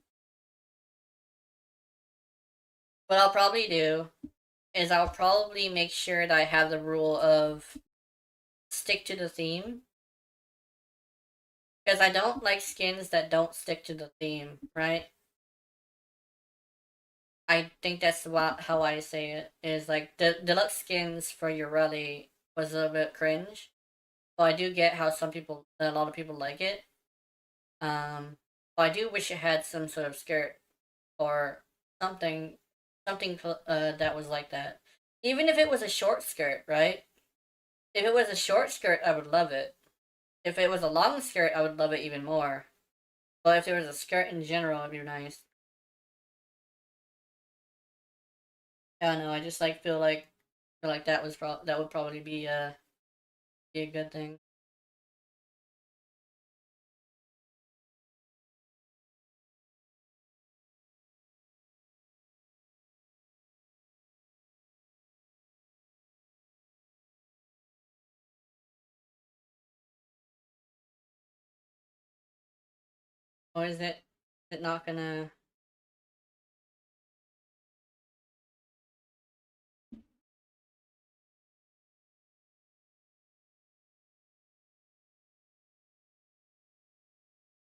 What I'll probably do is I'll probably make sure that I have the rule of stick to the theme because I don't like skins that don't stick to the theme, right? I think that's how I say it is like the deluxe skins for your rally was a little bit cringe, but I do get how a lot of people like it. But I do wish it had some sort of skirt or something, that was like that. Even if it was a short skirt, right? If it was a short skirt, I would love it. If it was a long skirt, I would love it even more. But if there was a skirt in general, it'd be nice. I don't know. I just like feel like that would probably be a good thing. Or is it not gonna?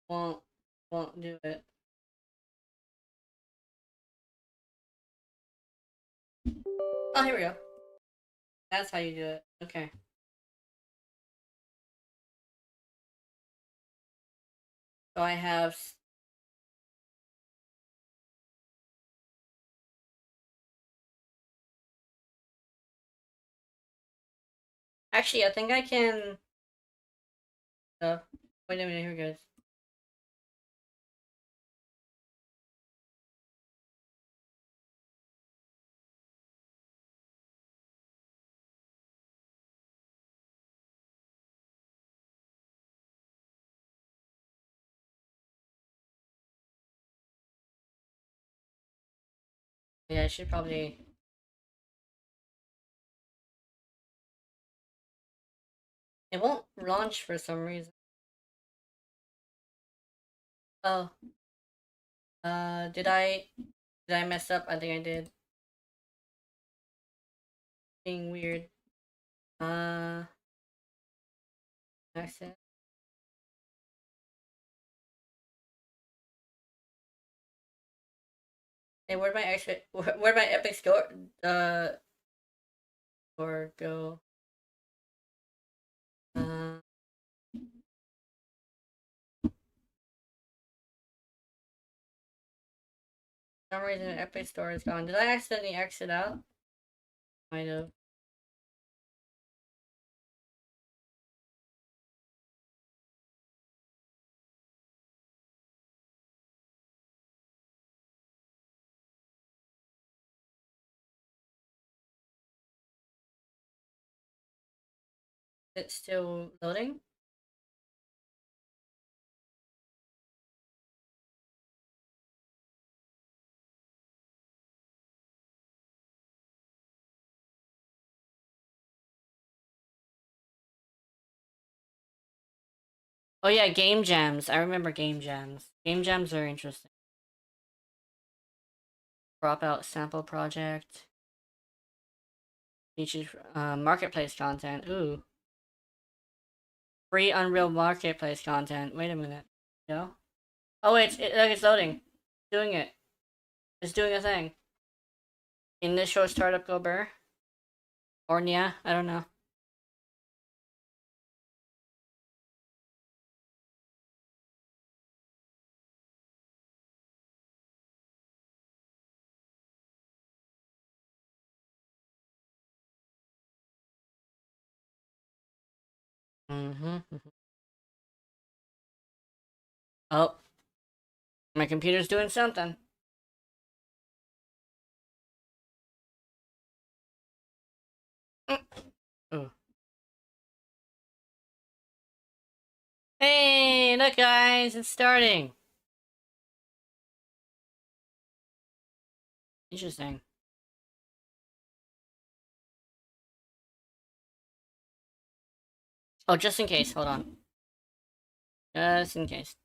Won't won't do it? Oh, here we go. That's how you do it. Okay. So I have. Actually, I think I can. Wait a minute. Here goes. Yeah, I should probably. It won't launch for some reason. Oh. Did I mess up? I think I did. Being weird. Uh, accent. Hey, where'd my epic score go? Uh, for some reason epic store is gone. Did I accidentally exit out? Might have. It's still loading. Oh yeah, game jams. I remember game jams. Game jams are interesting. Crop out sample project. Features marketplace content. Ooh. Free Unreal Marketplace content. Wait a minute. No? Oh wait, look, it's loading. Doing it. It's doing a thing. Initial startup go burr. Or yeah, I don't know. Oh, my computer's doing something. Ooh. Hey, look guys, it's starting. Interesting. Oh, just in case, hold on. Just in case.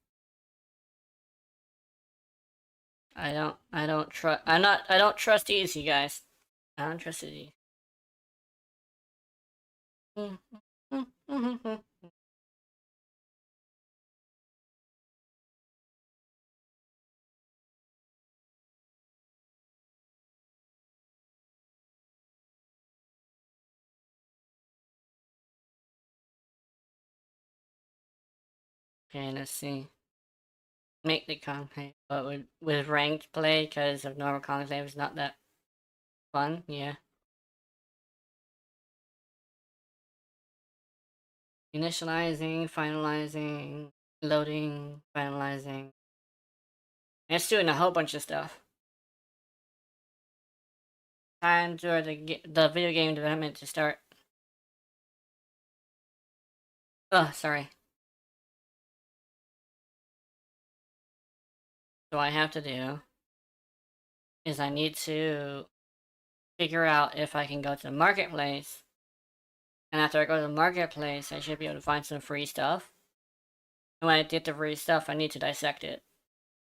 I don't trust, I don't trust easy, guys. I don't trust easy. Okay, let's see. Make the conclave, but with ranked play, because of normal conclave is not that fun, yeah. Initializing, finalizing, loading, finalizing. It's doing a whole bunch of stuff. Time for the video game development to start. Oh, sorry. So what I have to do is I need to figure out if I can go to the marketplace. And after I go to the marketplace, I should be able to find some free stuff. And when I get the free stuff, I need to dissect it.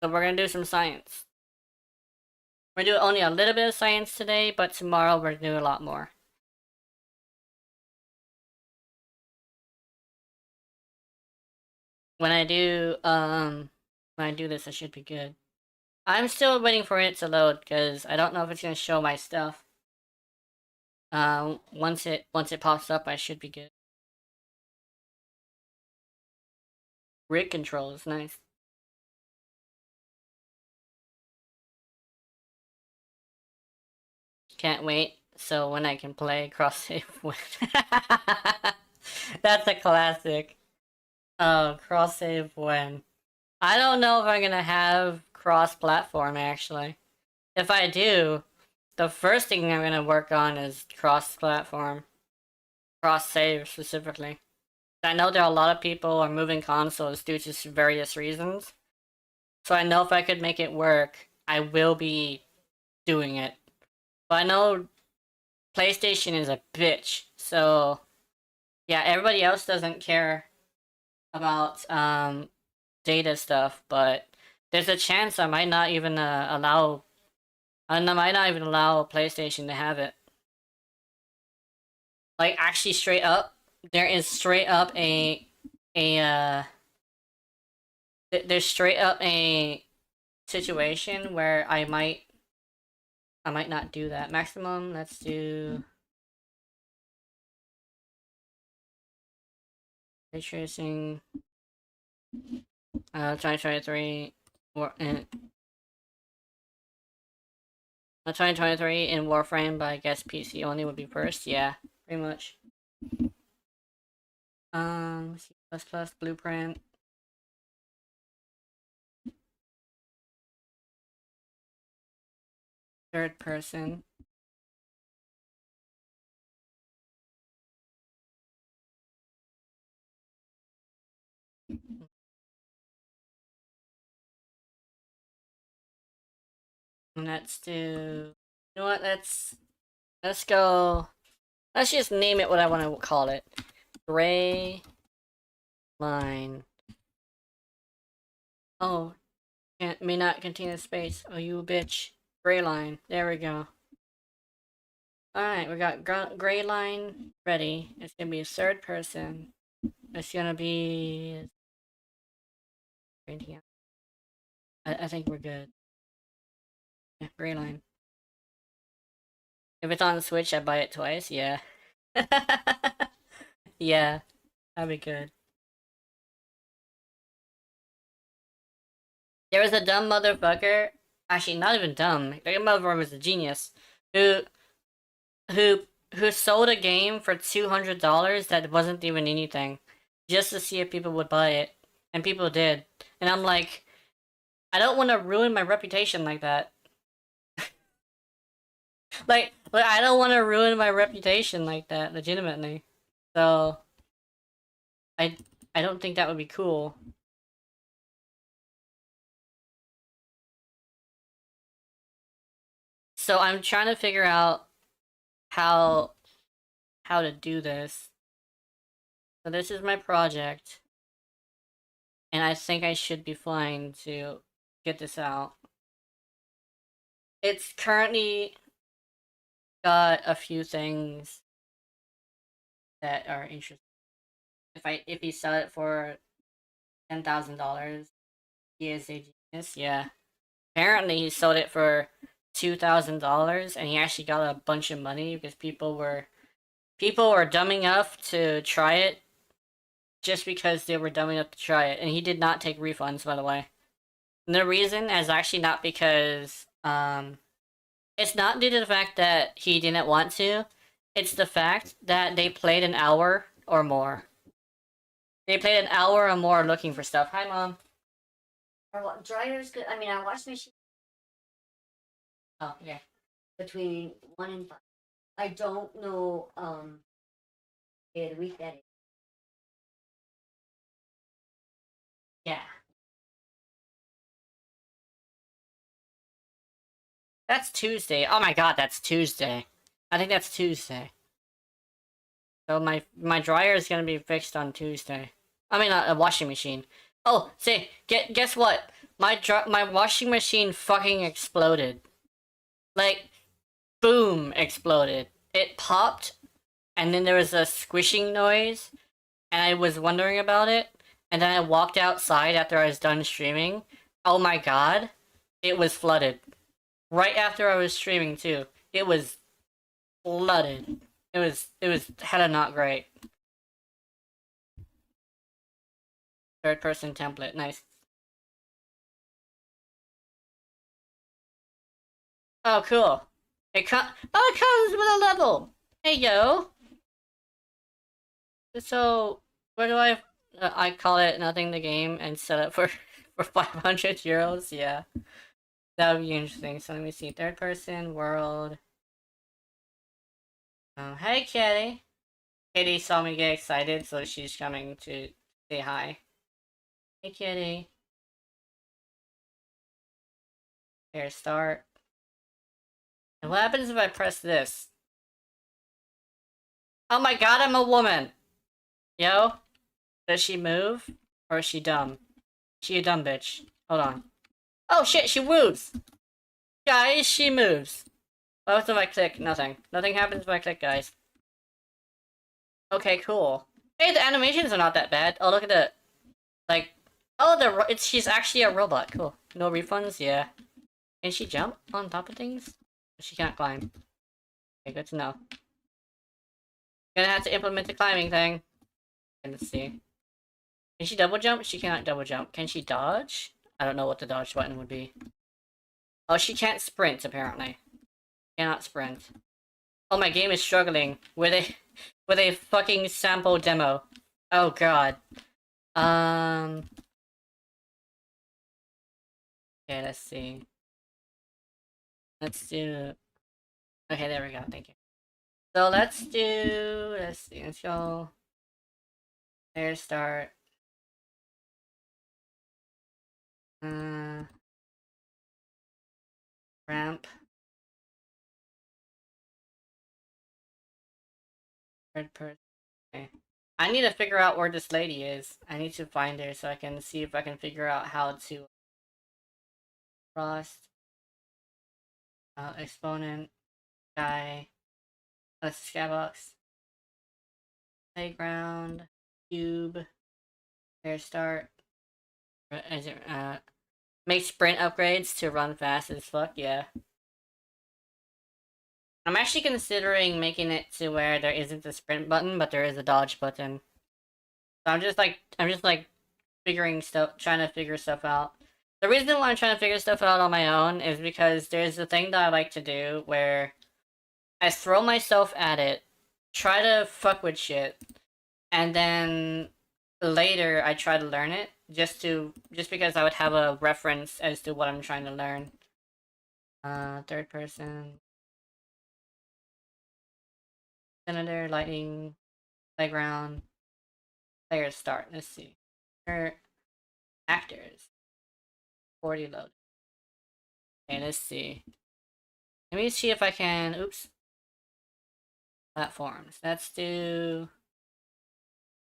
So we're gonna do some science. We're doing only a little bit of science today, but tomorrow we're gonna do a lot more. When I do this, I should be good. I'm still waiting for it to load because I don't know if it's gonna show my stuff. Once it pops up, I should be good. Rig control is nice. Can't wait. So when I can play cross save when that's a classic. Oh, cross save when. I don't know if I'm gonna have cross platform actually. If I do, the first thing I'm gonna work on is cross platform. Cross save specifically. I know there are a lot of people are moving consoles due to various reasons. So I know if I could make it work, I will be doing it. But I know PlayStation is a bitch, so yeah, everybody else doesn't care about data stuff, but there's a chance I might not even allow PlayStation to have it. Like actually straight up, there is straight up a there's straight up a situation where I might not do that. Maximum, let's do ray tracing 2023 or 2023 in Warframe, but I guess PC only would be first. Yeah, pretty much. C++ blueprint. Third person. And let's do. You know what? Let's go. Let's just name it what I want to call it. Gray line. Oh, may not contain a space. Oh, you bitch. Gray line. There we go. Alright, we got gray line ready. It's gonna be a third person. It's gonna be... I think we're good. Yeah, gray line. If it's on the Switch, I buy it twice, yeah. Yeah, that'd be good. There was a dumb motherfucker, actually not even dumb, the motherfucker was a genius, who who who sold a game for $200 that wasn't even anything, just to see if people would buy it, and people did. And I'm like, I don't want to ruin my reputation like that. like I don't want to ruin my reputation like that, legitimately. So I I don't think that would be cool. So I'm trying to figure out how how to do this. So this is my project, and I think I should be fine to get this out. It's currently got a few things that are interesting. If you sell it for $10,000, he is a genius. Yeah. Apparently, he sold it for $2,000, and he actually got a bunch of money because people were dumb enough to try it just because they were dumb enough to try it, and he did not take refunds, by the way. And the reason is actually not because it's not due to the fact that he didn't want to. It's the fact that they played an hour or more. They played an hour or more looking for stuff. Hi, Mom. Our dryer's good. I mean, our washing machine. Oh, yeah. Between 1 and 5. I don't know, the week that is. Yeah. That's Tuesday. Oh my god, that's Tuesday. I think that's Tuesday. So my dryer is gonna be fixed on Tuesday. I mean, a washing machine. Oh, say, guess what? My washing machine fucking exploded. Like, boom, exploded. It popped, and then there was a squishing noise, and I was wondering about it, and then I walked outside after I was done streaming. Oh my god, it was flooded. Right after I was streaming too. It was flooded. It was hella not great. Third person template, nice. Oh, cool. It comes with a level. Hey yo. So where do I call it nothing the game and set it for for 500 euros? Yeah, that would be interesting. So let me see. Third person world. Hey Kitty. Kitty saw me get excited, so she's coming to say hi. Hey Kitty. Here, start. And what happens if I press this? Oh my god, I'm a woman! Yo? Does she move? Or is she dumb? She a dumb bitch. Hold on. Oh shit, she moves! Guys, she moves. What if I click? Nothing. Nothing happens if I click, guys. Okay, cool. Hey, the animations are not that bad. Oh, look at the... Like... Oh, she's actually a robot. Cool. No refunds? Yeah. Can she jump on top of things? She can't climb. Okay, good to know. Gonna have to implement the climbing thing. Let's see. Can she double jump? She cannot double jump. Can she dodge? I don't know what the dodge button would be. Oh, she can't sprint, apparently. Cannot sprint. Oh, my game is struggling with a fucking sample demo. Oh god. Okay, let's see. Let's do... Okay, there we go, thank you. So let's see, let's go... There, start. Ramp. Third person. Okay. I need to figure out where this lady is. I need to find her so I can see if I can figure out how to cross. Exponent, guy, skybox, playground, cube, fair start. Is it, make sprint upgrades to run fast as fuck, yeah. I'm actually considering making it to where there isn't a sprint button, but there is a dodge button. So I'm just like figuring stuff, trying to figure stuff out. The reason why I'm trying to figure stuff out on my own is because there's a thing that I like to do where I throw myself at it, try to fuck with shit, and then later I try to learn it just because I would have a reference as to what I'm trying to learn. Third person, senator, lightning, playground, player start. Let's see. Actors. 40 load. Okay, let's see. Let me see if I can. Oops. Platforms. Let's do.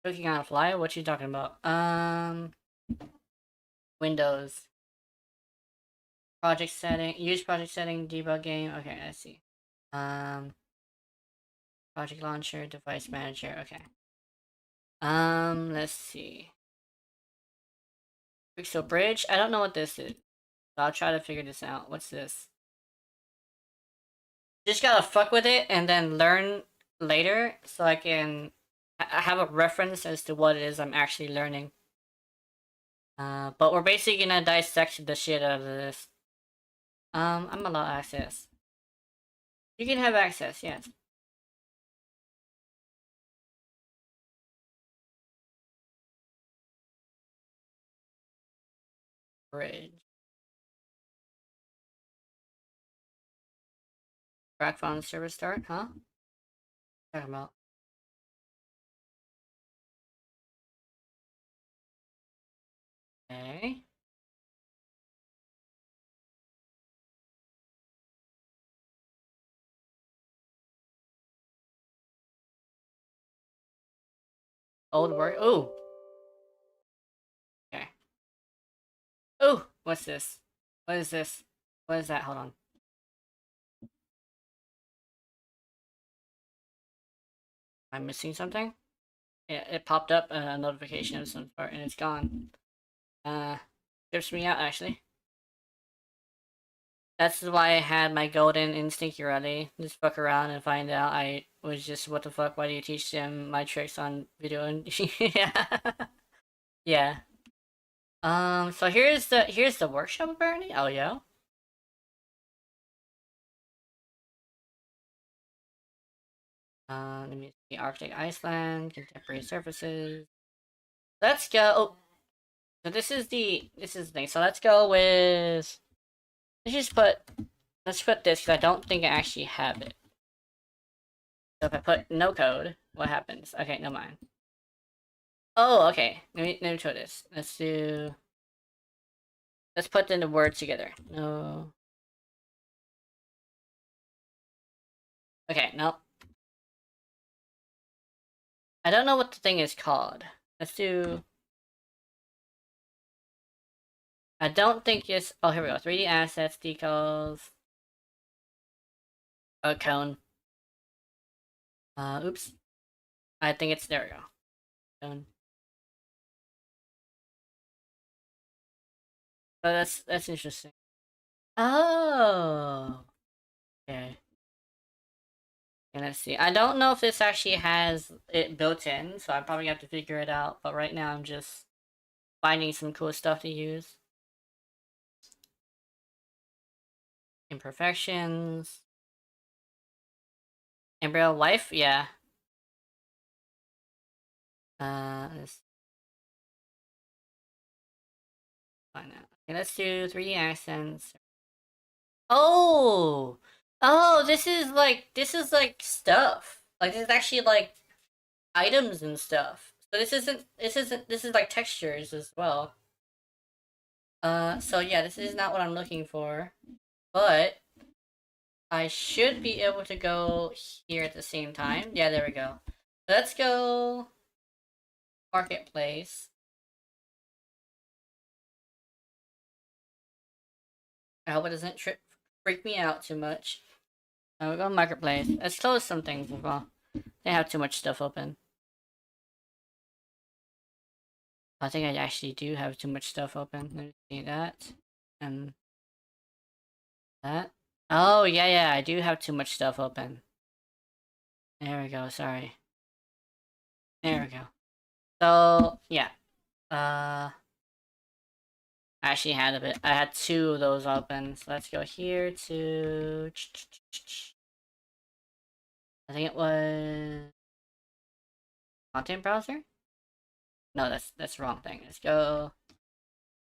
Cooking on a fly. What you talking about? Windows. Project setting. Use project setting. Debug game. Okay, let's see. Project launcher. Device manager. Okay. Let's see. Pixel bridge. I don't know what this is. So I'll try to figure this out. What's this? Just gotta fuck with it and then learn later so I can have a reference as to what it is I'm actually learning. But we're basically gonna dissect the shit out of this. I'm allowed access. You can have access, yes. Bridge. Crack phone service start, huh? Talking about. Okay. Old work. Ooh. Okay. Ooh. What's this? What is this? What is that? Hold on. Am I missing something? Yeah, it popped up a notification of some sort and it's gone. Trips me out actually. That's why I had my golden instinct ready. Just fuck around and find out I was just, what the fuck, why do you teach them my tricks on video? And yeah. Yeah. So here's the workshop apparently? Oh yeah. Let me see. Arctic Iceland, contemporary surfaces. Let's go. Oh, so this is the thing. So let's go with, let's just put let's put this because I don't think I actually have it. So if I put no code, what happens? Okay, no mind. Oh, okay. Let me try this. Let's put in the words together. No. Okay, no. I don't know what the thing is called. Let's do. I don't think it's. Oh, here we go. 3D assets, decals. A cone. Oops. I think it's, there we go. Cone. Oh, that's interesting. Oh. Okay. And let's see. I don't know if this actually has it built in, so I probably have to figure it out. But right now, I'm just finding some cool stuff to use. Imperfections. Embryo life, yeah. Let's find out. Okay, let's do 3D accents. Oh, oh, this is like stuff. Like this is actually like items and stuff. So this is like textures as well. So yeah, this is not what I'm looking for, but I should be able to go here at the same time. Yeah, there we go. Let's go marketplace. I hope it doesn't trip freak me out too much. We'll go marketplace. Let's close some things as well. They have too much stuff open. I think I actually do have too much stuff open. Let me see that. And that. Oh, yeah, I do have too much stuff open. There we go, sorry. There we go. So, yeah. I actually had a bit. I had two of those open. So let's go here to. I think it was content browser. No, that's the wrong thing. Let's go.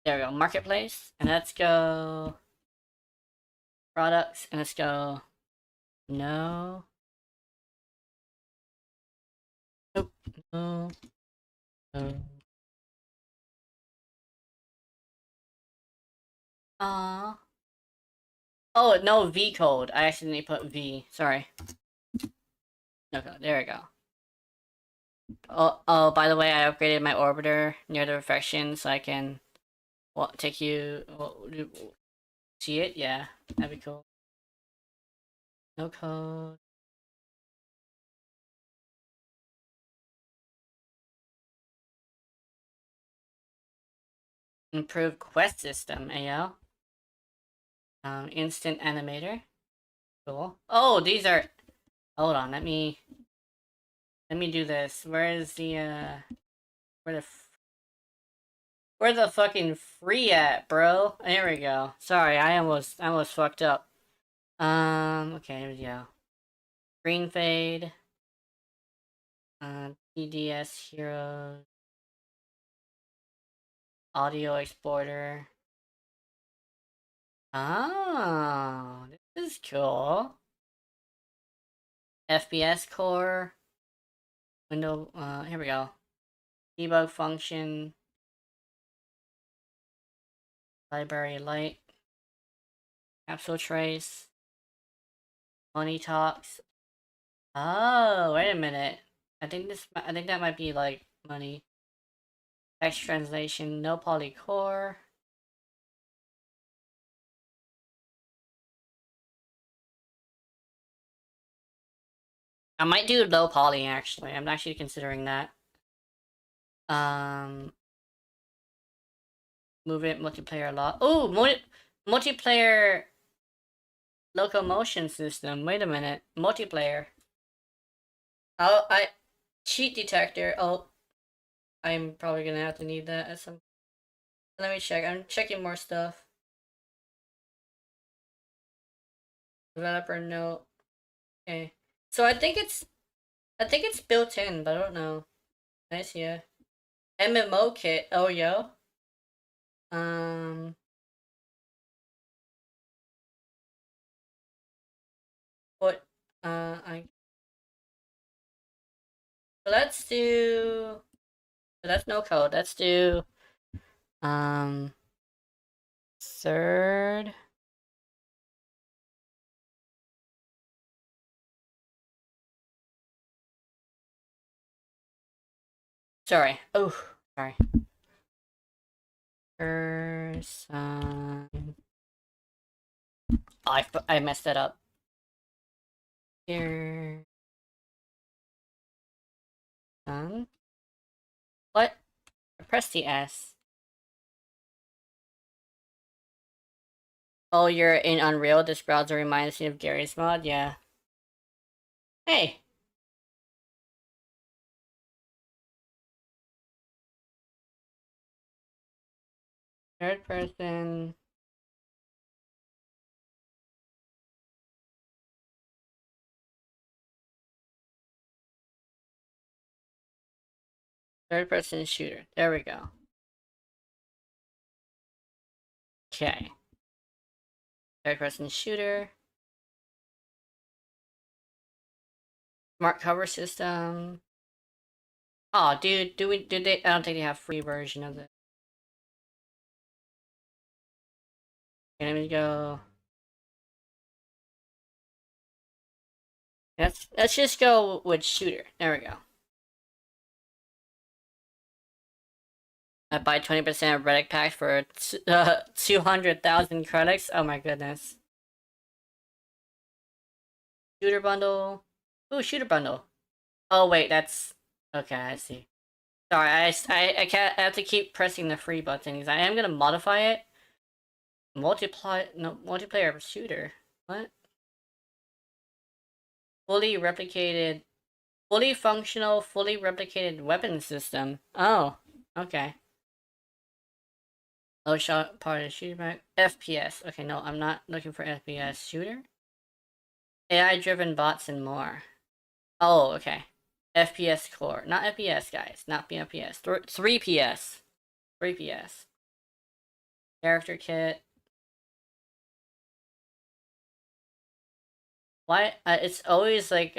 There we go. Marketplace, and let's go. Products, and let's go. No. Nope. No. No. Aww. Oh, no, V code. I accidentally put V. Sorry. Okay, there we go. Oh, by the way, I upgraded my orbiter near the reflection so I can take you see it. Yeah, that'd be cool. No code. Improved quest system, AL. Instant animator. Cool. Oh, these are. Hold on, let me do this. Where is the where the fucking free at, bro? There we go. Sorry, I almost fucked up. Okay, here we go. Green fade. TDS Heroes. Audio exporter. Oh, this is cool. FPS core. Window, here we go. Debug function. Library light. Capsule trace. Money talks. Oh, wait a minute. I think that might be like money. Text translation, no polycore. I might do low poly actually. I'm actually considering that. Move it multiplayer lot. Oh, multiplayer locomotion system. Wait a minute. Multiplayer. Oh, cheat detector. Oh, I'm probably gonna have to need that at some. Let me check. I'm checking more stuff. Developer note. Okay. So I think it's built in, but I don't know. Nice, yeah. MMO kit. Oh, yo. Um. What? I. Let's do. That's no code. Let's do. Um. Third. Sorry. Oh, sorry. Person. Oh, I messed that up. Here. What? I pressed the S. Oh, you're in Unreal? This browser reminds me of Gary's mod? Yeah. Hey! Third person. Third person shooter. There we go. Okay. Third person shooter. Smart cover system. Oh, dude, do they? I don't think they have free version of it. Okay, let me go. Let's just go with shooter. There we go. I buy 20% of relic packs for 200,000 credits. Oh my goodness. Shooter bundle. Ooh, shooter bundle. Oh wait, that's okay. I see. Sorry, I can't. I have to keep pressing the free buttons. I am gonna modify it. Multiplayer shooter. What? Fully replicated, fully functional, fully replicated weapon system. Oh, okay. Low shot part of shooter back. FPS. Okay, no, I'm not looking for FPS shooter. AI driven bots and more. Oh, okay. FPS core. Not FPS, guys. Not FPS. 3 PS. 3 PS. Character kit. Why? It's always like,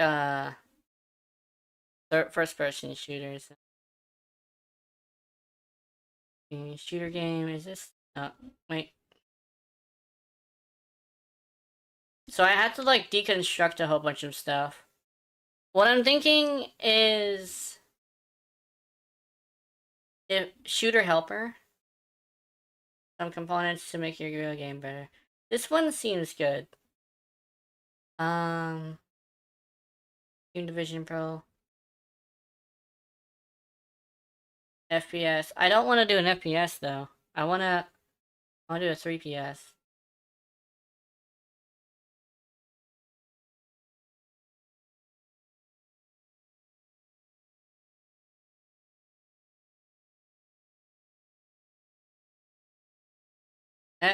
first person shooters. Shooter game. Is this? Wait. So I had to, like, deconstruct a whole bunch of stuff. What I'm thinking is, if shooter helper, some components to make your real game better. This one seems good. Team Division Pro. FPS. I don't want to do an FPS though. I wanna do a 3 PS.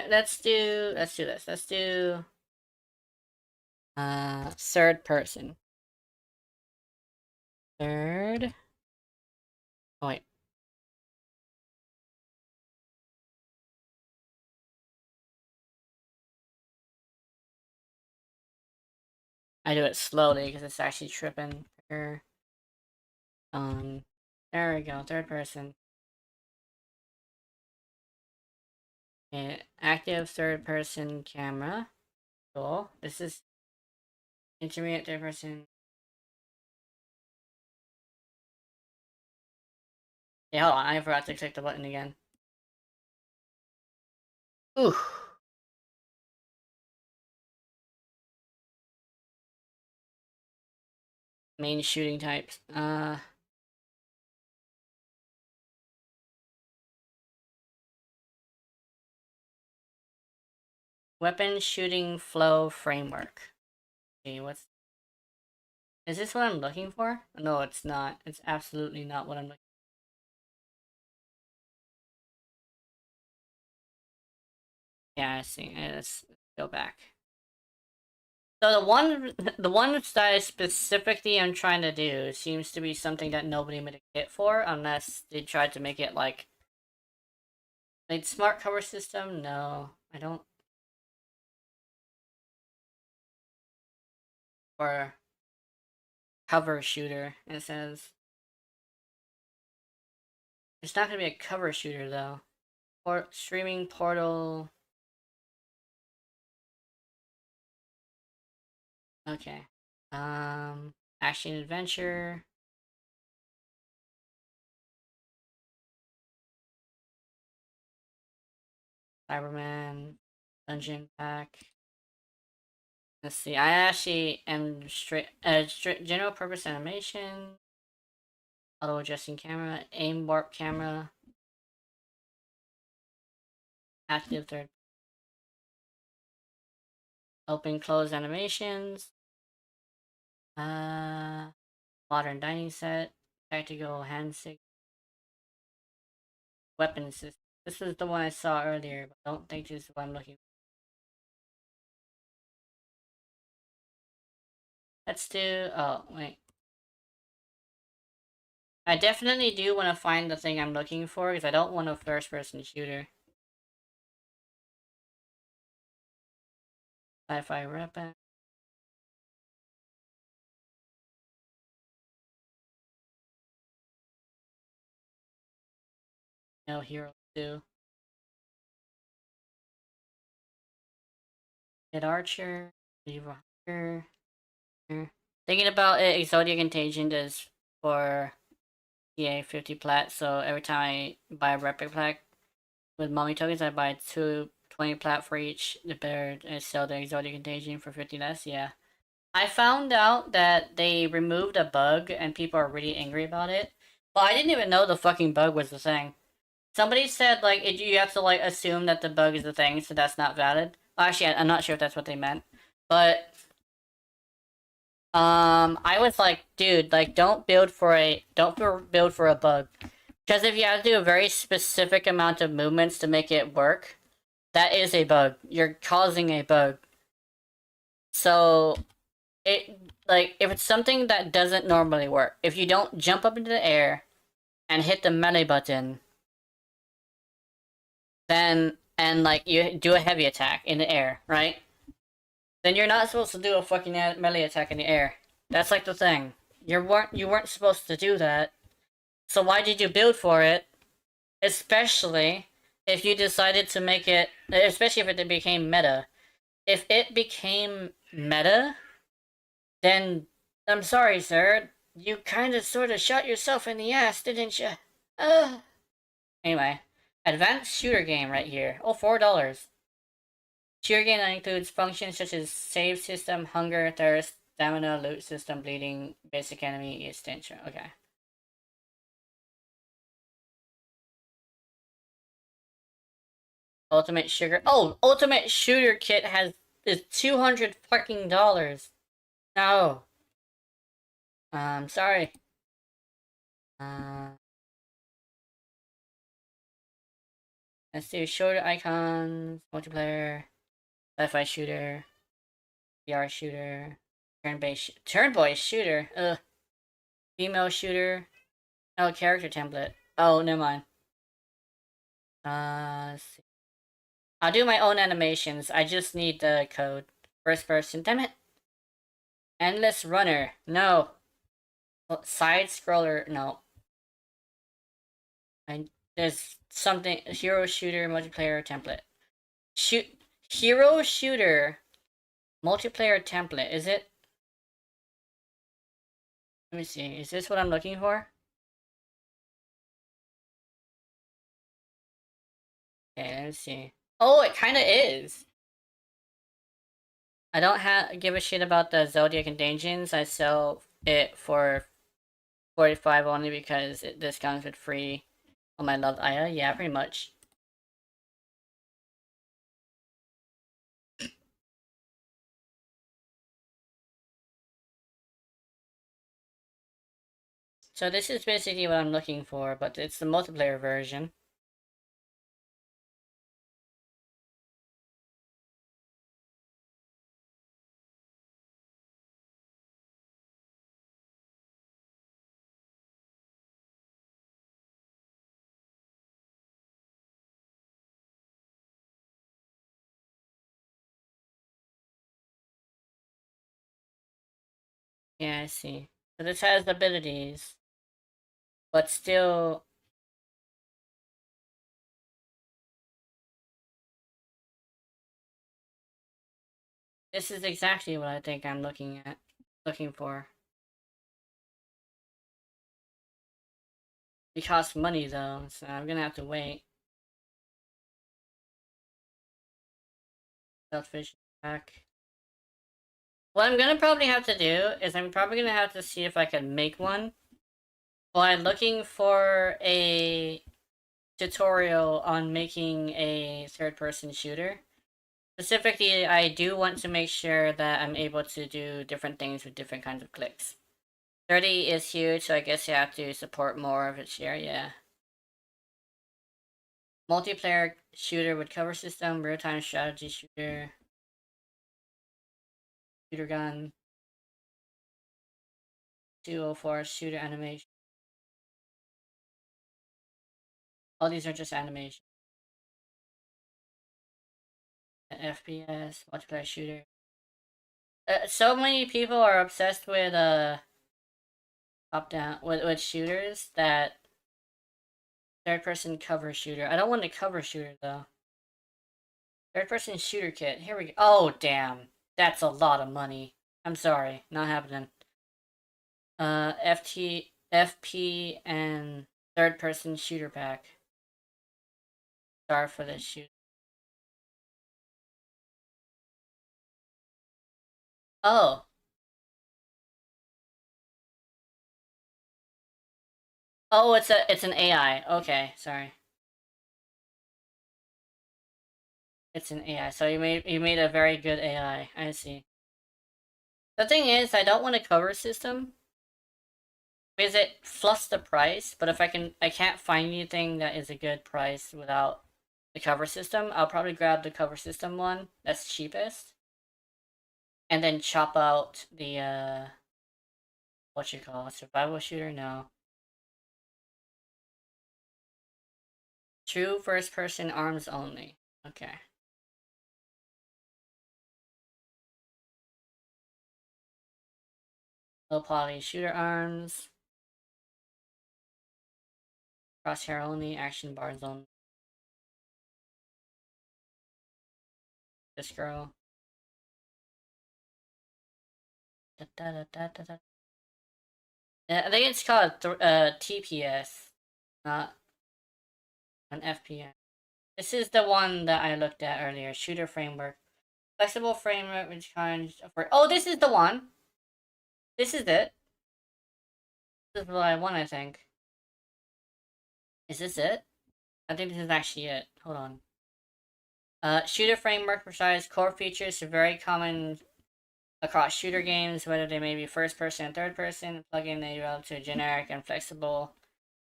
Let's do this. Let's do third person. Third. Oh wait. I do it slowly because it's actually tripping. There we go. Third person. Okay, active third person camera. Cool. This is intermediate third person. Yeah, hold on. I forgot to click the button again. Ooh. Main shooting types. Weapon shooting flow framework. Okay, what's... Is this what I'm looking for? No, it's not. It's absolutely not what I'm looking for. Yeah, I see. Let's go back. So the one that I specifically am trying to do seems to be something that nobody made a kit for, unless they tried to make it like smart cover system. No, I don't. Or cover shooter. It says it's not gonna be a cover shooter though. Streaming portal. Okay. Action adventure. Cyberman. Dungeon pack. Let's see. I actually am general purpose animation. Auto adjusting camera. Aim warp camera. Active third. Open close animations. Modern dining set. Tactical hand sig. Weapon system. This is the one I saw earlier, but I don't think this is what I'm looking for. Let's do... Oh, wait. I definitely do want to find the thing I'm looking for, because I don't want a first-person shooter. Sci-fi weapon. No Hero 2. Hit Archer. Lever Hunter. Thinking about it, Exodia Contagion is for EA 50 plat, so every time I buy a replica pack with mummy tokens, I buy 2 20 plat for each. The better I sell the Exodia Contagion for 50 less, yeah. I found out that they removed a bug and people are really angry about it. But I didn't even know the fucking bug was the thing. Somebody said like you have to like assume that the bug is the thing, so that's not valid. Well, actually, I'm not sure if that's what they meant, but I was like, dude, like don't build for a bug, because if you have to do a very specific amount of movements to make it work, that is a bug. You're causing a bug. So it like if it's something that doesn't normally work, if you don't jump up into the air and hit the melee button, then and like you do a heavy attack in the air, right? Then you're not supposed to do a fucking melee attack in the air. That's like the thing. You weren't supposed to do that. So why did you build for it? Especially if you decided to make it, especially if it became meta. If it became meta, then I'm sorry, sir. You kind of sort of shot yourself in the ass, didn't you? Anyway, advanced shooter game right here. Oh, $4. Shooter game that includes functions such as save system, hunger, thirst, stamina, loot system, bleeding, basic enemy extension. Okay. Ultimate Sugar. Oh, Ultimate Shooter Kit is $200 fucking dollars. No. Sorry. Uh, let's do shooter icons, multiplayer, sci-fi shooter, VR shooter, turn-based shooter. Ugh. Female shooter. Oh, character template. Oh, never mind. Let's see. I'll do my own animations. I just need the code. First person. Damn it. Endless runner. No. Side scroller. No. There's something. Hero shooter multiplayer template. Shoot. Hero shooter multiplayer template. Is it? Let me see. Is this what I'm looking for? Okay, let me see. Oh, it kind of is. I don't give a shit about the Zodiac Endangens. I sell it for 45 only because it discounts with free on my loved Aya. Yeah, pretty much. So this is basically what I'm looking for, but it's the multiplayer version. Yeah, I see. So this has abilities, but still, this is exactly what I think I'm looking for. It costs money though, so I'm gonna have to wait. Selfish back. What I'm gonna probably have to do is I'm probably gonna have to see if I can make one. Well, I'm looking for a tutorial on making a third-person shooter. Specifically, I do want to make sure that I'm able to do different things with different kinds of clicks. 30 is huge, so I guess you have to support more of its share, yeah. Multiplayer shooter with cover system, real-time strategy shooter, shooter gun, 204 shooter animation. All these are just animation. FPS, multiplayer shooter. So many people are obsessed with top down with shooters that third person cover shooter. I don't want a cover shooter though. Third person shooter kit. Here we go. Oh damn, that's a lot of money. I'm sorry, not happening. FP and third person shooter pack. Sorry for this shoot. Oh, Oh, it's an AI. Okay, sorry. It's an AI. So you made a very good AI. I see. The thing is, I don't want a cover system because it fluffs the price. But if I can't find anything that is a good price without the cover system. I'll probably grab the cover system one that's cheapest, and then chop out the what you call it, survival shooter. No, true first person arms only. Okay. Low poly shooter arms. Crosshair only. Action bar zone. This girl. Da, da, da, da, da, da. Yeah, I think it's called TPS, not an FPS. This is the one that I looked at earlier. Shooter framework. Flexible framework which kinds of. Oh, this is the one. This is it. This is what I want, I think. Is this it? I think this is actually it. Hold on. Shooter framework provides core features are very common across shooter games, whether they may be first person and third person. Plugin they develop to generic and flexible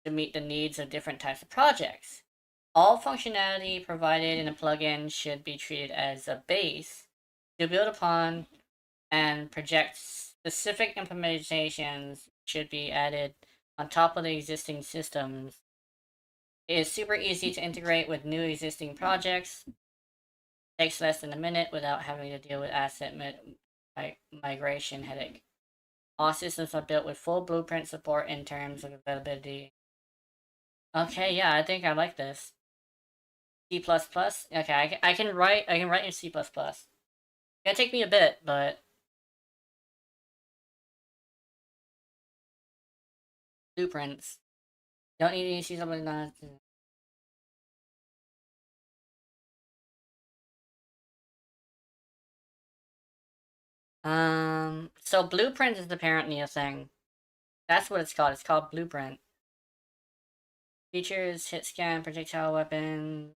to meet the needs of different types of projects. All functionality provided in a plugin should be treated as a base to build upon, and project specific implementations should be added on top of the existing systems. It is super easy to integrate with new existing projects. Takes less than a minute without having to deal with asset migration headache. All systems are built with full blueprint support in terms of availability. Okay, yeah, I think I like this. C++. Okay, I can write in C++. It's gonna take me a bit, but blueprints. Don't need any C++. So blueprint is apparently a thing. That's what it's called. It's called blueprint. Features: hit scan, projectile weapon,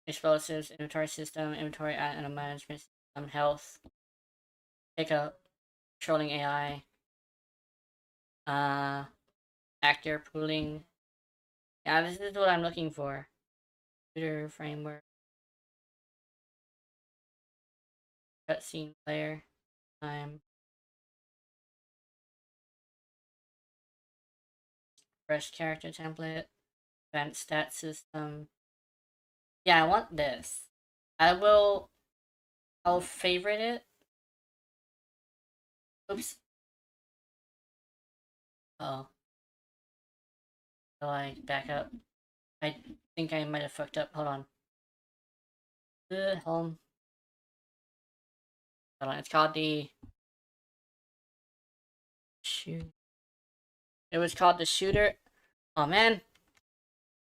explosives, inventory system, inventory and management system, health, pickup, controlling AI, uh, actor pooling. Yeah, this is what I'm looking for. Computer framework, cutscene player, time, fresh character template, advanced stat system. Yeah, I want this. I will. I'll favorite it. Oops. Oh, so I back up. I think I might have fucked up. Hold on. Home. Hold on. It's called the shoot. It was called the shooter. Oh man,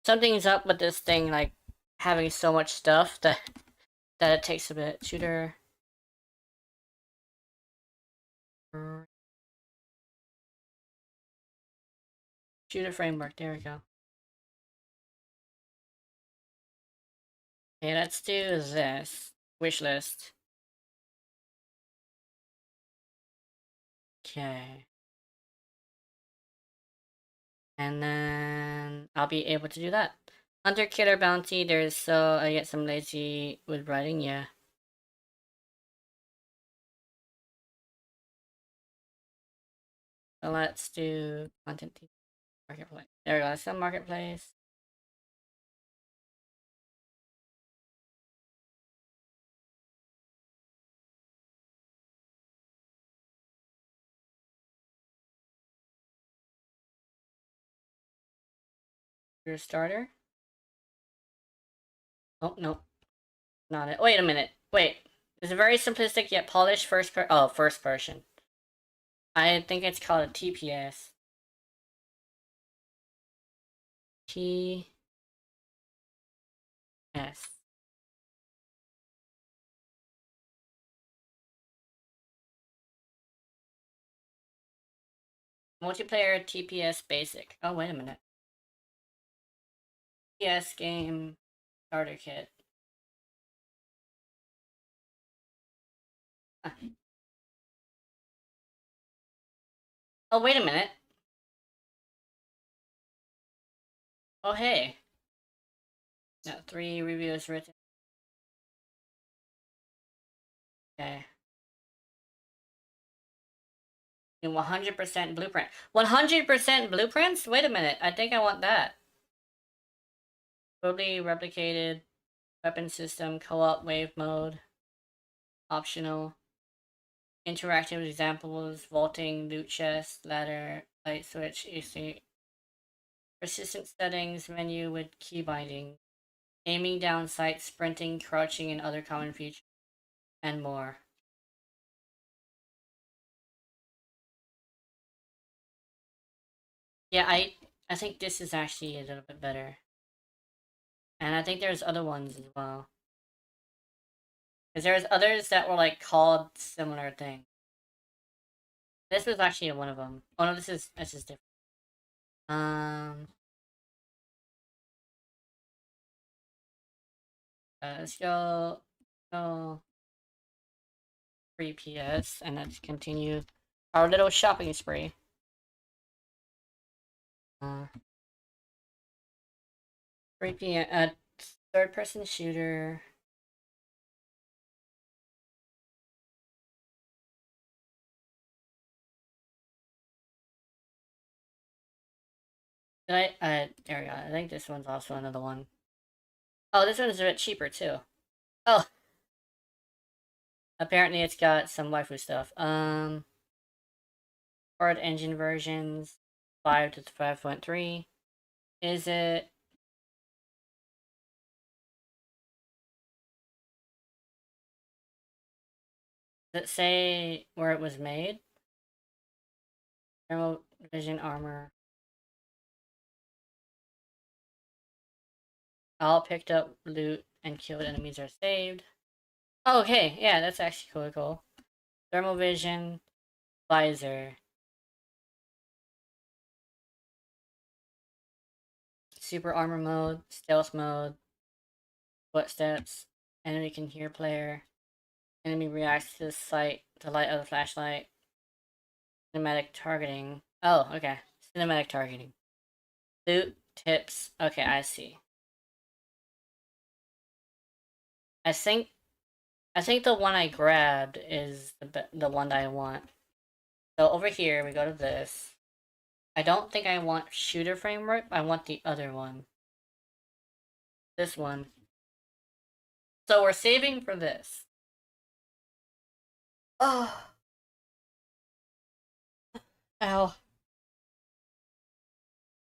something's up with this thing. Like having so much stuff that it takes a bit. Shooter framework. There we go. Okay, let's do this. Wish list. Okay. And then I'll be able to do that. Hunter Killer Bounty, there's so I get some lazy with writing, yeah. So let's do content marketplace. There we go, let's do marketplace. Your starter. Oh no, not it. Wait a minute. Wait. It's a very simplistic yet polished first person. I think it's called a TPS. TS. Multiplayer TPS basic. Oh wait a minute. PS game starter kit. Ah. Oh, wait a minute. Oh, hey. Got 3 reviews written. Okay. 100% blueprint. 100% blueprints? Wait a minute. I think I want that. Totally replicated weapon system, co-op wave mode, optional. Interactive examples, vaulting, loot chest, ladder, light switch, AC. Persistent settings, menu with key binding. Aiming down sight, sprinting, crouching, and other common features. And more. Yeah, I think this is actually a little bit better. And I think there's other ones as well. Because there's others that were like called similar things. This was actually one of them. Oh no, this is different. Um, let's go 3 PS and let's continue our little shopping spree. 3 PM. Third-person shooter. There we go. I think this one's also another one. Oh, this one's a bit cheaper too. Oh, apparently it's got some waifu stuff. Hard engine versions, 5 to 5.3. Is it? Does it say where it was made? Thermal vision armor. All picked up loot and killed enemies are saved. Oh, okay, yeah, that's actually cool. Thermal vision, visor, super armor mode, stealth mode, footsteps, enemy can hear player, enemy reacts to the light of the flashlight, cinematic targeting. Oh, okay, cinematic targeting. Loot, tips, okay, I see. I think the one I grabbed is the one that I want. So over here, we go to this. I don't think I want shooter framework. I want the other one. This one. So we're saving for this. Oh. Ow. So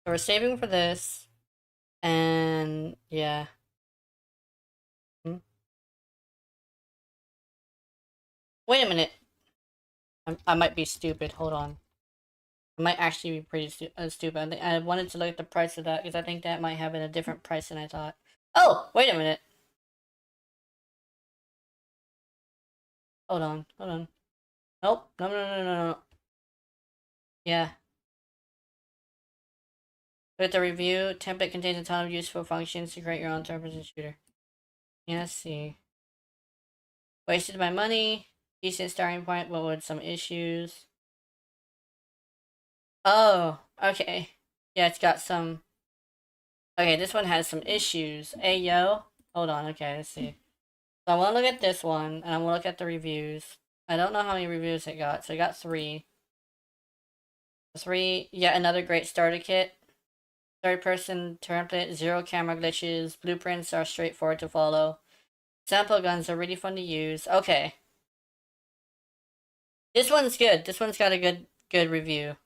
we're saving for this. And yeah. Wait a minute. I might be stupid. Hold on. I might actually be pretty stupid. I wanted to look at the price of that because I think that might have been a different price than I thought. Oh, wait a minute. Hold on. Hold on. Nope. No, no, no, no, no. Yeah. With the review, template contains a ton of useful functions to create your own third-person shooter. Yeah, let's see. Wasted my money. Decent starting point, but with some issues. Oh, okay. Yeah, it's got some. Okay, this one has some issues. Hey, yo. Hold on, okay, let's see. So I want to look at this one, and I want to look at the reviews. I don't know how many reviews it got, so it got 3. 3, yet another great starter kit. Third person template, 0 camera glitches, blueprints are straightforward to follow. Sample guns are really fun to use. Okay. This one's good. This one's got a good review.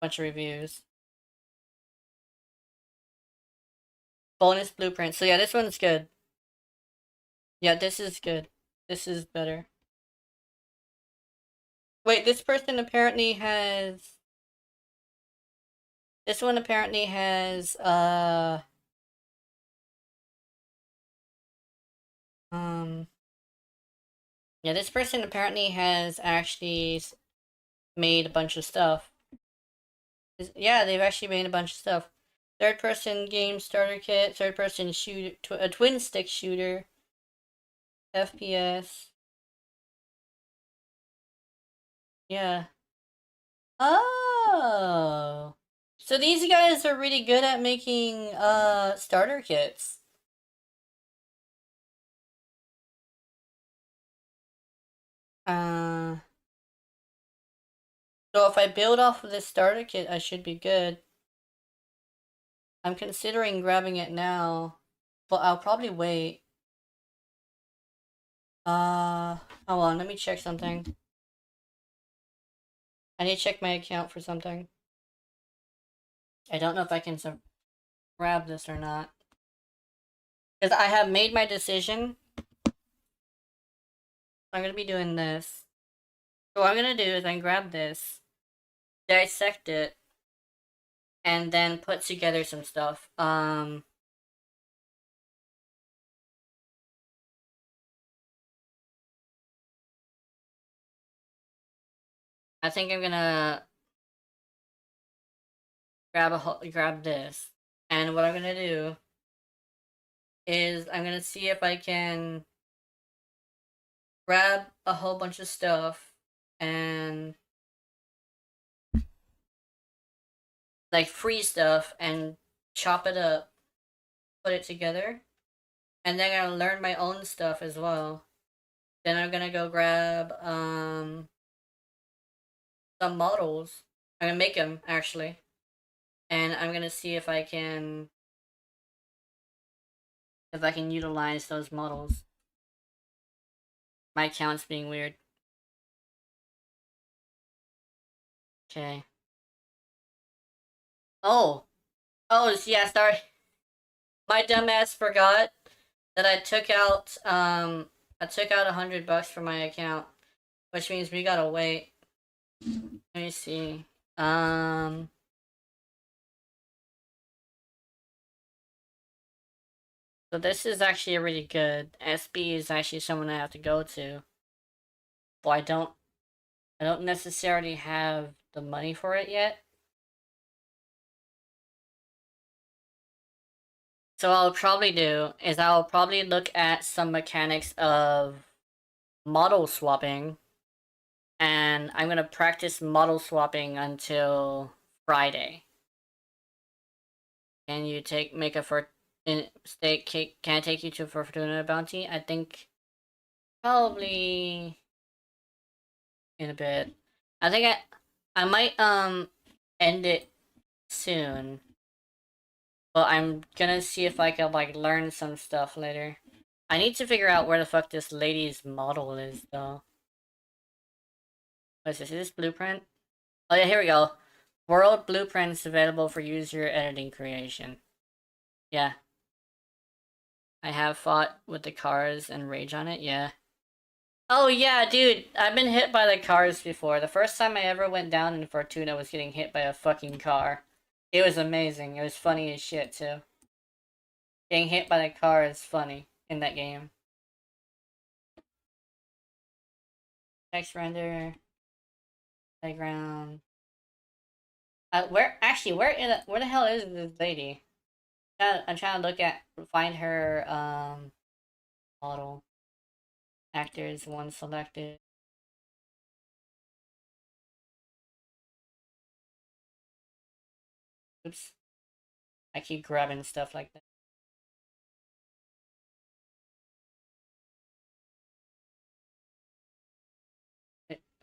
Bunch of reviews. Bonus blueprint. So yeah, this one's good. Yeah, this is good. This is better. Wait, this person apparently has... This one apparently has, Yeah, this person apparently has actually made a bunch of stuff. Yeah, they've actually made a bunch of stuff. Third-person game starter kit, third-person shooter, a twin-stick shooter, FPS. Yeah. Oh. So these guys are really good at making starter kits. Uh so if I build off of this starter kit, I should be good. I'm considering grabbing it now, but I'll probably wait. Uh hold on, let me check something. I need to check my account for something. I don't know if I can grab this or not. Because I have made my decision. I'm gonna be doing this. So what I'm gonna do is I grab this, dissect it, and then put together some stuff. I think I'm gonna grab this, and what I'm gonna do is I'm gonna see if I can grab a whole bunch of stuff and like free stuff and chop it up, put it together, and then I'm gonna learn my own stuff as well. Then I'm gonna go grab some models. I'm gonna make them actually, and I'm gonna see if I can utilize those models. My account's being weird. Okay. Oh, oh yeah. Sorry, my dumbass forgot that I took out $100 from my account, which means we gotta wait. Let me see. Um. So this is actually really good. SB is actually someone I have to go to. But I don't necessarily have the money for it yet. So what I'll probably do is I'll probably look at some mechanics of model swapping, and I'm gonna practice model swapping until Friday. Can you make a for in state can I take you to a Fortuna bounty? I think probably in a bit. I think I might end it soon, but I'm gonna see if I can like learn some stuff later. I need to figure out where the fuck this lady's model is though. What is this? Is this blueprint? Oh yeah, here we go. World blueprints available for user editing creation. Yeah. I have fought with the cars and rage on it, yeah. Oh yeah, dude, I've been hit by the cars before. The first time I ever went down in Fortuna was getting hit by a fucking car. It was amazing. It was funny as shit too. Getting hit by the car is funny in that game. Text render, playground. Where the hell is this lady? I'm trying to find her model. Actors one selected. Oops, I keep grabbing stuff like that.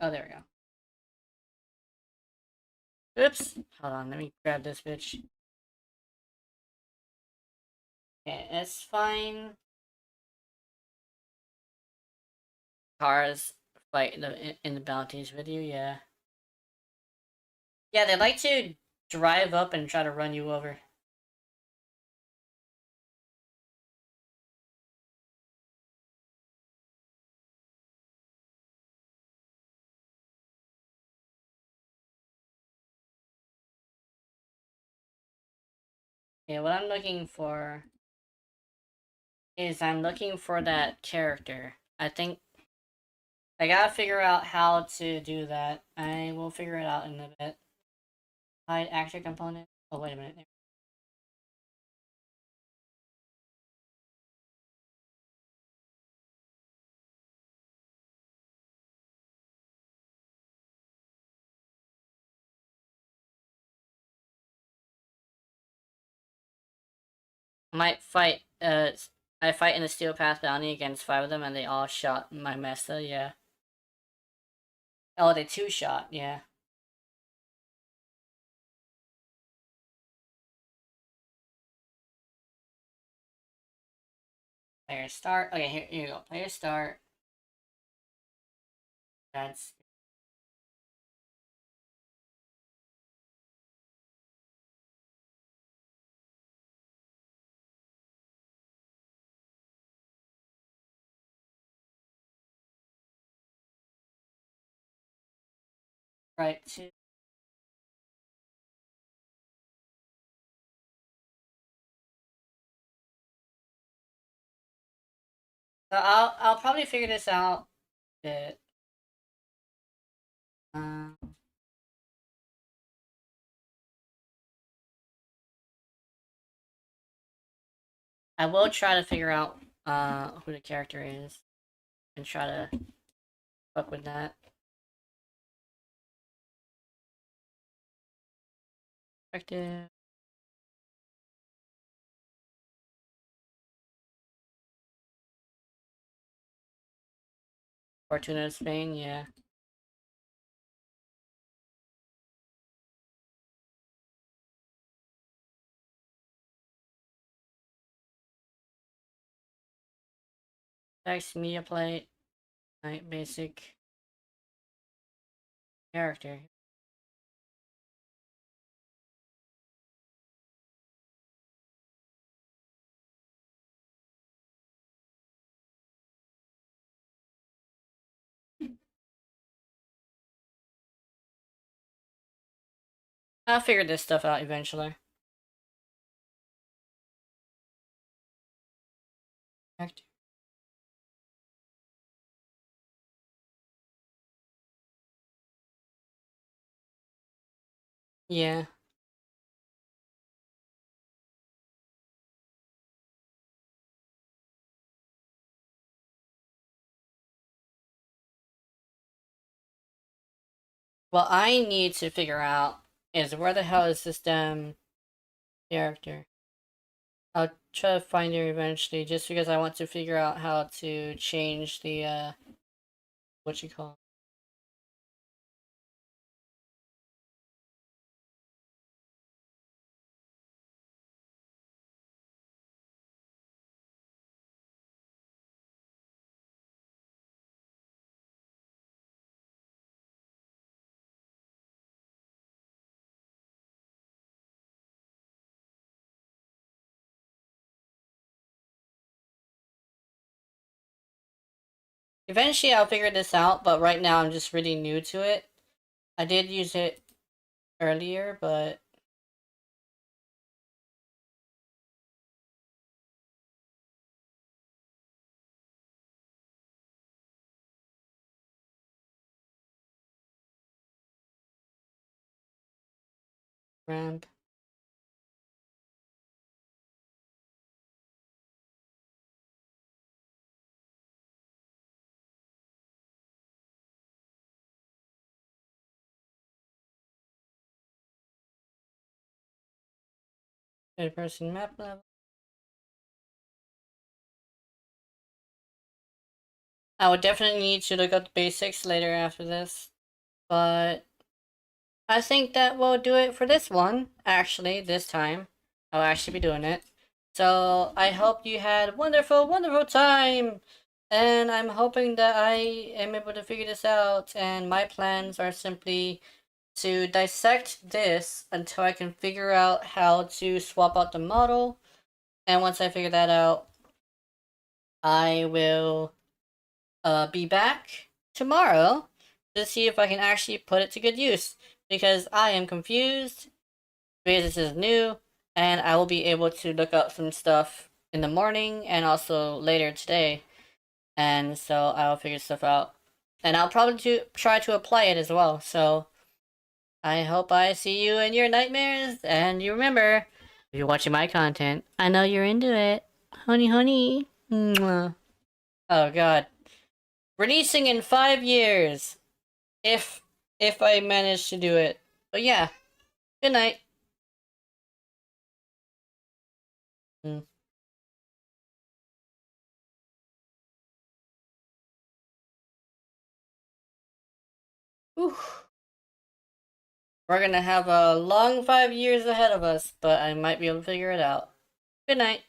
Oh, there we go. Oops, hold on, let me grab this bitch. Okay, it's fine. Cars fight in the bounties with you, yeah. Yeah, they like to drive up and try to run you over. Yeah, what I'm looking for is I'm looking for that character. I think I gotta figure out how to do that. I will figure it out in a bit. Hide actor component. Oh, wait a minute. I might fight, I fight in the Steel Path bounty against 5 of them and they all shot my Mesa, yeah. Oh, they 2-shot, yeah. Player start. Okay, here you go. Player start. That's right. So I'll probably figure this out a bit. Um, I will try to figure out who the character is and try to fuck with that. Perspective. Fortuna of Spain, yeah. Text media plate. Right, basic character. I'll figure this stuff out eventually. Character. Yeah. What I need to figure out is where the hell is this damn character? I'll try to find her eventually, just because I want to figure out how to change the what you call it. Eventually I'll figure this out, but right now I'm just really new to it. I did use it earlier, but ramp. Third person map level. I would definitely need to look up the basics later after this, but I think that will do it for this one. Actually, this time I'll actually be doing it. So I hope you had a wonderful, wonderful time, and I'm hoping that I am able to figure this out. And my plans are simply to dissect this until I can figure out how to swap out the model. And once I figure that out, I will be back tomorrow to see if I can actually put it to good use. Because I am confused, because this is new, and I will be able to look up some stuff in the morning and also later today. And so I'll figure stuff out. And I'll probably try to apply it as well. So I hope I see you in your nightmares. And you remember, if you're watching my content, I know you're into it. Honey, honey. Mwah. Oh god. Releasing in 5 years. If I manage to do it. But yeah. Good night. Mm. Whew. We're gonna have a long 5 years ahead of us, but I might be able to figure it out. Good night.